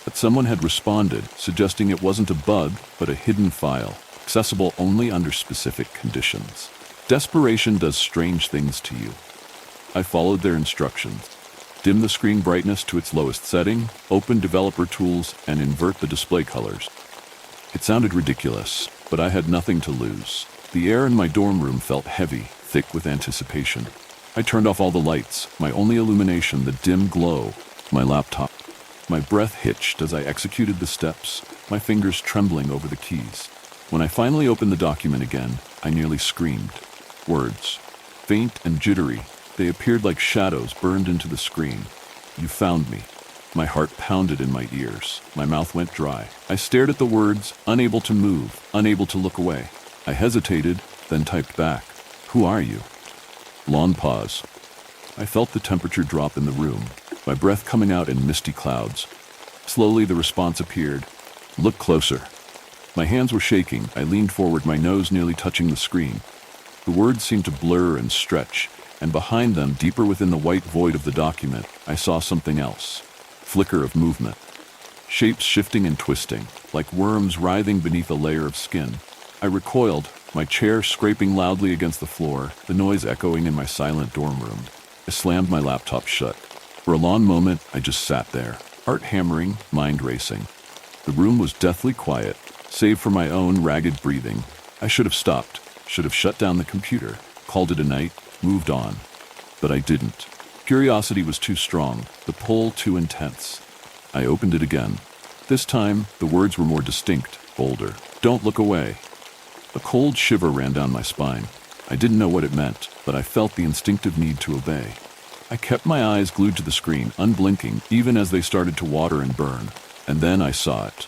but someone had responded, suggesting it wasn't a bug, but a hidden file, accessible only under specific conditions. Desperation does strange things to you. I followed their instructions. Dim the screen brightness to its lowest setting, open developer tools, and invert the display colors. It sounded ridiculous, but I had nothing to lose. The air in my dorm room felt heavy, thick with anticipation. I turned off all the lights, my only illumination the dim glow of my laptop. My breath hitched as I executed the steps, my fingers trembling over the keys. When I finally opened the document again, I nearly screamed. Words, faint and jittery, they appeared like shadows burned into the screen. You found me. My heart pounded in my ears. My mouth went dry. I stared at the words, unable to move, unable to look away. I hesitated, then typed back. Who are you? Long pause. I felt the temperature drop in the room, my breath coming out in misty clouds. Slowly the response appeared. Look closer. My hands were shaking. I leaned forward, my nose nearly touching the screen. The words seemed to blur and stretch, and behind them, deeper within the white void of the document, I saw something else. Flicker of movement. Shapes shifting and twisting, like worms writhing beneath a layer of skin. I recoiled, my chair scraping loudly against the floor, the noise echoing in my silent dorm room. I slammed my laptop shut. For a long moment, I just sat there, heart hammering, mind racing. The room was deathly quiet, save for my own ragged breathing. I should have stopped, should have shut down the computer, called it a night, moved on. But I didn't. Curiosity was too strong, the pull too intense. I opened it again. This time, the words were more distinct, bolder. Don't look away. A cold shiver ran down my spine. I didn't know what it meant, but I felt the instinctive need to obey. I kept my eyes glued to the screen, unblinking, even as they started to water and burn. And then I saw it.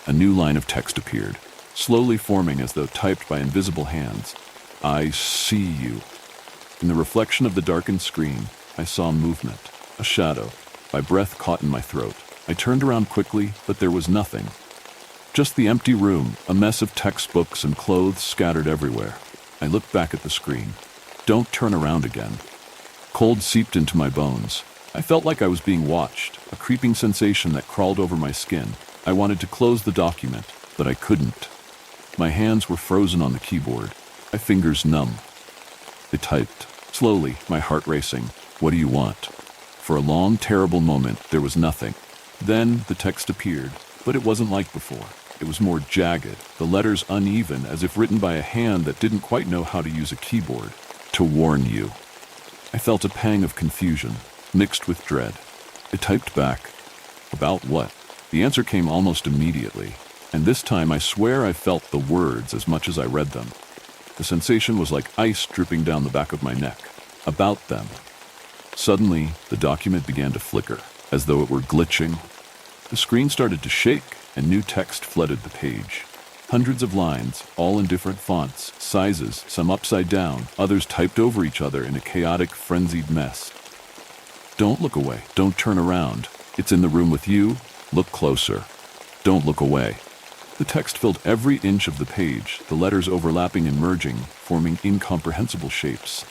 A new line of text appeared, slowly forming as though typed by invisible hands. I see you. In the reflection of the darkened screen, I saw movement, a shadow. My breath caught in my throat. I turned around quickly, but there was nothing. Just the empty room, a mess of textbooks and clothes scattered everywhere. I looked back at the screen. Don't turn around again. Cold seeped into my bones. I felt like I was being watched, a creeping sensation that crawled over my skin. I wanted to close the document, but I couldn't. My hands were frozen on the keyboard, my fingers numb. I typed, slowly, my heart racing. What do you want? For a long, terrible moment, there was nothing. Then the text appeared, but it wasn't like before. It was more jagged, the letters uneven, as if written by a hand that didn't quite know how to use a keyboard. To warn you. I felt a pang of confusion, mixed with dread. I typed back. About what? The answer came almost immediately, and this time I swear I felt the words as much as I read them. The sensation was like ice dripping down the back of my neck. About them. Suddenly, the document began to flicker, as though it were glitching. The screen started to shake, and new text flooded the page. Hundreds of lines, all in different fonts, sizes, some upside down, others typed over each other in a chaotic, frenzied mess. Don't look away. Don't turn around. It's in the room with you. Look closer. Don't look away. The text filled every inch of the page, the letters overlapping and merging, forming incomprehensible shapes.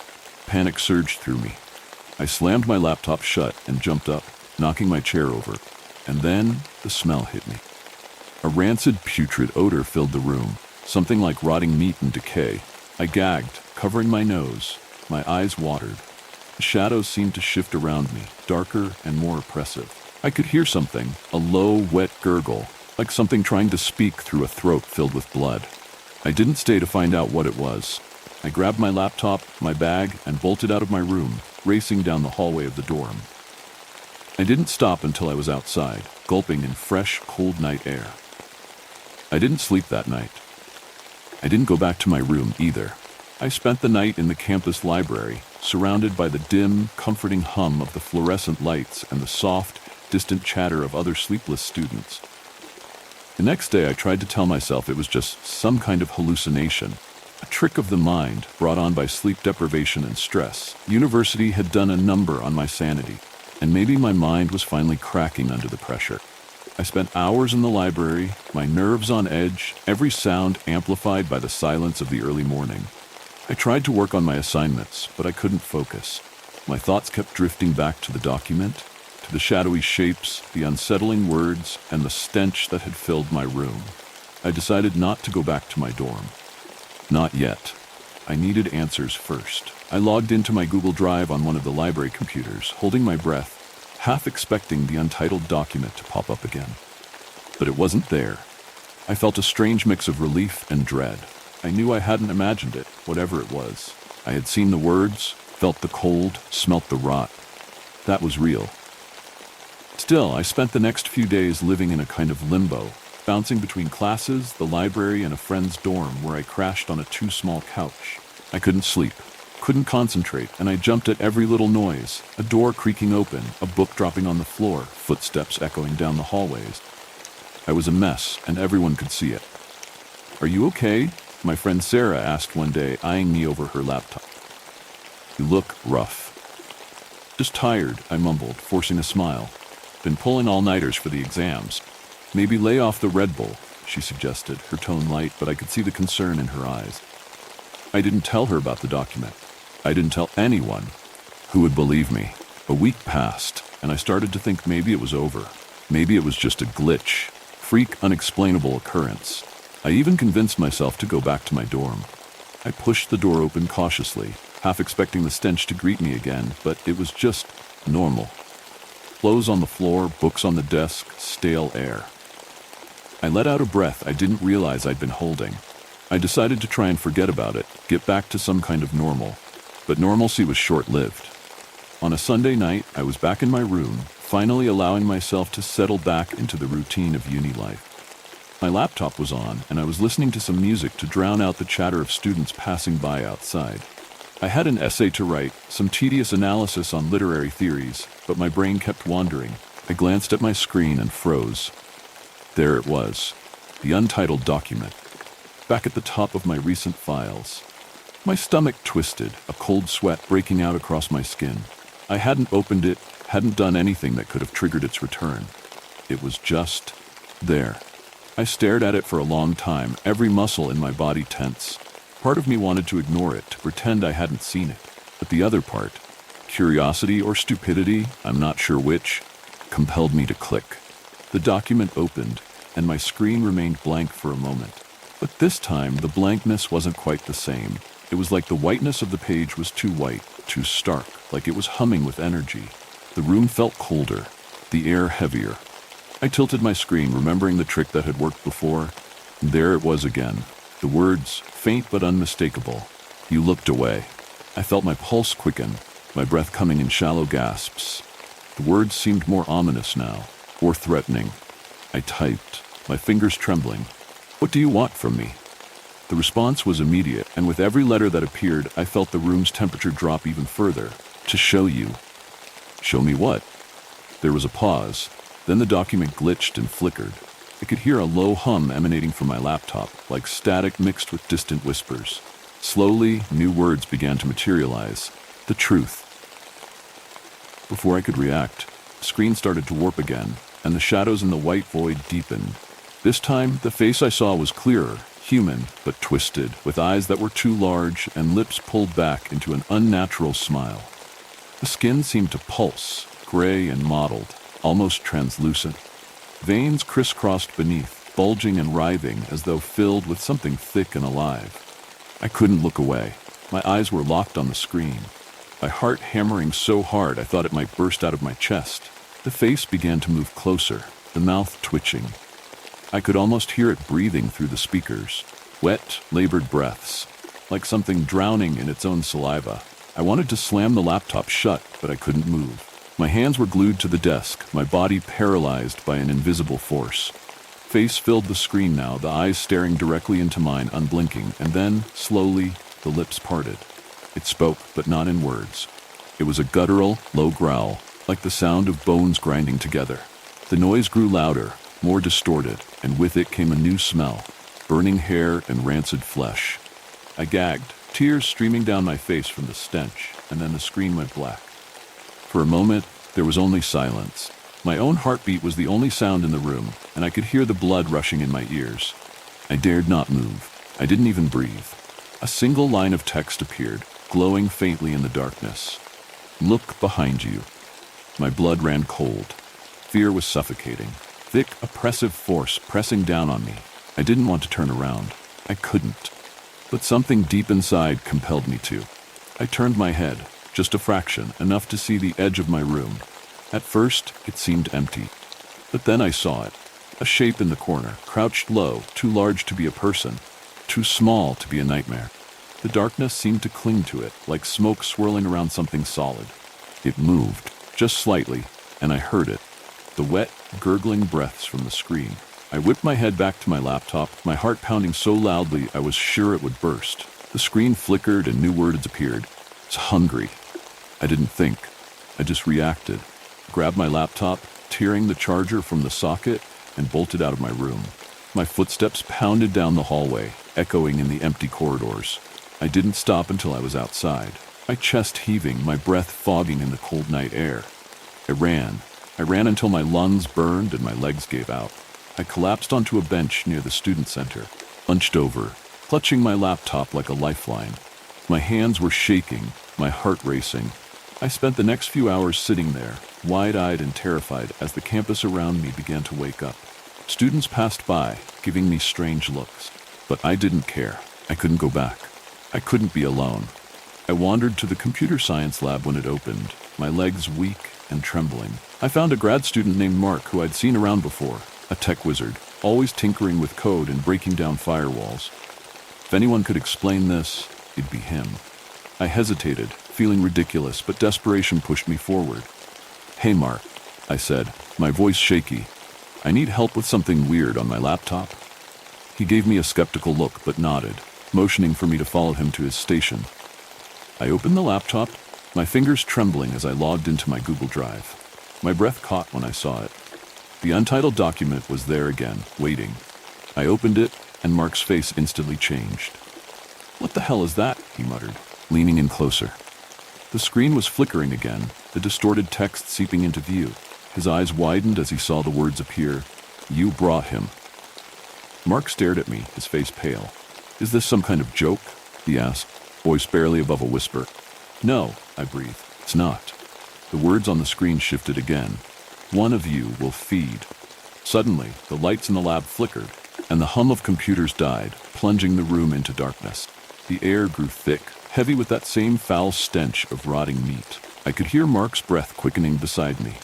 Panic surged through me. I slammed my laptop shut and jumped up, knocking my chair over. And then the smell hit me. A rancid, putrid odor filled the room, something like rotting meat in decay. I gagged, covering my nose. My eyes watered. The shadows seemed to shift around me, darker and more oppressive. I could hear something, a low, wet gurgle, like something trying to speak through a throat filled with blood. I didn't stay to find out what it was. I grabbed my laptop, my bag, and bolted out of my room, racing down the hallway of the dorm. I didn't stop until I was outside, gulping in fresh, cold night air. I didn't sleep that night. I didn't go back to my room either. I spent the night in the campus library, surrounded by the dim, comforting hum of the fluorescent lights and the soft, distant chatter of other sleepless students. The next day I tried to tell myself it was just some kind of hallucination, a trick of the mind brought on by sleep deprivation and stress. University had done a number on my sanity, and maybe my mind was finally cracking under the pressure. I spent hours in the library, my nerves on edge, every sound amplified by the silence of the early morning. I tried to work on my assignments, but I couldn't focus. My thoughts kept drifting back to the document, to the shadowy shapes, the unsettling words, and the stench that had filled my room. I decided not to go back to my dorm. Not yet. I needed answers first. I logged into my Google Drive on one of the library computers, holding my breath, half expecting the untitled document to pop up again. But it wasn't there. I felt a strange mix of relief and dread. I knew I hadn't imagined it, whatever it was. I had seen the words, felt the cold, smelt the rot. That was real. Still, I spent the next few days living in a kind of limbo, bouncing between classes, the library, and a friend's dorm where I crashed on a too-small couch. I couldn't sleep, couldn't concentrate, and I jumped at every little noise, a door creaking open, a book dropping on the floor, footsteps echoing down the hallways. I was a mess, and everyone could see it. "Are you okay?" my friend Sarah asked one day, eyeing me over her laptop. "You look rough." "Just tired," I mumbled, forcing a smile. "Been pulling all-nighters for the exams." "Maybe lay off the Red Bull," she suggested, her tone light, but I could see the concern in her eyes. I didn't tell her about the document. I didn't tell anyone. Who would believe me? A week passed, and I started to think maybe it was over. Maybe it was just a glitch, freak, unexplainable occurrence. I even convinced myself to go back to my dorm. I pushed the door open cautiously, half expecting the stench to greet me again, but it was just normal. Clothes on the floor, books on the desk, stale air. I let out a breath I didn't realize I'd been holding. I decided to try and forget about it, get back to some kind of normal. But normalcy was short-lived. On a Sunday night, I was back in my room, finally allowing myself to settle back into the routine of uni life. My laptop was on, and I was listening to some music to drown out the chatter of students passing by outside. I had an essay to write, some tedious analysis on literary theories, but my brain kept wandering. I glanced at my screen and froze. There it was, the untitled document, back at the top of my recent files. My stomach twisted, a cold sweat breaking out across my skin. I hadn't opened it, hadn't done anything that could have triggered its return. It was just there. I stared at it for a long time, every muscle in my body tense. Part of me wanted to ignore it, to pretend I hadn't seen it. But the other part, curiosity or stupidity, I'm not sure which, compelled me to click. The document opened, and my screen remained blank for a moment. But this time, the blankness wasn't quite the same. It was like the whiteness of the page was too white, too stark, like it was humming with energy. The room felt colder, the air heavier. I tilted my screen, remembering the trick that had worked before. And there it was again. The words, faint but unmistakable. You looked away. I felt my pulse quicken, my breath coming in shallow gasps. The words seemed more ominous now, or threatening. I typed, my fingers trembling. "What do you want from me?" The response was immediate, and with every letter that appeared, I felt the room's temperature drop even further. "To show you." "Show me what?" There was a pause. Then the document glitched and flickered. I could hear a low hum emanating from my laptop, like static mixed with distant whispers. Slowly, new words began to materialize. The truth. Before I could react, the screen started to warp again, and the shadows in the white void deepened. This time, the face I saw was clearer, human, but twisted, with eyes that were too large and lips pulled back into an unnatural smile. The skin seemed to pulse, gray and mottled, almost translucent. Veins crisscrossed beneath, bulging and writhing as though filled with something thick and alive. I couldn't look away. My eyes were locked on the screen. My heart hammering so hard I thought it might burst out of my chest. The face began to move closer, the mouth twitching. I could almost hear it breathing through the speakers. Wet, labored breaths, like something drowning in its own saliva. I wanted to slam the laptop shut, but I couldn't move. My hands were glued to the desk, my body paralyzed by an invisible force. Face filled the screen now, the eyes staring directly into mine, unblinking, and then, slowly, the lips parted. It spoke, but not in words. It was a guttural, low growl, like the sound of bones grinding together. The noise grew louder, more distorted, and with it came a new smell, burning hair and rancid flesh. I gagged, tears streaming down my face from the stench, and then the screen went black. For a moment, there was only silence. My own heartbeat was the only sound in the room, and I could hear the blood rushing in my ears. I dared not move. I didn't even breathe. A single line of text appeared, glowing faintly in the darkness. "Look behind you." My blood ran cold. Fear was suffocating. Thick, oppressive force pressing down on me. I didn't want to turn around. I couldn't. But something deep inside compelled me to. I turned my head, just a fraction, enough to see the edge of my room. At first, it seemed empty. But then I saw it. A shape in the corner, crouched low, too large to be a person, too small to be a nightmare. The darkness seemed to cling to it, like smoke swirling around something solid. It moved, just slightly, and I heard it. The wet, gurgling breaths from the screen. I whipped my head back to my laptop, my heart pounding so loudly I was sure it would burst. The screen flickered and new words appeared. "It's hungry." I didn't think. I just reacted. Grabbed my laptop, tearing the charger from the socket, and bolted out of my room. My footsteps pounded down the hallway, echoing in the empty corridors. I didn't stop until I was outside, my chest heaving, my breath fogging in the cold night air. I ran. I ran until my lungs burned and my legs gave out. I collapsed onto a bench near the student center, hunched over, clutching my laptop like a lifeline. My hands were shaking, my heart racing. I spent the next few hours sitting there, wide-eyed and terrified as the campus around me began to wake up. Students passed by, giving me strange looks. But I didn't care. I couldn't go back. I couldn't be alone. I wandered to the computer science lab when it opened, my legs weak and trembling. I found a grad student named Mark who I'd seen around before, a tech wizard, always tinkering with code and breaking down firewalls. If anyone could explain this, it'd be him. I hesitated, feeling ridiculous, but desperation pushed me forward. "Hey, Mark," I said, my voice shaky. "I need help with something weird on my laptop." He gave me a skeptical look but nodded, motioning for me to follow him to his station. I opened the laptop, my fingers trembling as I logged into my Google Drive. My breath caught when I saw it. The untitled document was there again, waiting. I opened it, and Mark's face instantly changed. "What the hell is that?" he muttered, leaning in closer. The screen was flickering again, the distorted text seeping into view. His eyes widened as he saw the words appear. "You brought him." Mark stared at me, his face pale. "Is this some kind of joke?" he asked, voice barely above a whisper. "No," I breathed. "It's not." The words on the screen shifted again. "One of you will feed." Suddenly, the lights in the lab flickered, and the hum of computers died, plunging the room into darkness. The air grew thick, heavy with that same foul stench of rotting meat. I could hear Mark's breath quickening beside me.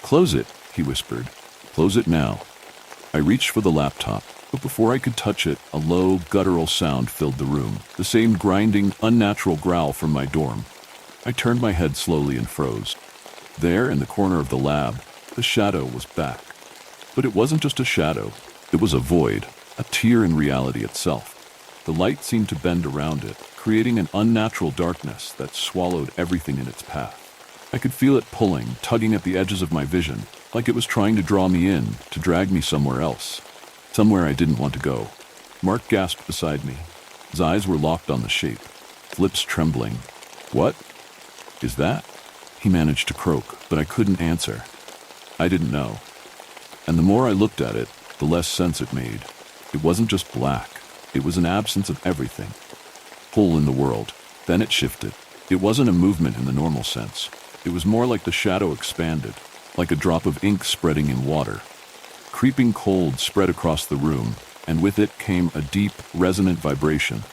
"Close it," he whispered. "Close it now." I reached for the laptop, but before I could touch it, a low, guttural sound filled the room, the same grinding, unnatural growl from my dorm. I turned my head slowly and froze. There, in the corner of the lab, the shadow was back. But it wasn't just a shadow. It was a void, a tear in reality itself. The light seemed to bend around it, creating an unnatural darkness that swallowed everything in its path. I could feel it pulling, tugging at the edges of my vision, like it was trying to draw me in, to drag me somewhere else. Somewhere I didn't want to go. Mark gasped beside me. His eyes were locked on the shape, his lips trembling. "What is that?" He managed to croak, but I couldn't answer. I didn't know. And the more I looked at it, the less sense it made. It wasn't just black. It was an absence of everything. Hole in the world. Then it shifted. It wasn't a movement in the normal sense. It was more like the shadow expanded, like a drop of ink spreading in water. Creeping cold spread across the room, and with it came a deep, resonant vibration,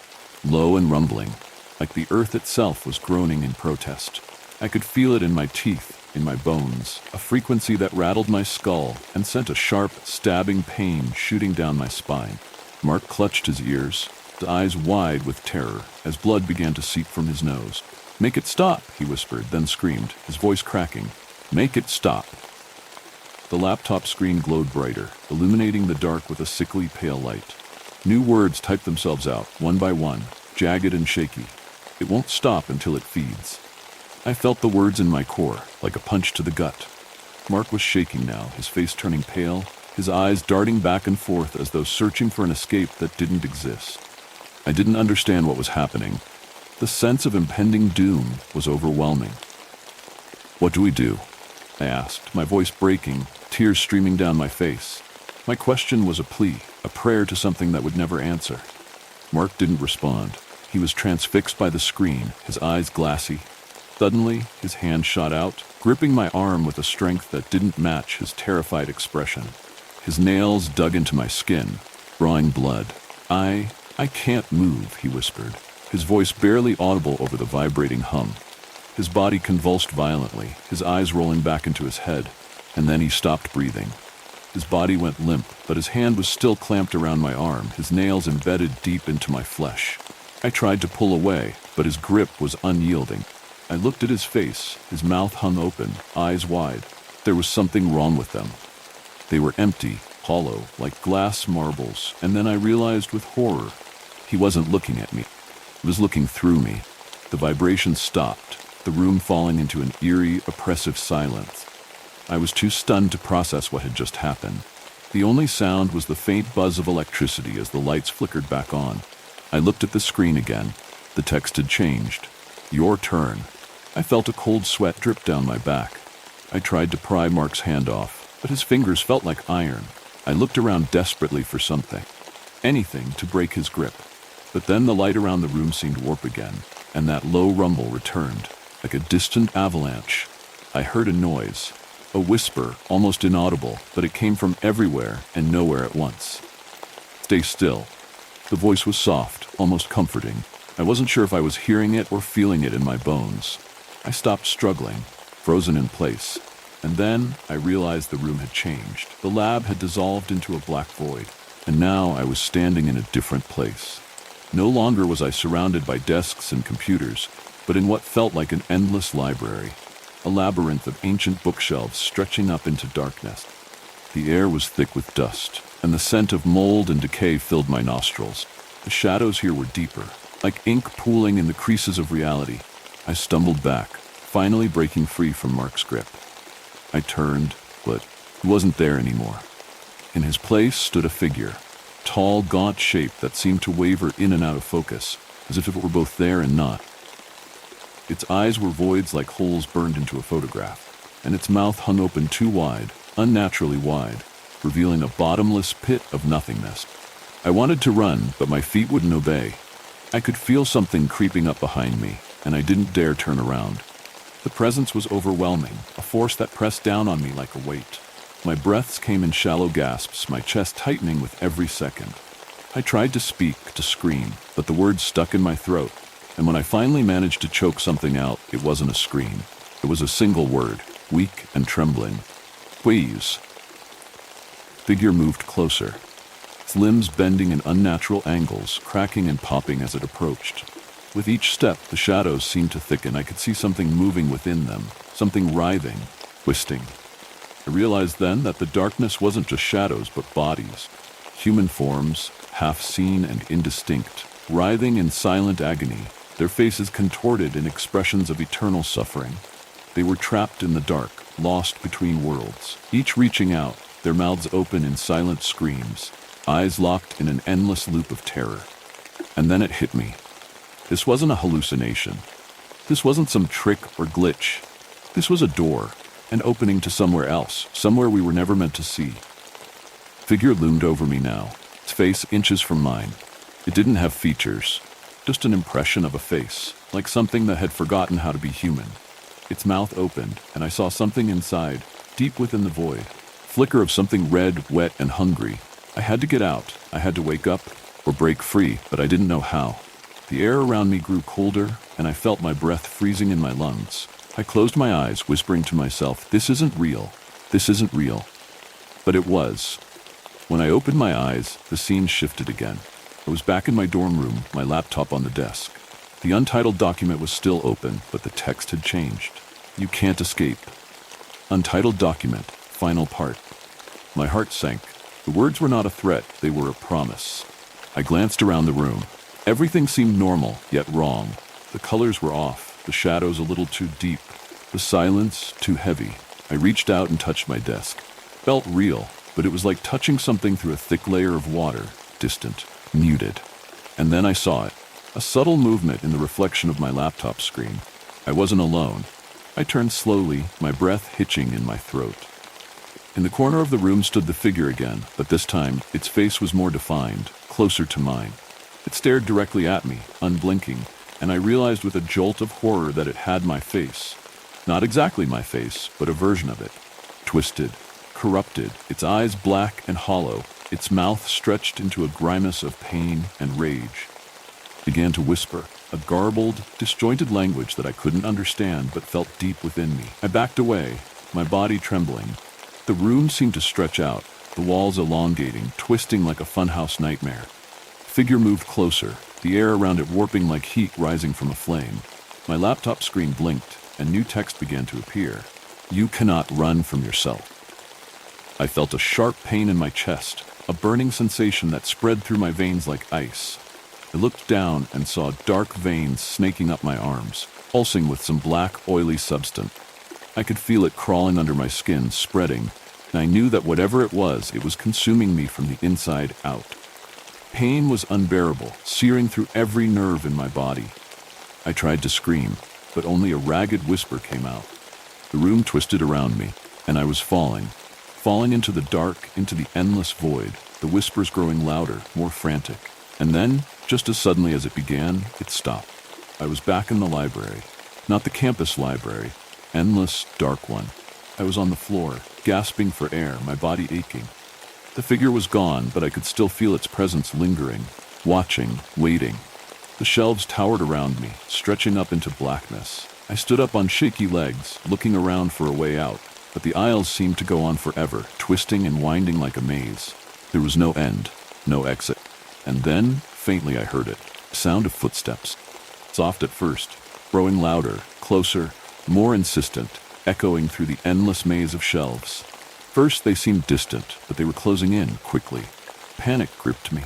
low and rumbling, like the earth itself was groaning in protest. I could feel it in my teeth, in my bones, a frequency that rattled my skull and sent a sharp, stabbing pain shooting down my spine. Mark clutched his ears, his eyes wide with terror, as blood began to seep from his nose. "Make it stop," he whispered, then screamed, his voice cracking. "Make it stop." The laptop screen glowed brighter, illuminating the dark with a sickly pale light. New words typed themselves out, one by one, jagged and shaky. "It won't stop until it feeds." I felt the words in my core, like a punch to the gut. Mark was shaking now, his face turning pale, his eyes darting back and forth as though searching for an escape that didn't exist. I didn't understand what was happening. The sense of impending doom was overwhelming. "What do we do?" I asked, my voice breaking, tears streaming down my face. My question was a plea, a prayer to something that would never answer. Mark didn't respond. He was transfixed by the screen, his eyes glassy. Suddenly, his hand shot out, gripping my arm with a strength that didn't match his terrified expression. His nails dug into my skin, drawing blood. I can't move, he whispered, his voice barely audible over the vibrating hum. His body convulsed violently, his eyes rolling back into his head, and then he stopped breathing. His body went limp, but his hand was still clamped around my arm, his nails embedded deep into my flesh. I tried to pull away, but his grip was unyielding. I looked at his face, his mouth hung open, eyes wide. There was something wrong with them. They were empty, hollow, like glass marbles, and then I realized with horror, he wasn't looking at me. He was looking through me. The vibration stopped, the room falling into an eerie, oppressive silence. I was too stunned to process what had just happened. The only sound was the faint buzz of electricity as the lights flickered back on. I looked at the screen again. The text had changed. Your turn. I felt a cold sweat drip down my back. I tried to pry Mark's hand off, but his fingers felt like iron. I looked around desperately for something, anything to break his grip. But then the light around the room seemed to warp again, and that low rumble returned, like a distant avalanche. I heard a noise, a whisper, almost inaudible, but it came from everywhere and nowhere at once. Stay still. The voice was soft, almost comforting. I wasn't sure if I was hearing it or feeling it in my bones. I stopped struggling, frozen in place. And then I realized the room had changed. The lab had dissolved into a black void, and now I was standing in a different place. No longer was I surrounded by desks and computers, but in what felt like an endless library, a labyrinth of ancient bookshelves stretching up into darkness. The air was thick with dust, and the scent of mold and decay filled my nostrils. The shadows here were deeper, like ink pooling in the creases of reality. I stumbled back, finally breaking free from Mark's grip. I turned, but he wasn't there anymore. In his place stood a figure, tall, gaunt shape that seemed to waver in and out of focus, as if it were both there and not. Its eyes were voids like holes burned into a photograph, and its mouth hung open too wide, unnaturally wide, revealing a bottomless pit of nothingness. I wanted to run, but my feet wouldn't obey. I could feel something creeping up behind me, and I didn't dare turn around. The presence was overwhelming, a force that pressed down on me like a weight. My breaths came in shallow gasps, my chest tightening with every second. I tried to speak, to scream, but the words stuck in my throat, and when I finally managed to choke something out, it wasn't a scream. It was a single word, weak and trembling. Please. The figure moved closer, its limbs bending in unnatural angles, cracking and popping as it approached. With each step, the shadows seemed to thicken. I could see something moving within them, something writhing, twisting. I realized then that the darkness wasn't just shadows, but bodies. Human forms, half seen and indistinct, writhing in silent agony, their faces contorted in expressions of eternal suffering. They were trapped in the dark, lost between worlds, each reaching out, their mouths open in silent screams, eyes locked in an endless loop of terror. And then it hit me. This wasn't a hallucination. This wasn't some trick or glitch. This was a door, an opening to somewhere else, somewhere we were never meant to see. Figure loomed over me now, its face inches from mine. It didn't have features, just an impression of a face, like something that had forgotten how to be human. Its mouth opened, and I saw something inside, deep within the void. Flicker of something red, wet, and hungry. I had to get out. I had to wake up, or break free, but I didn't know how. The air around me grew colder, and I felt my breath freezing in my lungs. I closed my eyes, whispering to myself, this isn't real. This isn't real. But it was. When I opened my eyes, the scene shifted again. I was back in my dorm room, my laptop on the desk. The untitled document was still open, but the text had changed. You can't escape. Untitled document, final part. My heart sank. The words were not a threat, they were a promise. I glanced around the room. Everything seemed normal, yet wrong. The colors were off, the shadows a little too deep, the silence too heavy. I reached out and touched my desk. Felt real, but it was like touching something through a thick layer of water, distant, muted. And then I saw it, a subtle movement in the reflection of my laptop screen. I wasn't alone. I turned slowly, my breath hitching in my throat. In the corner of the room stood the figure again, but this time its face was more defined, closer to mine. It stared directly at me, unblinking, and I realized with a jolt of horror that it had my face. Not exactly my face, but a version of it. Twisted, corrupted, its eyes black and hollow, its mouth stretched into a grimace of pain and rage. It began to whisper, a garbled, disjointed language that I couldn't understand but felt deep within me. I backed away, my body trembling. The room seemed to stretch out, the walls elongating, twisting like a funhouse nightmare. The figure moved closer, the air around it warping like heat rising from a flame. My laptop screen blinked, and new text began to appear. You cannot run from yourself. I felt a sharp pain in my chest, a burning sensation that spread through my veins like ice. I looked down and saw dark veins snaking up my arms, pulsing with some black, oily substance. I could feel it crawling under my skin, spreading, and I knew that whatever it was consuming me from the inside out. Pain was unbearable, searing through every nerve in my body. I tried to scream, but only a ragged whisper came out. The room twisted around me, and I was falling into the dark, into the endless void, the whispers growing louder, more frantic. And then, just as suddenly as it began, it stopped. I was back in the library, not the campus library, endless, dark one. I was on the floor, gasping for air, my body aching. The figure was gone, but I could still feel its presence lingering, watching, waiting. The shelves towered around me, stretching up into blackness. I stood up on shaky legs, looking around for a way out, but the aisles seemed to go on forever, twisting and winding like a maze. There was no end, no exit. And then, faintly I heard it, the sound of footsteps. Soft at first, growing louder, closer, more insistent, echoing through the endless maze of shelves. First they seemed distant, but they were closing in, quickly. Panic gripped me.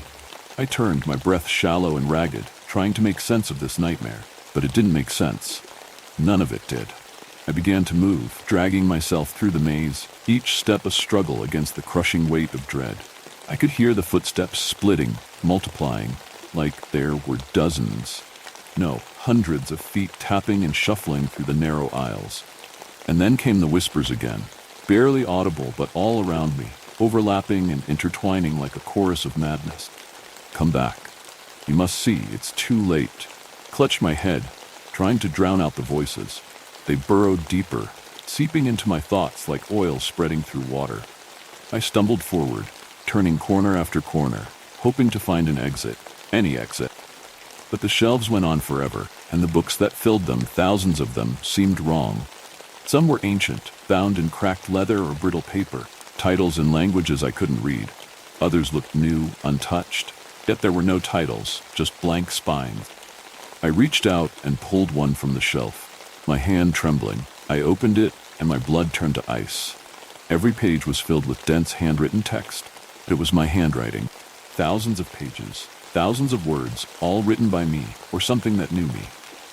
I turned, my breath shallow and ragged, trying to make sense of this nightmare. But it didn't make sense. None of it did. I began to move, dragging myself through the maze, each step a struggle against the crushing weight of dread. I could hear the footsteps splitting, multiplying, like there were dozens, no, hundreds of feet tapping and shuffling through the narrow aisles. And then came the whispers again, barely audible but all around me, overlapping and intertwining like a chorus of madness. Come back. You must see, it's too late. Clutched my head, trying to drown out the voices. They burrowed deeper, seeping into my thoughts like oil spreading through water. I stumbled forward, turning corner after corner, hoping to find an exit, any exit. But the shelves went on forever, and the books that filled them, thousands of them, seemed wrong. Some were ancient, bound in cracked leather or brittle paper, titles in languages I couldn't read. Others looked new, untouched, yet there were no titles, just blank spines. I reached out and pulled one from the shelf. My hand trembling, I opened it, and my blood turned to ice. Every page was filled with dense handwritten text. It was my handwriting. Thousands of pages, thousands of words, all written by me, or something that knew me.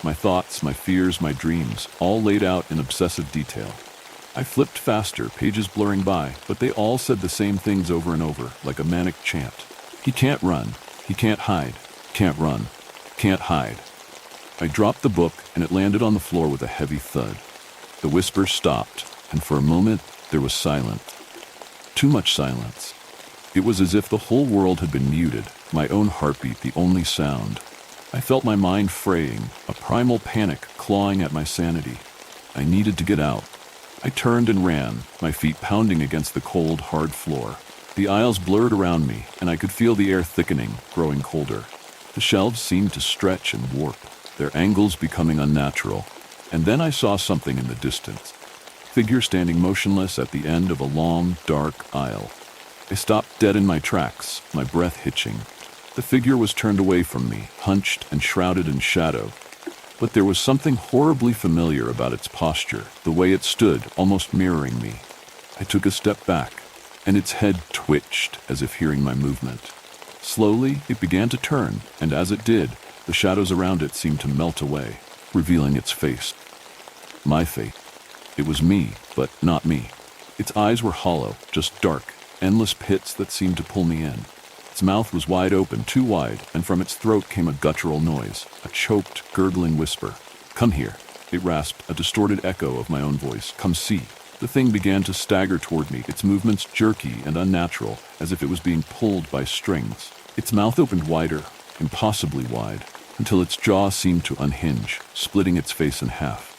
My thoughts, my fears, my dreams, all laid out in obsessive detail. I flipped faster, pages blurring by, but they all said the same things over and over, like a manic chant. He can't run. He can't hide. Can't run. Can't hide. I dropped the book, and it landed on the floor with a heavy thud. The whispers stopped, and for a moment, there was silence. Too much silence. It was as if the whole world had been muted, my own heartbeat the only sound. I felt my mind fraying, a primal panic clawing at my sanity. I needed to get out. I turned and ran, my feet pounding against the cold, hard floor. The aisles blurred around me, and I could feel the air thickening, growing colder. The shelves seemed to stretch and warp, their angles becoming unnatural. And then I saw something in the distance. Figure standing motionless at the end of a long, dark aisle. I stopped dead in my tracks, my breath hitching. The figure was turned away from me, hunched and shrouded in shadow. But there was something horribly familiar about its posture, the way it stood, almost mirroring me. I took a step back, and its head twitched as if hearing my movement. Slowly, it began to turn, and as it did, the shadows around it seemed to melt away, revealing its face. My face. It was me, but not me. Its eyes were hollow, just dark, endless pits that seemed to pull me in. Its mouth was wide open, too wide, and from its throat came a guttural noise, a choked, gurgling whisper. Come here. It rasped, a distorted echo of my own voice. "Come see." The thing began to stagger toward me, its movements jerky and unnatural, as if it was being pulled by strings. Its mouth opened wider, impossibly wide, until its jaw seemed to unhinge, splitting its face in half.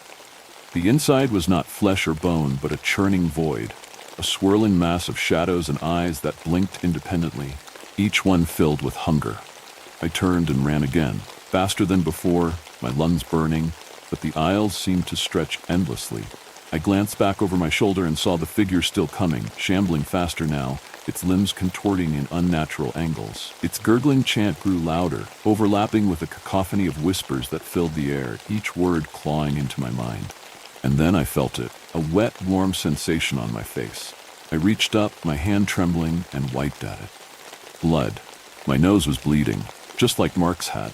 The inside was not flesh or bone, but a churning void, a swirling mass of shadows and eyes that blinked independently, each one filled with hunger. I turned and ran again, faster than before, my lungs burning, but the aisles seemed to stretch endlessly. I glanced back over my shoulder and saw the figure still coming, shambling faster now, its limbs contorting in unnatural angles. Its gurgling chant grew louder, overlapping with a cacophony of whispers that filled the air, each word clawing into my mind. And then I felt it, a wet, warm sensation on my face. I reached up, my hand trembling, and wiped at it. Blood. My nose was bleeding, just like Mark's had.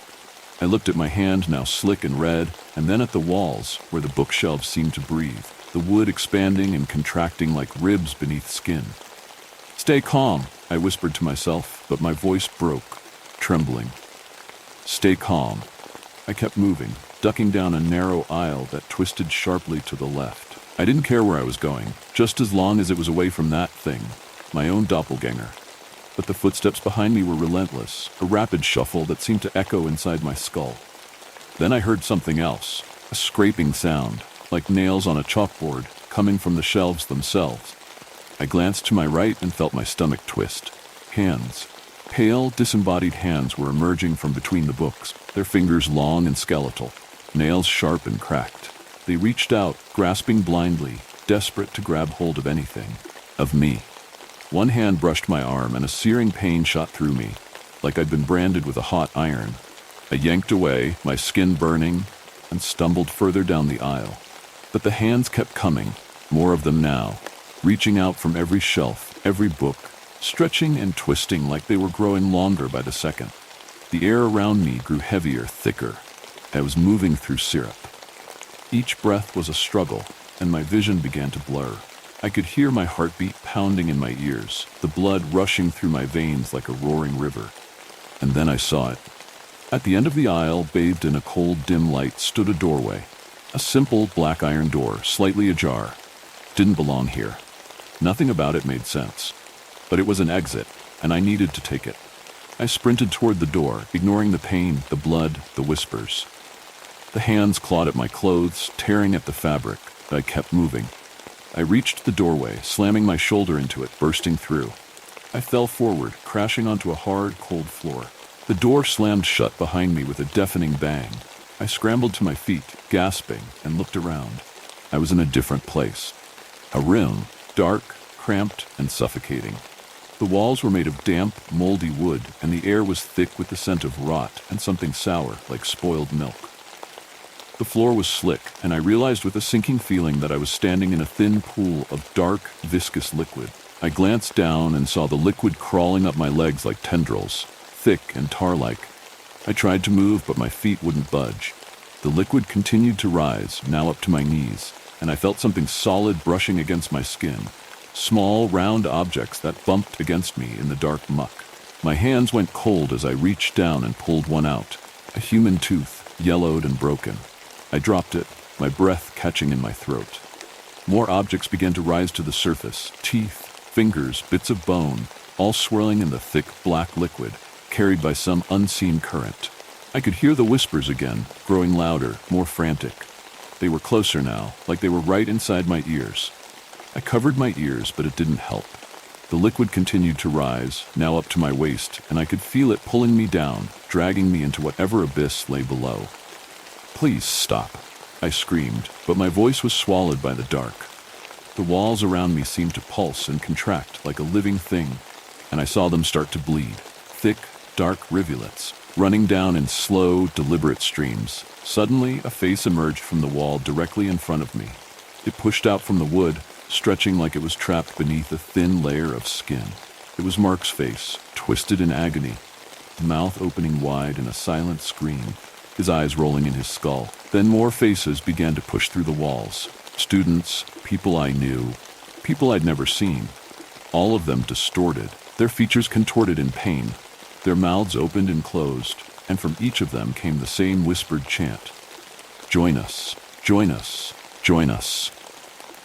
I looked at my hand, now slick and red, and then at the walls, where the bookshelves seemed to breathe, the wood expanding and contracting like ribs beneath skin. "Stay calm," I whispered to myself, but my voice broke, trembling. "Stay calm." I kept moving, ducking down a narrow aisle that twisted sharply to the left. I didn't care where I was going, just as long as it was away from that thing, my own doppelganger. But the footsteps behind me were relentless, a rapid shuffle that seemed to echo inside my skull. Then I heard something else, a scraping sound, like nails on a chalkboard, coming from the shelves themselves. I glanced to my right and felt my stomach twist. Hands. Pale, disembodied hands were emerging from between the books, their fingers long and skeletal, nails sharp and cracked. They reached out, grasping blindly, desperate to grab hold of anything. Of me. One hand brushed my arm and a searing pain shot through me, like I'd been branded with a hot iron. I yanked away, my skin burning, and stumbled further down the aisle. But the hands kept coming, more of them now, reaching out from every shelf, every book, stretching and twisting like they were growing longer by the second. The air around me grew heavier, thicker. I was moving through syrup. Each breath was a struggle, and my vision began to blur. I could hear my heartbeat pounding in my ears, the blood rushing through my veins like a roaring river. And then I saw it. At the end of the aisle, bathed in a cold, dim light, stood a doorway. A simple black iron door, slightly ajar. Didn't belong here. Nothing about it made sense. But it was an exit, and I needed to take it. I sprinted toward the door, ignoring the pain, the blood, the whispers. The hands clawed at my clothes, tearing at the fabric, but I kept moving. I reached the doorway, slamming my shoulder into it, bursting through. I fell forward, crashing onto a hard, cold floor. The door slammed shut behind me with a deafening bang. I scrambled to my feet, gasping, and looked around. I was in a different place. A room, dark, cramped, and suffocating. The walls were made of damp, moldy wood, and the air was thick with the scent of rot and something sour, like spoiled milk. The floor was slick, and I realized with a sinking feeling that I was standing in a thin pool of dark, viscous liquid. I glanced down and saw the liquid crawling up my legs like tendrils, thick and tar-like. I tried to move, but my feet wouldn't budge. The liquid continued to rise, now up to my knees, and I felt something solid brushing against my skin. Small, round objects that bumped against me in the dark muck. My hands went cold as I reached down and pulled one out. A human tooth, yellowed and broken. I dropped it, my breath catching in my throat. More objects began to rise to the surface, teeth, fingers, bits of bone, all swirling in the thick black liquid, carried by some unseen current. I could hear the whispers again, growing louder, more frantic. They were closer now, like they were right inside my ears. I covered my ears, but it didn't help. The liquid continued to rise, now up to my waist, and I could feel it pulling me down, dragging me into whatever abyss lay below. "Please stop," I screamed, but my voice was swallowed by the dark. The walls around me seemed to pulse and contract like a living thing, and I saw them start to bleed, thick, dark rivulets, running down in slow, deliberate streams. Suddenly, a face emerged from the wall directly in front of me. It pushed out from the wood, stretching like it was trapped beneath a thin layer of skin. It was Mark's face, twisted in agony, the mouth opening wide in a silent scream, his eyes rolling in his skull. Then more faces began to push through the walls. Students, people I knew, people I'd never seen. All of them distorted, their features contorted in pain. Their mouths opened and closed, and from each of them came the same whispered chant. "Join us. Join us. Join us.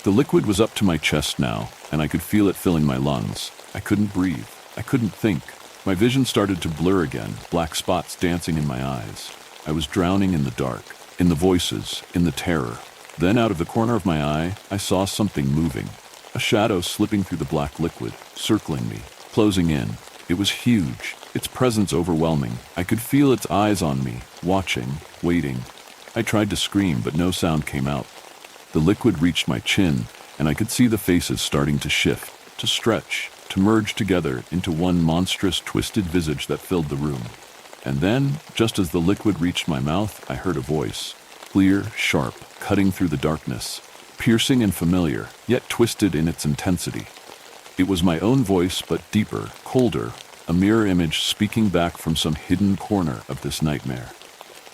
The liquid was up to my chest now, and I could feel it filling my lungs. I couldn't breathe. I couldn't think. My vision started to blur again, black spots dancing in my eyes. I was drowning in the dark, in the voices, in the terror. Then out of the corner of my eye, I saw something moving. A shadow slipping through the black liquid, circling me, closing in. It was huge, its presence overwhelming. I could feel its eyes on me, watching, waiting. I tried to scream, but no sound came out. The liquid reached my chin, and I could see the faces starting to shift, to stretch, to merge together into one monstrous, twisted visage that filled the room. And then, just as the liquid reached my mouth, I heard a voice, clear, sharp, cutting through the darkness, piercing and familiar, yet twisted in its intensity. It was my own voice, but deeper, colder, a mirror image speaking back from some hidden corner of this nightmare.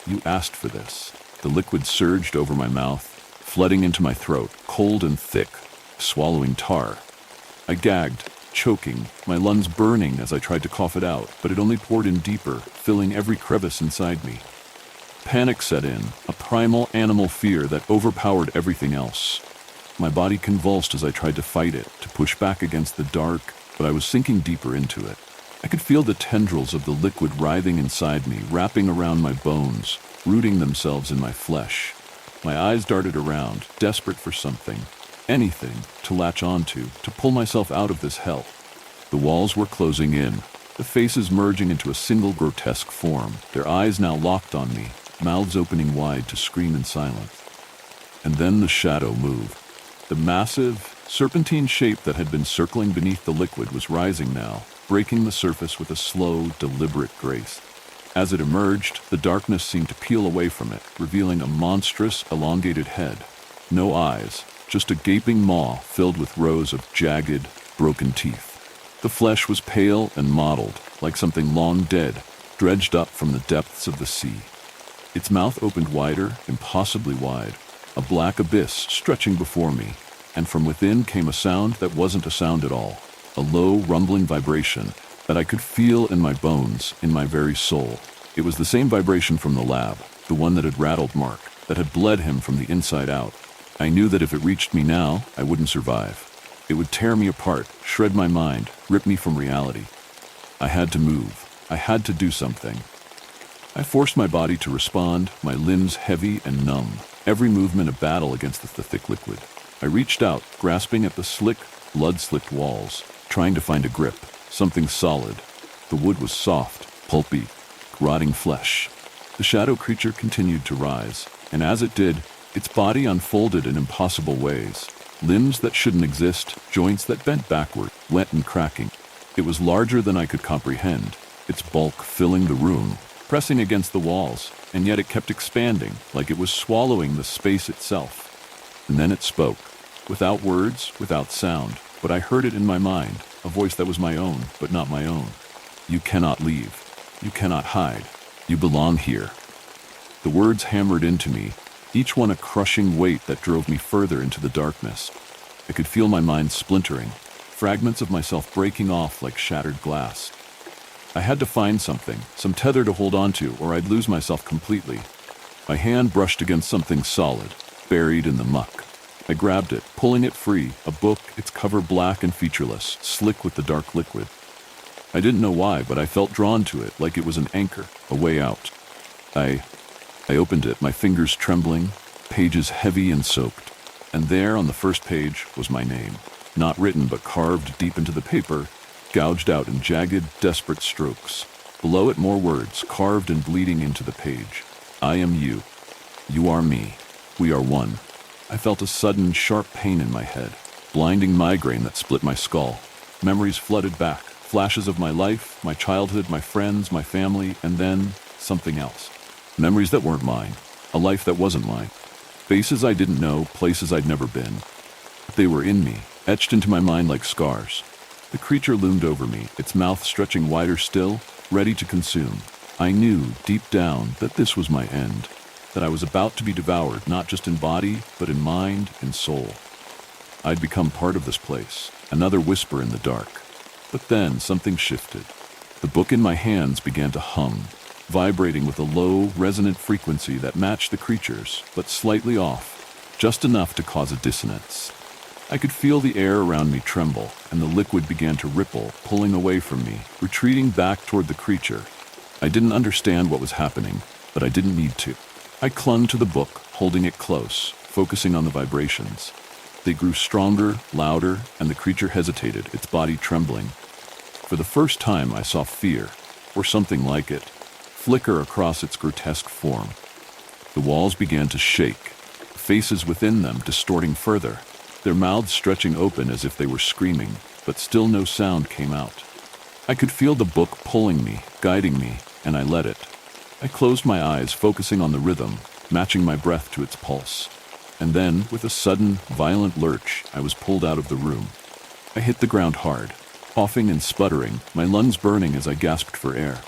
You asked for this. The liquid surged over my mouth, flooding into my throat, cold and thick, swallowing tar. I gagged, choking, my lungs burning as I tried to cough it out, but it only poured in deeper, filling every crevice inside me. Panic set in, a primal animal fear that overpowered everything else. My body convulsed as I tried to fight it, to push back against the dark, but I was sinking deeper into it. I could feel the tendrils of the liquid writhing inside me, wrapping around my bones, rooting themselves in my flesh. My eyes darted around, desperate for something, anything, to latch onto, to pull myself out of this hell. The walls were closing in, the faces merging into a single grotesque form, their eyes now locked on me, mouths opening wide to scream in silence. And then the shadow moved. The massive, serpentine shape that had been circling beneath the liquid was rising now, breaking the surface with a slow, deliberate grace. As it emerged, the darkness seemed to peel away from it, revealing a monstrous, elongated head. No eyes, just a gaping maw filled with rows of jagged, broken teeth. The flesh was pale and mottled, like something long dead, dredged up from the depths of the sea. Its mouth opened wider, impossibly wide, a black abyss stretching before me, and from within came a sound that wasn't a sound at all, a low, rumbling vibration that I could feel in my bones, in my very soul. It was the same vibration from the lab, the one that had rattled Mark, that had bled him from the inside out. I knew that if it reached me now, I wouldn't survive. It would tear me apart, shred my mind, rip me from reality. I had to move. I had to do something. I forced my body to respond, my limbs heavy and numb, every movement a battle against the thick liquid. I reached out, grasping at the slick, blood-slicked walls, trying to find a grip, something solid. The wood was soft, pulpy, rotting flesh. The shadow creature continued to rise, and as it did, its body unfolded in impossible ways. Limbs that shouldn't exist, joints that bent backward, wet and cracking. It was larger than I could comprehend, its bulk filling the room, pressing against the walls, and yet it kept expanding, like it was swallowing the space itself. And then it spoke, without words, without sound, but I heard it in my mind, a voice that was my own, but not my own. You cannot leave. You cannot hide. You belong here. The words hammered into me, each one a crushing weight that drove me further into the darkness. I could feel my mind splintering, fragments of myself breaking off like shattered glass. I had to find something, some tether to hold onto, or I'd lose myself completely. My hand brushed against something solid, buried in the muck. I grabbed it, pulling it free, a book, its cover black and featureless, slick with the dark liquid. I didn't know why, but I felt drawn to it, like it was an anchor, a way out. I opened it, my fingers trembling, pages heavy and soaked. And there, on the first page, was my name. Not written, but carved deep into the paper, gouged out in jagged, desperate strokes. Below it, more words, carved and bleeding into the page. I am you. You are me. We are one. I felt a sudden, sharp pain in my head, blinding migraine that split my skull. Memories flooded back, flashes of my life, my childhood, my friends, my family, and then something else. Memories that weren't mine, a life that wasn't mine. Faces I didn't know, places I'd never been. They were in me, etched into my mind like scars. The creature loomed over me, its mouth stretching wider still, ready to consume. I knew, deep down, that this was my end, that I was about to be devoured, not just in body, but in mind and soul. I'd become part of this place, another whisper in the dark. But then something shifted. The book in my hands began to hum. vibrating with a low, resonant frequency that matched the creature's, but slightly off, just enough to cause a dissonance. I could feel the air around me tremble, and the liquid began to ripple, pulling away from me, retreating back toward the creature. I didn't understand what was happening, but I didn't need to. I clung to the book, holding it close, focusing on the vibrations. They grew stronger, louder, and the creature hesitated, its body trembling. For the first time, I saw fear, or something like it, flicker across its grotesque form. The walls began to shake, faces within them distorting further, their mouths stretching open as if they were screaming, but still no sound came out. I could feel the book pulling me, guiding me, and I let it. I closed my eyes, focusing on the rhythm, matching my breath to its pulse. And then, with a sudden, violent lurch, I was pulled out of the room. I hit the ground hard, coughing and sputtering, my lungs burning as I gasped for air.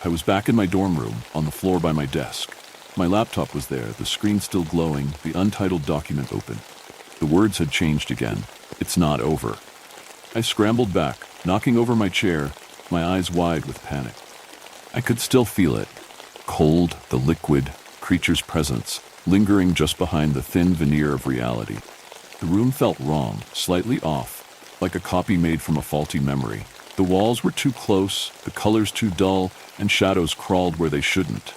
I was back in my dorm room, on the floor by my desk. My laptop was there, the screen still glowing, the untitled document open. The words had changed again. It's not over. I scrambled back, knocking over my chair, my eyes wide with panic. I could still feel it. Cold, the liquid, creature's presence, lingering just behind the thin veneer of reality. The room felt wrong, slightly off, like a copy made from a faulty memory. The walls were too close, the colors too dull, and shadows crawled where they shouldn't.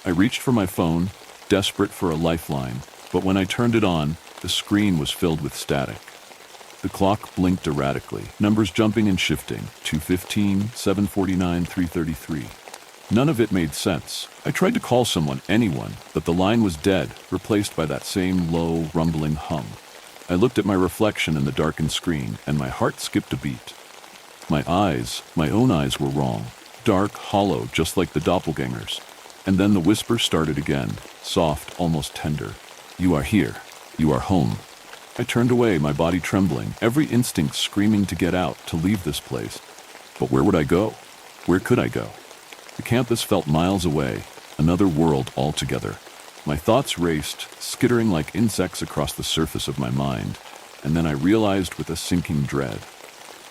I reached for my phone, desperate for a lifeline, but when I turned it on, the screen was filled with static. The clock blinked erratically, numbers jumping and shifting, 2:15, 7:49, 3:33. None of it made sense. I tried to call someone, anyone, but the line was dead, replaced by that same low, rumbling hum. I looked at my reflection in the darkened screen, and my heart skipped a beat. My eyes, my own eyes, were wrong. Dark, hollow, just like the doppelgangers. And then the whisper started again, soft, almost tender. You are here. You are home. I turned away, my body trembling, every instinct screaming to get out, to leave this place. But where would I go? Where could I go? The campus felt miles away, another world altogether. My thoughts raced, skittering like insects across the surface of my mind, and then I realized with a sinking dread,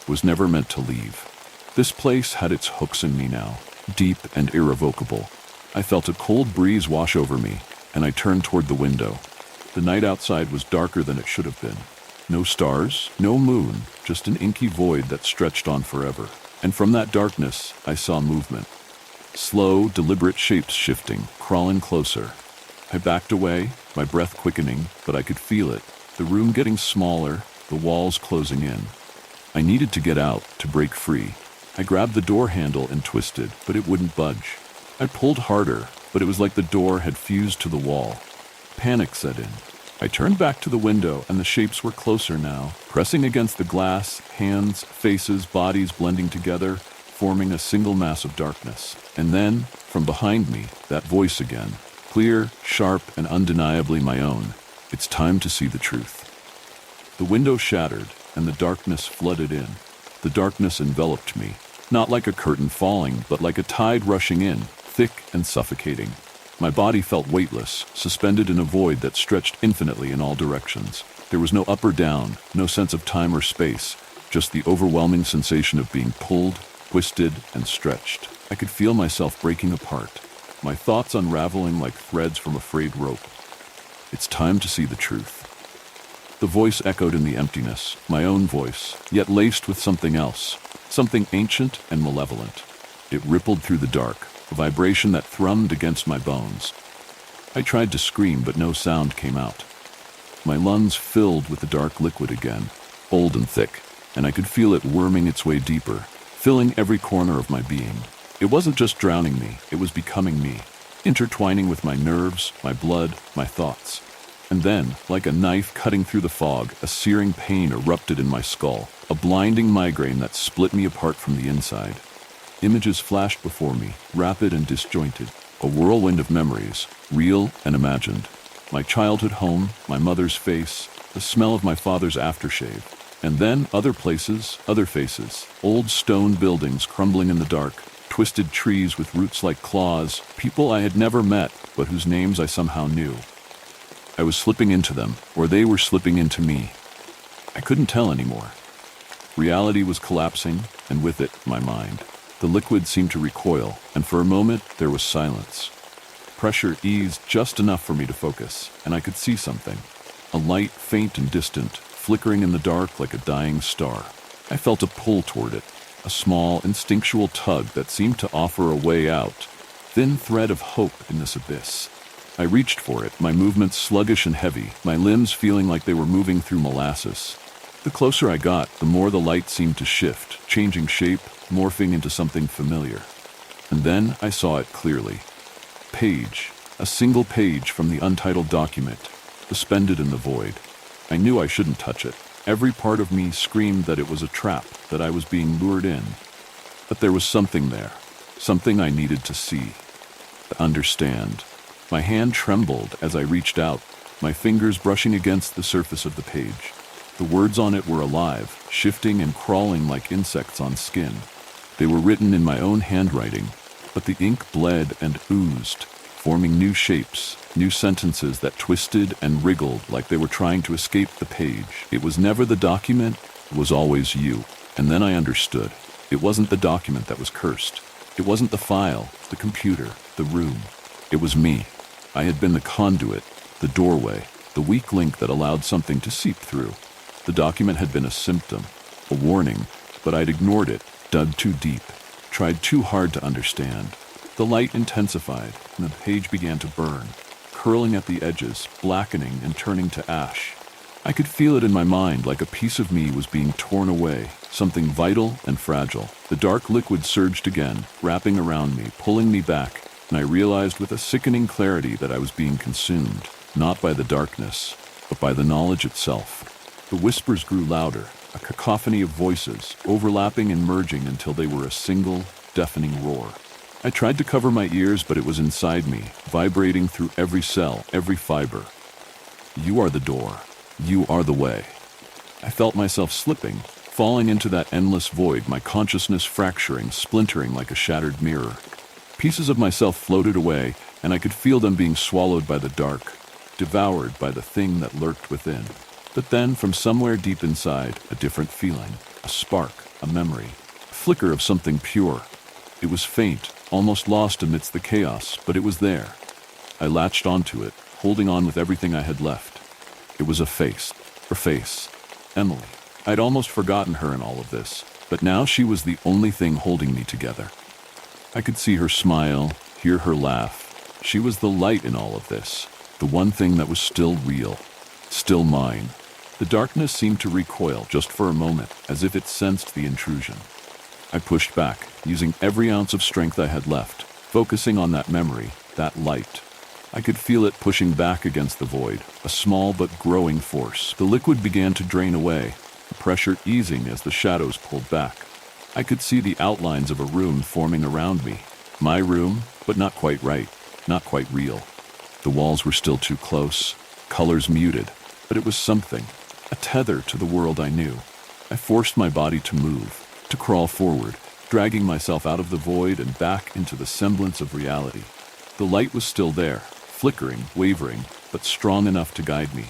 was never meant to leave. This place had its hooks in me now, deep and irrevocable. I felt a cold breeze wash over me, and I turned toward the window. The night outside was darker than it should have been. No stars, no moon, just an inky void that stretched on forever. And from that darkness, I saw movement. Slow, deliberate shapes shifting, crawling closer. I backed away, my breath quickening, but I could feel it. The room getting smaller, the walls closing in. I needed to get out, to break free. I grabbed the door handle and twisted, but it wouldn't budge. I pulled harder, but it was like the door had fused to the wall. Panic set in. I turned back to the window, and the shapes were closer now, pressing against the glass, hands, faces, bodies blending together, forming a single mass of darkness. And then, from behind me, that voice again, clear, sharp, and undeniably my own. It's time to see the truth. The window shattered, and the darkness flooded in. The darkness enveloped me, not like a curtain falling, but like a tide rushing in, thick and suffocating. My body felt weightless, suspended in a void that stretched infinitely in all directions. There was no up or down, no sense of time or space, just the overwhelming sensation of being pulled, twisted, and stretched. I could feel myself breaking apart, my thoughts unraveling like threads from a frayed rope. It's time to see the truth. The voice echoed in the emptiness, my own voice, yet laced with something else, something ancient and malevolent. It rippled through the dark, a vibration that thrummed against my bones. I tried to scream, but no sound came out. My lungs filled with the dark liquid again, old and thick, and I could feel it worming its way deeper, filling every corner of my being. It wasn't just drowning me, it was becoming me, intertwining with my nerves, my blood, my thoughts. And then, like a knife cutting through the fog, a searing pain erupted in my skull, a blinding migraine that split me apart from the inside. Images flashed before me, rapid and disjointed, a whirlwind of memories, real and imagined. My childhood home, my mother's face, the smell of my father's aftershave. And then other places, other faces, old stone buildings crumbling in the dark, twisted trees with roots like claws, people I had never met, but whose names I somehow knew. I was slipping into them, or they were slipping into me. I couldn't tell anymore. Reality was collapsing, and with it, my mind. The liquid seemed to recoil, and for a moment there was silence. Pressure eased just enough for me to focus, and I could see something. A light, faint and distant, flickering in the dark like a dying star. I felt a pull toward it, a small, instinctual tug that seemed to offer a way out, thin thread of hope in this abyss. I reached for it, my movements sluggish and heavy, my limbs feeling like they were moving through molasses. The closer I got, the more the light seemed to shift, changing shape, morphing into something familiar. And then I saw it clearly. Page, a single page from the untitled document, suspended in the void. I knew I shouldn't touch it. Every part of me screamed that it was a trap, that I was being lured in. But there was something there, something I needed to see, to understand. My hand trembled as I reached out, my fingers brushing against the surface of the page. The words on it were alive, shifting and crawling like insects on skin. They were written in my own handwriting, but the ink bled and oozed, forming new shapes, new sentences that twisted and wriggled like they were trying to escape the page. It was never the document, it was always you. And then I understood. It wasn't the document that was cursed. It wasn't the file, the computer, the room. It was me. I had been the conduit, the doorway, the weak link that allowed something to seep through. The document had been a symptom, a warning, but I'd ignored it, dug too deep, tried too hard to understand. The light intensified, and the page began to burn, curling at the edges, blackening and turning to ash. I could feel it in my mind like a piece of me was being torn away, something vital and fragile. The dark liquid surged again, wrapping around me, pulling me back, and I realized with a sickening clarity that I was being consumed, not by the darkness, but by the knowledge itself. The whispers grew louder, a cacophony of voices, overlapping and merging until they were a single, deafening roar. I tried to cover my ears, but it was inside me, vibrating through every cell, every fiber. You are the door. You are the way. I felt myself slipping, falling into that endless void, my consciousness fracturing, splintering like a shattered mirror. Pieces of myself floated away, and I could feel them being swallowed by the dark, devoured by the thing that lurked within. But then, from somewhere deep inside, a different feeling, a spark, a memory, a flicker of something pure. It was faint, almost lost amidst the chaos, but it was there. I latched onto it, holding on with everything I had left. It was a face, her face, Emily. I'd almost forgotten her in all of this, but now she was the only thing holding me together. I could see her smile, hear her laugh. She was the light in all of this, the one thing that was still real, still mine. The darkness seemed to recoil just for a moment, as if it sensed the intrusion. I pushed back, using every ounce of strength I had left, focusing on that memory, that light. I could feel it pushing back against the void, a small but growing force. The liquid began to drain away, the pressure easing as the shadows pulled back. I could see the outlines of a room forming around me. My room, but not quite right, not quite real. The walls were still too close, colors muted, but it was something, a tether to the world I knew. I forced my body to move, to crawl forward, dragging myself out of the void and back into the semblance of reality. The light was still there, flickering, wavering, but strong enough to guide me.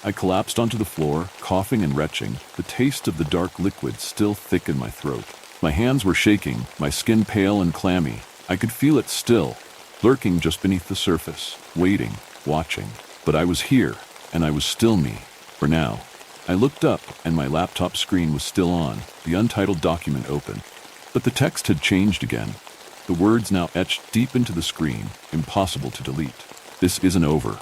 I collapsed onto the floor, coughing and retching, the taste of the dark liquid still thick in my throat. My hands were shaking, my skin pale and clammy. I could feel it still, lurking just beneath the surface, waiting, watching. But I was here, and I was still me, for now. I looked up, and my laptop screen was still on, the untitled document open. But the text had changed again. The words now etched deep into the screen, impossible to delete. This isn't over.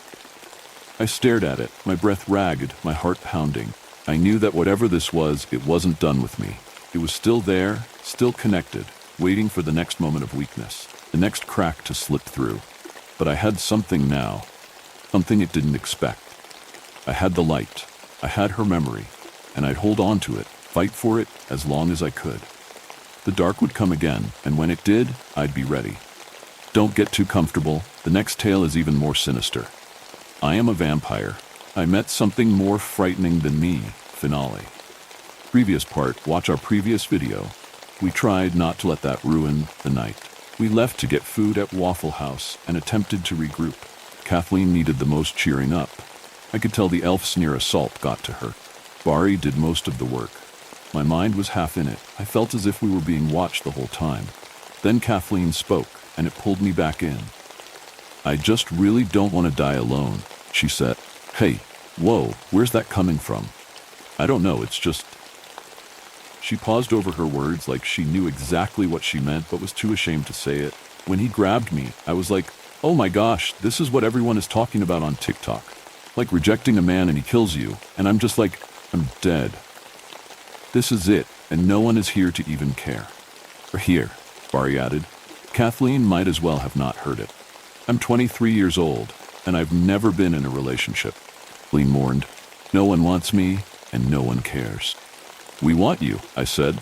I stared at it, my breath ragged, my heart pounding. I knew that whatever this was, it wasn't done with me. It was still there, still connected, waiting for the next moment of weakness, the next crack to slip through. But I had something now, something it didn't expect. I had the light. I had her memory, and I'd hold on to it, fight for it as long as I could. The dark would come again, and when it did, I'd be ready. Don't get too comfortable. The next tale is even more sinister. I am a vampire. I met something more frightening than me. Finale. Previous part, watch our previous video. We tried not to let that ruin the night. We left to get food at Waffle House and attempted to regroup. Kathleen needed the most cheering up. I could tell the elf's near assault got to her. Bari did most of the work. My mind was half in it. I felt as if we were being watched the whole time. Then Kathleen spoke, and it pulled me back in. I just really don't want to die alone, she said. Hey, whoa, where's that coming from? I don't know, it's just... She paused over her words like she knew exactly what she meant but was too ashamed to say it. When he grabbed me, I was like, oh my gosh, this is what everyone is talking about on TikTok. Like rejecting a man and he kills you, and I'm just like, I'm dead. This is it, and no one is here to even care. Or here, Bari added. Kathleen might as well have not heard it. I'm 23 years old, and I've never been in a relationship. Kathleen mourned. No one wants me, and no one cares. We want you, I said.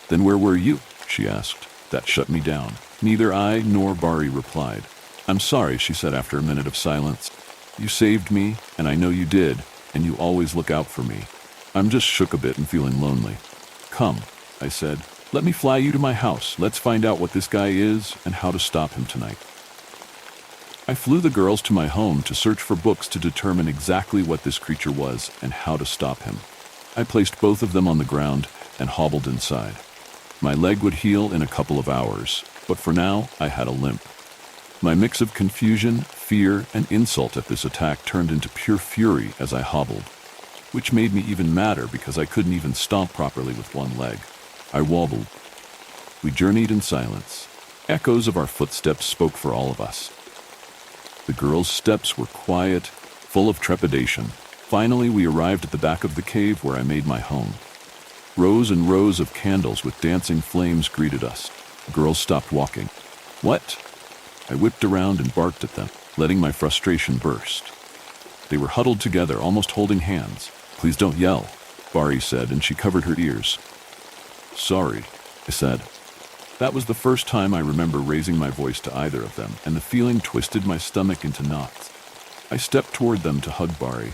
Then where were you? She asked. That shut me down. Neither I nor Bari replied. I'm sorry, she said after a minute of silence. You saved me, and I know you did, and you always look out for me. I'm just shook a bit and feeling lonely. Come, I said. Let me fly you to my house. Let's find out what this guy is and how to stop him tonight. I flew the girls to my home to search for books to determine exactly what this creature was and how to stop him. I placed both of them on the ground and hobbled inside. My leg would heal in a couple of hours, but for now I had a limp. My mix of confusion, fear, and insult at this attack turned into pure fury as I hobbled, which made me even madder because I couldn't even stomp properly with one leg. I wobbled. We journeyed in silence. Echoes of our footsteps spoke for all of us. The girls' steps were quiet, full of trepidation. Finally, we arrived at the back of the cave where I made my home. Rows and rows of candles with dancing flames greeted us. The girls stopped walking. What? I whipped around and barked at them, letting my frustration burst. They were huddled together, almost holding hands. Please don't yell, Bari said, and she covered her ears. Sorry, I said. That was the first time I remember raising my voice to either of them, and the feeling twisted my stomach into knots. I stepped toward them to hug Bari.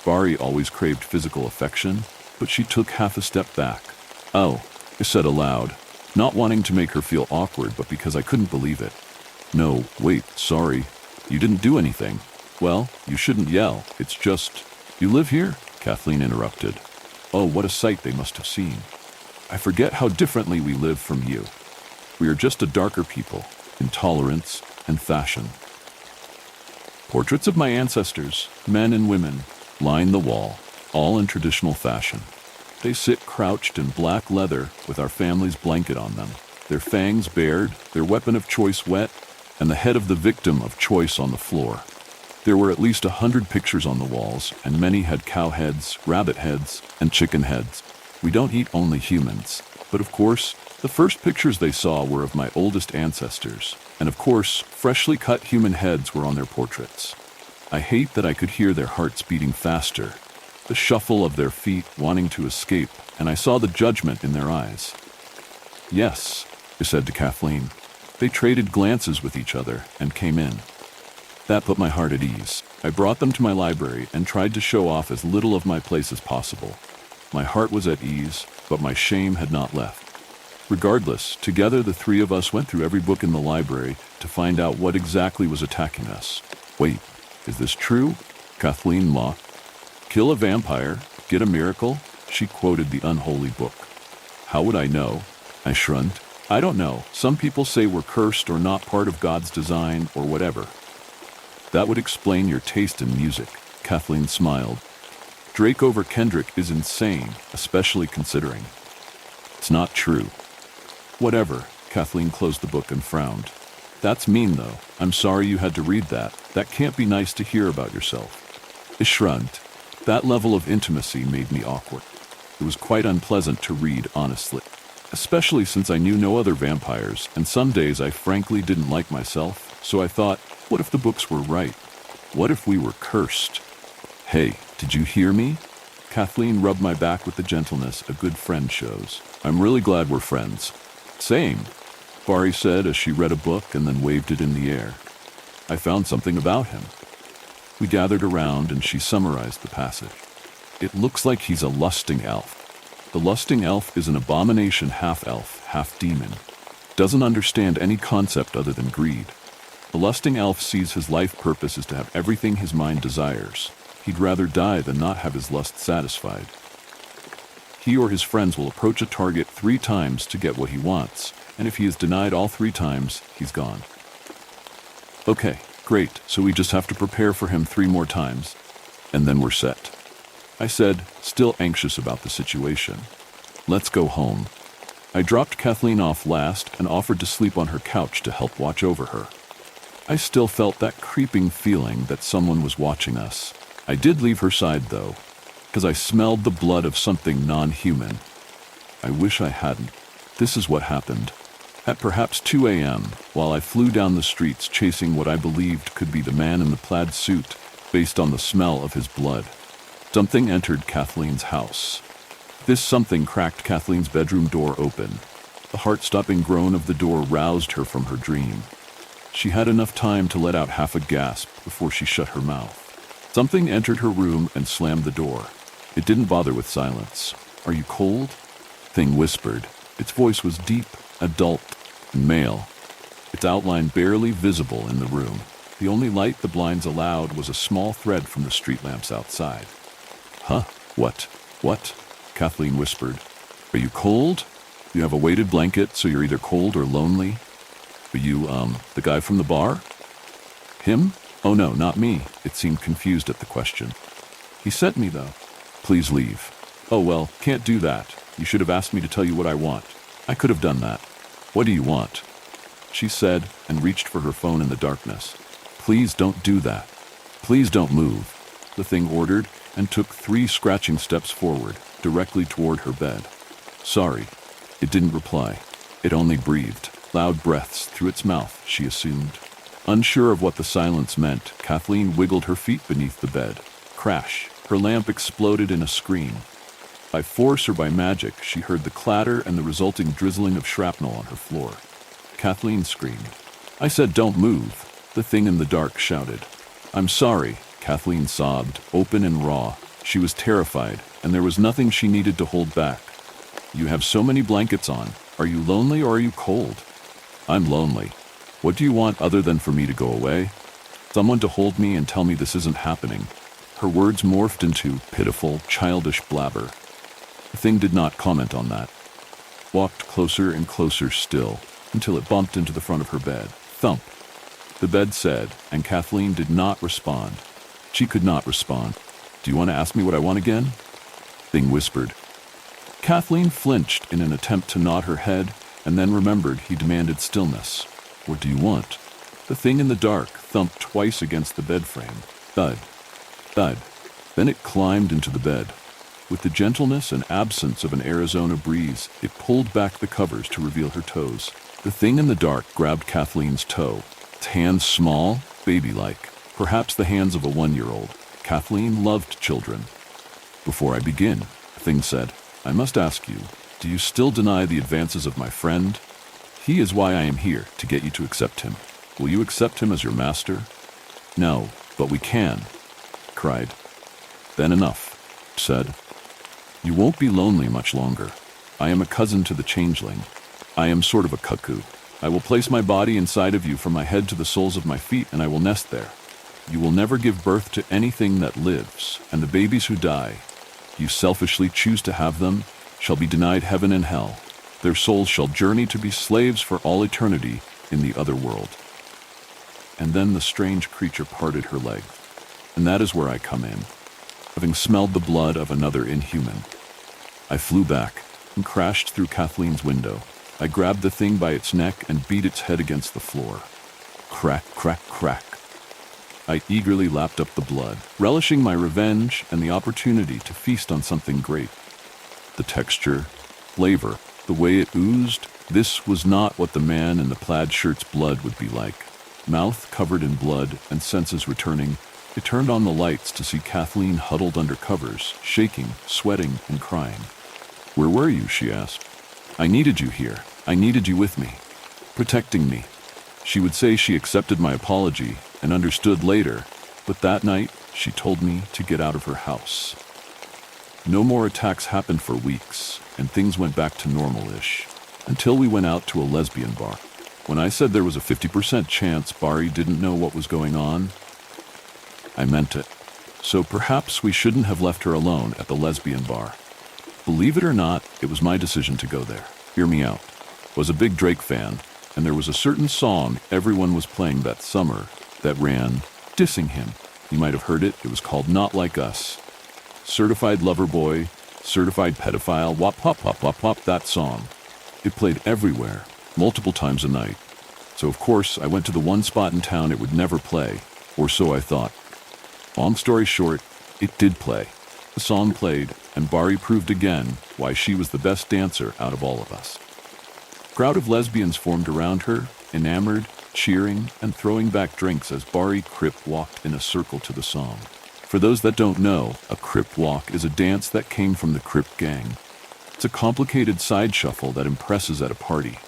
Bari always craved physical affection, but she took half a step back. Oh, I said aloud, not wanting to make her feel awkward, but because I couldn't believe it. No, wait, sorry. You didn't do anything. Well, you shouldn't yell. It's just... You live here? Kathleen interrupted. Oh, what a sight they must have seen. I forget how differently we live from you. We are just a darker people, in tolerance and fashion. Portraits of my ancestors, men and women, line the wall, all in traditional fashion. They sit crouched in black leather with our family's blanket on them, their fangs bared, their weapon of choice wet, and the head of the victim of choice on the floor. There were at least 100 pictures on the walls, and many had cow heads, rabbit heads, and chicken heads. We don't eat only humans, but of course, the first pictures they saw were of my oldest ancestors, and of course, freshly cut human heads were on their portraits. I hate that I could hear their hearts beating faster, the shuffle of their feet wanting to escape, and I saw the judgment in their eyes. Yes, I said to Kathleen. They traded glances with each other and came in. That put my heart at ease. I brought them to my library and tried to show off as little of my place as possible. My heart was at ease, but my shame had not left. Regardless, together the three of us went through every book in the library to find out what exactly was attacking us. Wait, is this true? Kathleen mocked. Kill a vampire, get a miracle? She quoted the unholy book. How would I know? I shrugged. I don't know. Some people say we're cursed or not part of God's design or whatever. That would explain your taste in music, Kathleen smiled. Drake over Kendrick is insane, especially considering. It's not true. Whatever, Kathleen closed the book and frowned. That's mean, though. I'm sorry you had to read that. That can't be nice to hear about yourself. I shrugged. That level of intimacy made me awkward. It was quite unpleasant to read, honestly. Especially since I knew no other vampires, and some days I frankly didn't like myself, so I thought, what if the books were right? What if we were cursed? Hey, did you hear me? Kathleen rubbed my back with the gentleness a good friend shows. I'm really glad we're friends. Same, Bari said as she read a book and then waved it in the air. I found something about him. We gathered around and she summarized the passage. It looks like he's a lusting elf. The lusting elf is an abomination, half elf, half demon. Doesn't understand any concept other than greed. The lusting elf sees his life purpose is to have everything his mind desires. He'd rather die than not have his lust satisfied. He or his friends will approach a target 3 times to get what he wants, and if he is denied all 3 times, he's gone. Okay, great, so we just have to prepare for him 3 more times, and then we're set. I said, still anxious about the situation. Let's go home. I dropped Kathleen off last and offered to sleep on her couch to help watch over her. I still felt that creeping feeling that someone was watching us. I did leave her side, though, because I smelled the blood of something non-human. I wish I hadn't. This is what happened. At perhaps 2 a.m., while I flew down the streets chasing what I believed could be the man in the plaid suit, based on the smell of his blood, something entered Kathleen's house. This something cracked Kathleen's bedroom door open. The heart-stopping groan of the door roused her from her dream. She had enough time to let out half a gasp before she shut her mouth. Something entered her room and slammed the door. It didn't bother with silence. "Are you cold?" Thing whispered. Its voice was deep, adult, and male. Its outline barely visible in the room. The only light the blinds allowed was a small thread from the street lamps outside. "Huh? What? What?" Kathleen whispered. "Are you cold? You have a weighted blanket, so you're either cold or lonely? Are you, the guy from the bar?" "Him? Oh no, not me." It seemed confused at the question. "He sent me, though." "Please leave." "Oh well, can't do that. You should have asked me to tell you what I want. I could have done that." "What do you want?" she said, and reached for her phone in the darkness. "Please don't do that. Please don't move," the thing ordered, and took 3 scratching steps forward, directly toward her bed. "Sorry." It didn't reply. It only breathed, loud breaths through its mouth, she assumed. Unsure of what the silence meant, Kathleen wiggled her feet beneath the bed. Crash! Her lamp exploded in a scream. By force or by magic, she heard the clatter and the resulting drizzling of shrapnel on her floor. Kathleen screamed. "I said don't move," the thing in the dark shouted. "I'm sorry," Kathleen sobbed, open and raw. She was terrified, and there was nothing she needed to hold back. "You have so many blankets on. Are you lonely or are you cold?" "I'm lonely. What do you want other than for me to go away? Someone to hold me and tell me this isn't happening." Her words morphed into pitiful, childish blabber. The thing did not comment on that. Walked closer and closer still, until it bumped into the front of her bed. Thump! The bed said, and Kathleen did not respond. She could not respond. "Do you want to ask me what I want again?" Thing whispered. Kathleen flinched in an attempt to nod her head, and then remembered he demanded stillness. "What do you want?" The thing in the dark thumped twice against the bed frame. Thud. Thud. Then it climbed into the bed. With the gentleness and absence of an Arizona breeze, it pulled back the covers to reveal her toes. The thing in the dark grabbed Kathleen's toe. Its hands small, baby-like, perhaps the hands of a 1-year-old. Kathleen loved children. "Before I begin," the thing said, "I must ask you, do you still deny the advances of my friend? He is why I am here, to get you to accept him. Will you accept him as your master?" "No, but we can," cried. "Then enough," said. "You won't be lonely much longer. I am a cousin to the changeling. I am sort of a cuckoo. I will place my body inside of you from my head to the soles of my feet, and I will nest there. You will never give birth to anything that lives, and the babies who die, you selfishly choose to have them, shall be denied heaven and hell. Their souls shall journey to be slaves for all eternity in the other world." And then the strange creature parted her leg. And that is where I come in, having smelled the blood of another inhuman. I flew back and crashed through Kathleen's window. I grabbed the thing by its neck and beat its head against the floor. Crack, crack, crack. I eagerly lapped up the blood, relishing my revenge and the opportunity to feast on something great. The texture, flavor, the way it oozed, this was not what the man in the plaid shirt's blood would be like. Mouth covered in blood and senses returning, it turned on the lights to see Kathleen huddled under covers, shaking, sweating, and crying. "Where were you?" she asked. "I needed you here. I needed you with me, protecting me." She would say she accepted my apology and understood later, but that night she told me to get out of her house. No more attacks happened for weeks, and things went back to normal-ish, until we went out to a lesbian bar. When I said there was a 50% chance Bari didn't know what was going on, I meant it. So perhaps we shouldn't have left her alone at the lesbian bar. Believe it or not, it was my decision to go there. Hear me out. Was a big Drake fan, and there was a certain song everyone was playing that summer that ran, dissing him. You might have heard it. It was called Not Like Us. Certified Lover Boy, Certified Pedophile, wop, wop, wop, wop, wop, that song. It played everywhere, multiple times a night. So of course, I went to the one spot in town it would never play, or so I thought. Long story short, it did play. The song played, and Bari proved again why she was the best dancer out of all of us. A crowd of lesbians formed around her, enamored, cheering, and throwing back drinks as Bari Crip walked in a circle to the song. For those that don't know, a Crip walk is a dance that came from the Crip gang. It's a complicated side shuffle that impresses at a party.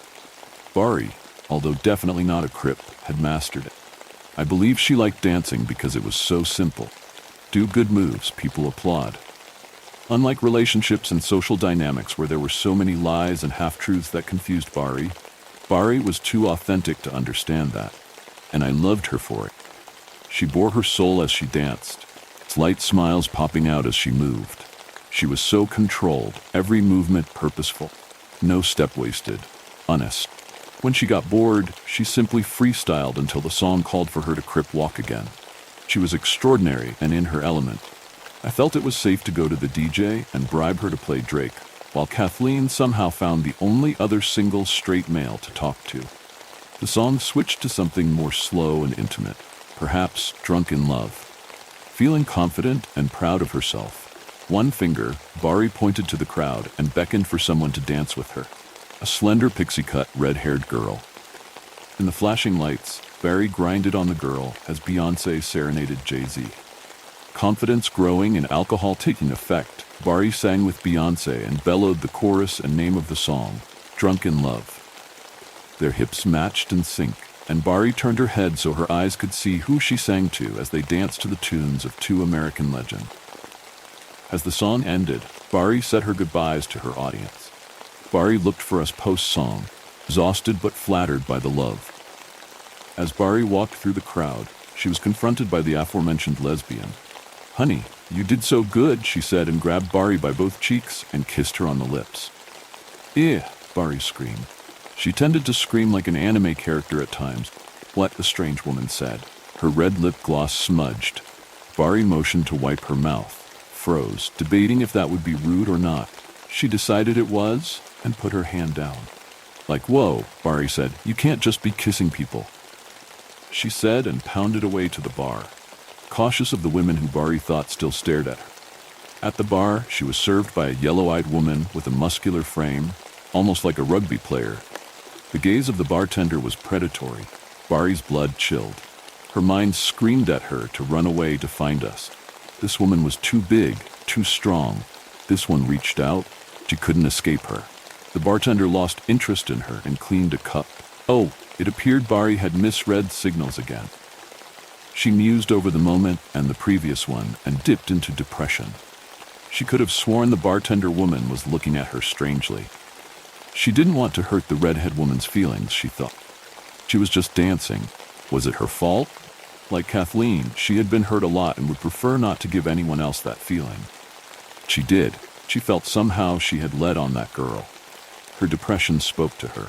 Bari, although definitely not a Crip, had mastered it. I believe she liked dancing because it was so simple. Do good moves, people applaud. Unlike relationships and social dynamics where there were so many lies and half-truths that confused Bari, Bari was too authentic to understand that, and I loved her for it. She bore her soul as she danced, slight smiles popping out as she moved. She was so controlled, every movement purposeful, no step wasted, honest. When she got bored, she simply freestyled until the song called for her to Crip walk again. She was extraordinary and in her element. I felt it was safe to go to the DJ and bribe her to play Drake, while Kathleen somehow found the only other single straight male to talk to. The song switched to something more slow and intimate, perhaps Drunk in Love. Feeling confident and proud of herself, one finger, Bari pointed to the crowd and beckoned for someone to dance with her. A slender pixie-cut, red-haired girl. In the flashing lights, Bari grinded on the girl as Beyoncé serenaded Jay-Z. Confidence growing and alcohol taking effect, Bari sang with Beyoncé and bellowed the chorus and name of the song, Drunk in Love. Their hips matched in sync, and Bari turned her head so her eyes could see who she sang to as they danced to the tunes of two American legends. As the song ended, Bari said her goodbyes to her audience. Bari looked for us post-song, exhausted but flattered by the love. As Bari walked through the crowd, she was confronted by the aforementioned lesbian. "Honey, you did so good," she said, and grabbed Bari by both cheeks and kissed her on the lips. "Eh," Bari screamed. She tended to scream like an anime character at times. "What?" the strange woman said. Her red lip gloss smudged. Bari motioned to wipe her mouth, froze, debating if that would be rude or not. She decided it was, and put her hand down. "Like, whoa," Bari said, "you can't just be kissing people," she said, and pounded away to the bar, cautious of the women who Bari thought still stared at her. At the bar, she was served by a yellow-eyed woman with a muscular frame, almost like a rugby player. The gaze of the bartender was predatory. Bari's blood chilled. Her mind screamed at her to run away to find us. This woman was too big, too strong. This one reached out. She couldn't escape her. The bartender lost interest in her and cleaned a cup. Oh, it appeared Bari had misread signals again. She mused over the moment and the previous one and dipped into depression. She could have sworn the bartender woman was looking at her strangely. She didn't want to hurt the redhead woman's feelings, she thought. She was just dancing. Was it her fault? Like Kathleen, she had been hurt a lot and would prefer not to give anyone else that feeling. She did. She felt somehow she had led on that girl. Her depression spoke to her.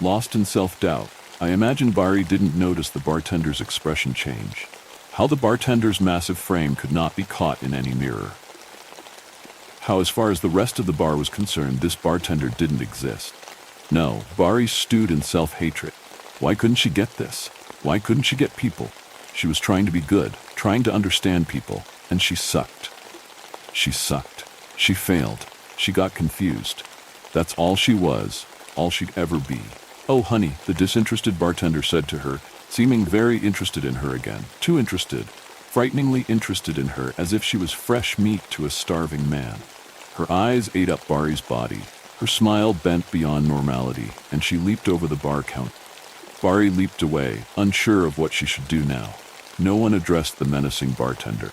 Lost in self-doubt, I imagine Bari didn't notice the bartender's expression change. How the bartender's massive frame could not be caught in any mirror. How, as far as the rest of the bar was concerned, this bartender didn't exist. No, Bari stewed in self-hatred. Why couldn't she get this? Why couldn't she get people? She was trying to be good, trying to understand people, and she sucked. She sucked. She failed. She got confused. That's all she was, all she'd ever be. "Oh, honey," the disinterested bartender said to her, seeming very interested in her again. Too interested, frighteningly interested in her, as if she was fresh meat to a starving man. Her eyes ate up Bari's body. Her smile bent beyond normality, and she leaped over the bar counter. Bari leaped away, unsure of what she should do now. No one addressed the menacing bartender.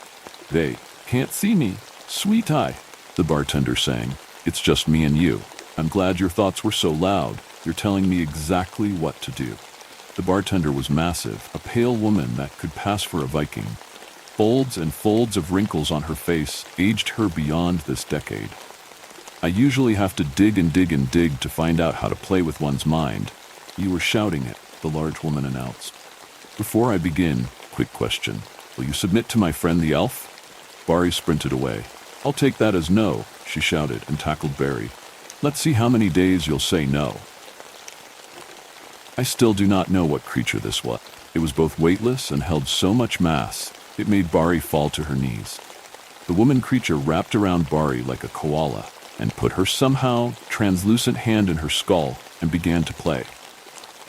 "They can't see me, sweet eye," the bartender sang. "It's just me and you. I'm glad your thoughts were so loud. You're telling me exactly what to do." The bartender was massive, a pale woman that could pass for a Viking. Folds and folds of wrinkles on her face aged her beyond this decade. I usually have to dig and dig and dig to find out how to play with one's mind. You were shouting it, the large woman announced. Before I begin, quick question. Will you submit to my friend the elf? Barry sprinted away. I'll take that as no, she shouted and tackled Barry. Let's see how many days you'll say no. I still do not know what creature this was. It was both weightless and held so much mass, it made Barry fall to her knees. The woman creature wrapped around Barry like a koala and put her somehow translucent hand in her skull and began to play.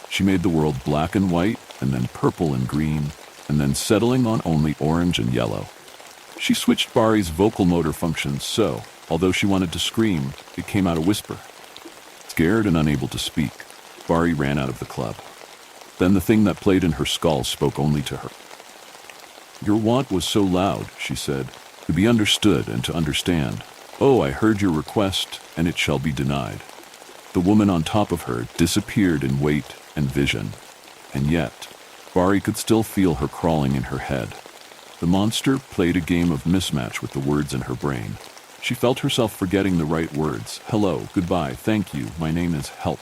She made the world black and white, and then purple and green, and then settling on only orange and yellow. She switched Barry's vocal motor functions so, although she wanted to scream, it came out a whisper. Scared and unable to speak, Barry ran out of the club. Then the thing that played in her skull spoke only to her. Your want was so loud, she said, to be understood and to understand. Oh, I heard your request, and it shall be denied. The woman on top of her disappeared in weight and vision, and yet, Barry could still feel her crawling in her head. The monster played a game of mismatch with the words in her brain. She felt herself forgetting the right words. Hello, goodbye, thank you, my name is help.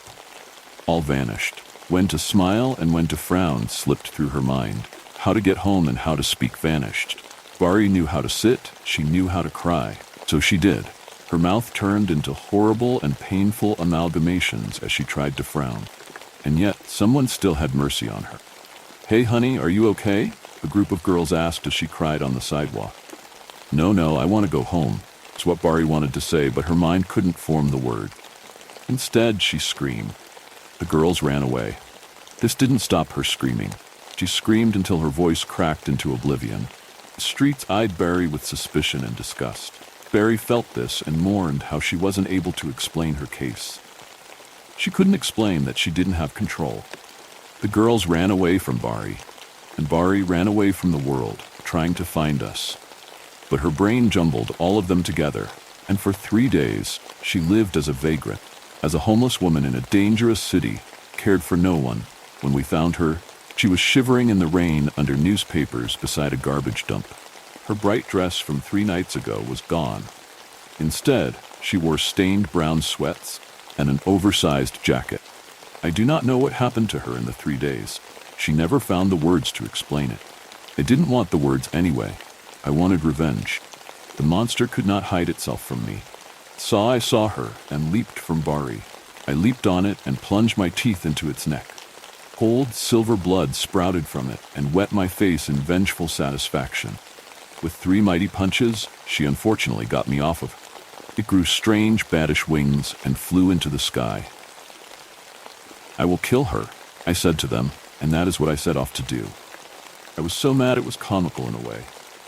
All vanished. When to smile and when to frown slipped through her mind. How to get home and how to speak vanished. Barry knew how to sit, she knew how to cry. So she did. Her mouth turned into horrible and painful amalgamations as she tried to frown. And yet, someone still had mercy on her. Hey honey, are you okay? A group of girls asked as she cried on the sidewalk. No, I want to go home. It's what Barry wanted to say, but her mind couldn't form the word. Instead, she screamed. The girls ran away. This didn't stop her screaming. She screamed until her voice cracked into oblivion. The streets eyed Barry with suspicion and disgust. Barry felt this and mourned how she wasn't able to explain her case. She couldn't explain that she didn't have control. The girls ran away from Barry, and Barry ran away from the world, trying to find us. But her brain jumbled all of them together, and for 3 days, she lived as a vagrant, as a homeless woman in a dangerous city, cared for no one. When we found her, she was shivering in the rain under newspapers beside a garbage dump. Her bright dress from 3 nights ago was gone. Instead, she wore stained brown sweats and an oversized jacket. I do not know what happened to her in the 3 days. She never found the words to explain it. I didn't want the words anyway. I wanted revenge. The monster could not hide itself from me. I saw her and leaped from Barry. I leaped on it and plunged my teeth into its neck. Cold silver blood sprouted from it and wet my face in vengeful satisfaction. With 3 mighty punches, she unfortunately got me off of her. It grew strange, baddish wings and flew into the sky. I will kill her, I said to them, and that is what I set off to do. I was so mad it was comical in a way.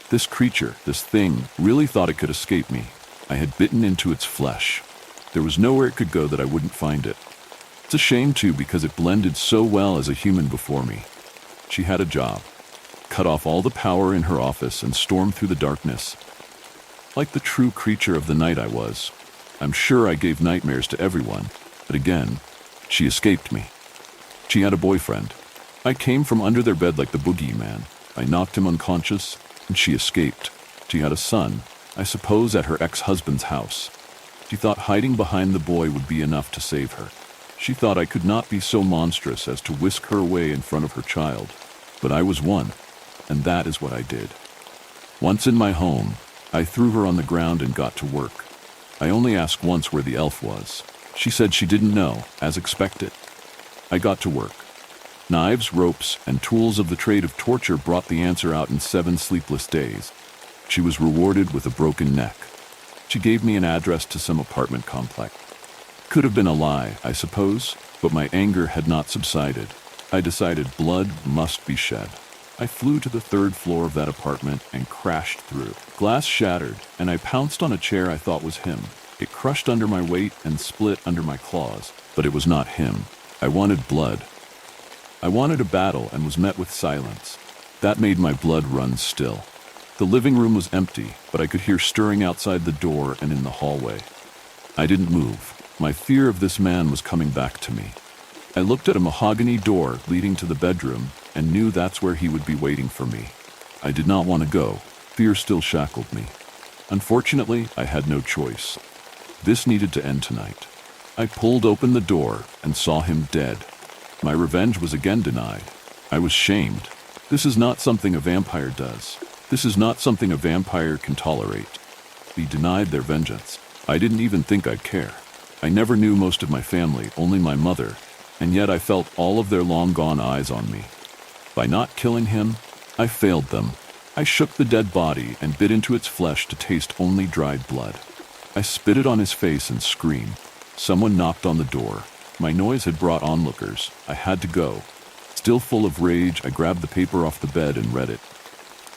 This creature, this thing, really thought it could escape me. I had bitten into its flesh. There was nowhere it could go that I wouldn't find it. It's a shame too, because it blended so well as a human before me. She had a job. Cut off all the power in her office and stormed through the darkness. Like the true creature of the night I was. I'm sure I gave nightmares to everyone, but again, she escaped me. She had a boyfriend. I came from under their bed like the boogeyman. I knocked him unconscious, and she escaped. She had a son, I suppose at her ex-husband's house. She thought hiding behind the boy would be enough to save her. She thought I could not be so monstrous as to whisk her away in front of her child. But I was one, and that is what I did. Once in my home, I threw her on the ground and got to work. I only asked once where the elf was. She said she didn't know, as expected. I got to work. Knives, ropes, and tools of the trade of torture brought the answer out in 7 sleepless days. She was rewarded with a broken neck. She gave me an address to some apartment complex. Could have been a lie, I suppose, but my anger had not subsided. I decided blood must be shed. I flew to the 3rd floor of that apartment and crashed through. Glass shattered, and I pounced on a chair I thought was him. It crushed under my weight and split under my claws, but it was not him. I wanted blood. I wanted a battle and was met with silence. That made my blood run still. The living room was empty, but I could hear stirring outside the door and in the hallway. I didn't move. My fear of this man was coming back to me. I looked at a mahogany door leading to the bedroom and knew that's where he would be waiting for me. I did not want to go. Fear still shackled me. Unfortunately, I had no choice. This needed to end tonight. I pulled open the door and saw him dead. My revenge was again denied. I was shamed. This is not something a vampire does. This is not something a vampire can tolerate. Be denied their vengeance. I didn't even think I'd care. I never knew most of my family, only my mother, and yet I felt all of their long-gone eyes on me. By not killing him, I failed them. I shook the dead body and bit into its flesh to taste only dried blood. I spit it on his face and screamed. Someone knocked on the door. My noise had brought onlookers. I had to go. Still full of rage, I grabbed the paper off the bed and read it.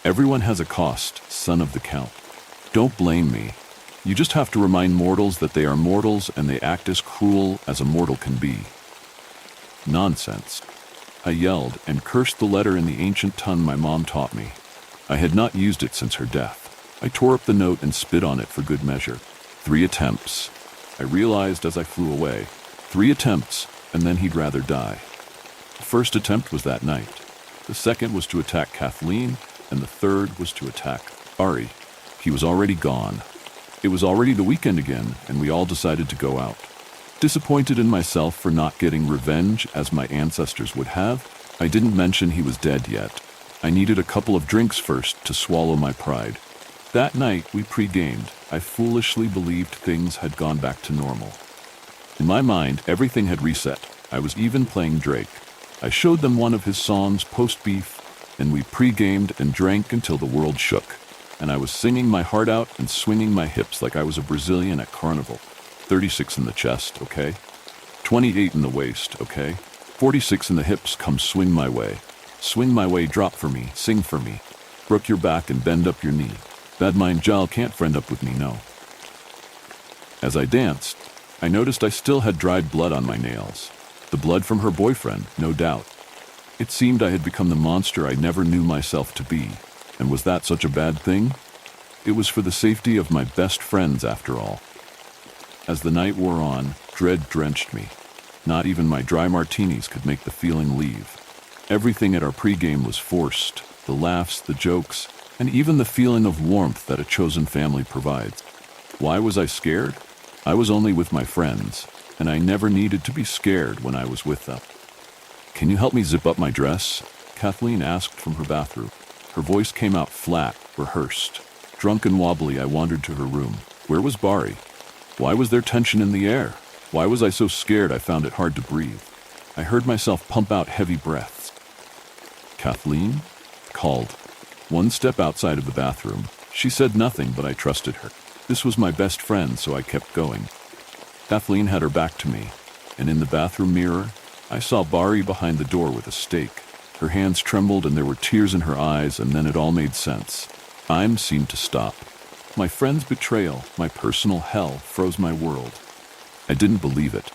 Everyone has a cost, son of the Count. Don't blame me. You just have to remind mortals that they are mortals and they act as cruel as a mortal can be. Nonsense. I yelled and cursed the letter in the ancient tongue my mom taught me. I had not used it since her death. I tore up the note and spit on it for good measure. 3 attempts. I realized as I flew away. 3 attempts, and then he'd rather die. The first attempt was that night. The second was to attack Kathleen, and the third was to attack Ari. He was already gone. It was already the weekend again, and we all decided to go out. Disappointed in myself for not getting revenge as my ancestors would have, I didn't mention he was dead yet. I needed a couple of drinks first to swallow my pride. That night, we pre-gamed. I foolishly believed things had gone back to normal. In my mind, everything had reset. I was even playing Drake. I showed them one of his songs, Post-Beef, and we pre-gamed and drank until the world shook. And I was singing my heart out and swinging my hips like I was a Brazilian at Carnival. 36 in the chest, okay? 28 in the waist, okay? 46 in the hips, come swing my way. Swing my way, drop for me, sing for me. Brook your back and bend up your knee. Bad mind Jal can't friend up with me, no. As I danced, I noticed I still had dried blood on my nails. The blood from her boyfriend, no doubt. It seemed I had become the monster I never knew myself to be. And was that such a bad thing? It was for the safety of my best friends, after all. As the night wore on, dread drenched me. Not even my dry martinis could make the feeling leave. Everything at our pregame was forced, the laughs, the jokes, and even the feeling of warmth that a chosen family provides. Why was I scared? I was only with my friends, and I never needed to be scared when I was with them. Can you help me zip up my dress? Kathleen asked from her bathroom. Her voice came out flat, rehearsed. Drunk and wobbly, I wandered to her room. Where was Bari? Why was there tension in the air? Why was I so scared I found it hard to breathe? I heard myself pump out heavy breaths. Kathleen called. One step outside of the bathroom. She said nothing, but I trusted her. This was my best friend, so I kept going. Kathleen had her back to me, and in the bathroom mirror, I saw Bari behind the door with a stake. Her hands trembled and there were tears in her eyes, and then it all made sense. Time seemed to stop. My friend's betrayal, my personal hell, froze my world. I didn't believe it.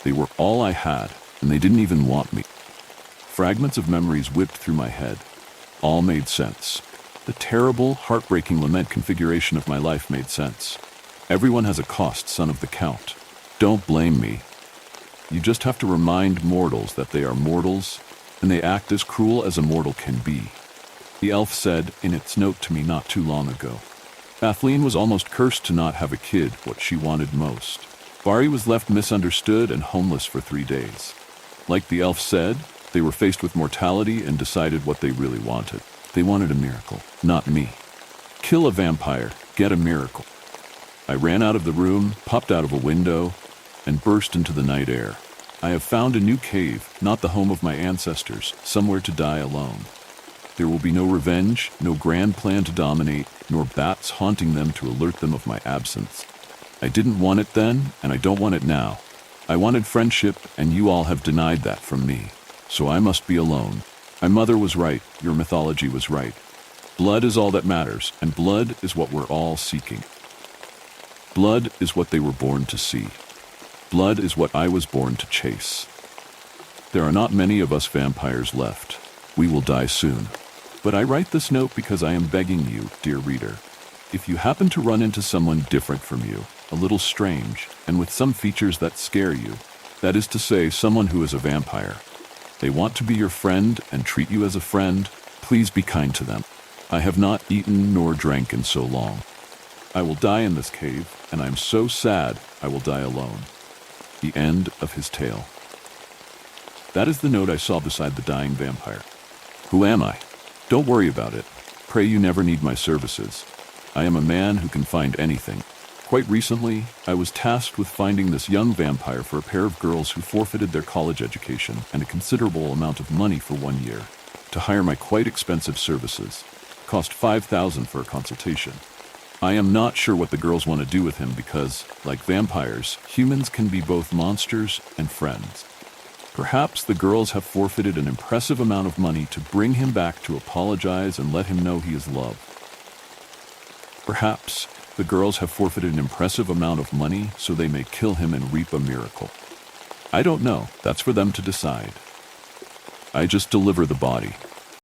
They were all I had, and they didn't even want me. Fragments of memories whipped through my head. All made sense. The terrible, heartbreaking lament configuration of my life made sense. Everyone has a cost, son of the Count. Don't blame me. You just have to remind mortals that they are mortals, and they act as cruel as a mortal can be. The elf said in its note to me not too long ago. Kathleen was almost cursed to not have a kid, what she wanted most. Bari was left misunderstood and homeless for 3 days. Like the elf said, they were faced with mortality and decided what they really wanted. They wanted a miracle, not me. Kill a vampire, get a miracle. I ran out of the room, popped out of a window, and burst into the night air. I have found a new cave, not the home of my ancestors, somewhere to die alone. There will be no revenge, no grand plan to dominate, nor bats haunting them to alert them of my absence. I didn't want it then, and I don't want it now. I wanted friendship, and you all have denied that from me. So I must be alone. My mother was right, your mythology was right. Blood is all that matters, and blood is what we're all seeking. Blood is what they were born to see. Blood is what I was born to chase. There are not many of us vampires left. We will die soon. But I write this note because I am begging you, dear reader. If you happen to run into someone different from you, a little strange, and with some features that scare you, that is to say, someone who is a vampire, they want to be your friend and treat you as a friend, please be kind to them. I have not eaten nor drank in so long. I will die in this cave, and I am so sad I will die alone. The end of his tale. That is the note I saw beside the dying vampire. Who am I? Don't worry about it. Pray you never need my services. I am a man who can find anything. Quite recently, I was tasked with finding this young vampire for a pair of girls who forfeited their college education and a considerable amount of money for 1 year to hire my quite expensive services. Cost $5,000 for a consultation. I am not sure what the girls want to do with him because, like vampires, humans can be both monsters and friends. Perhaps the girls have forfeited an impressive amount of money to bring him back to apologize and let him know he is loved. Perhaps the girls have forfeited an impressive amount of money so they may kill him and reap a miracle. I don't know. That's for them to decide. I just deliver the body.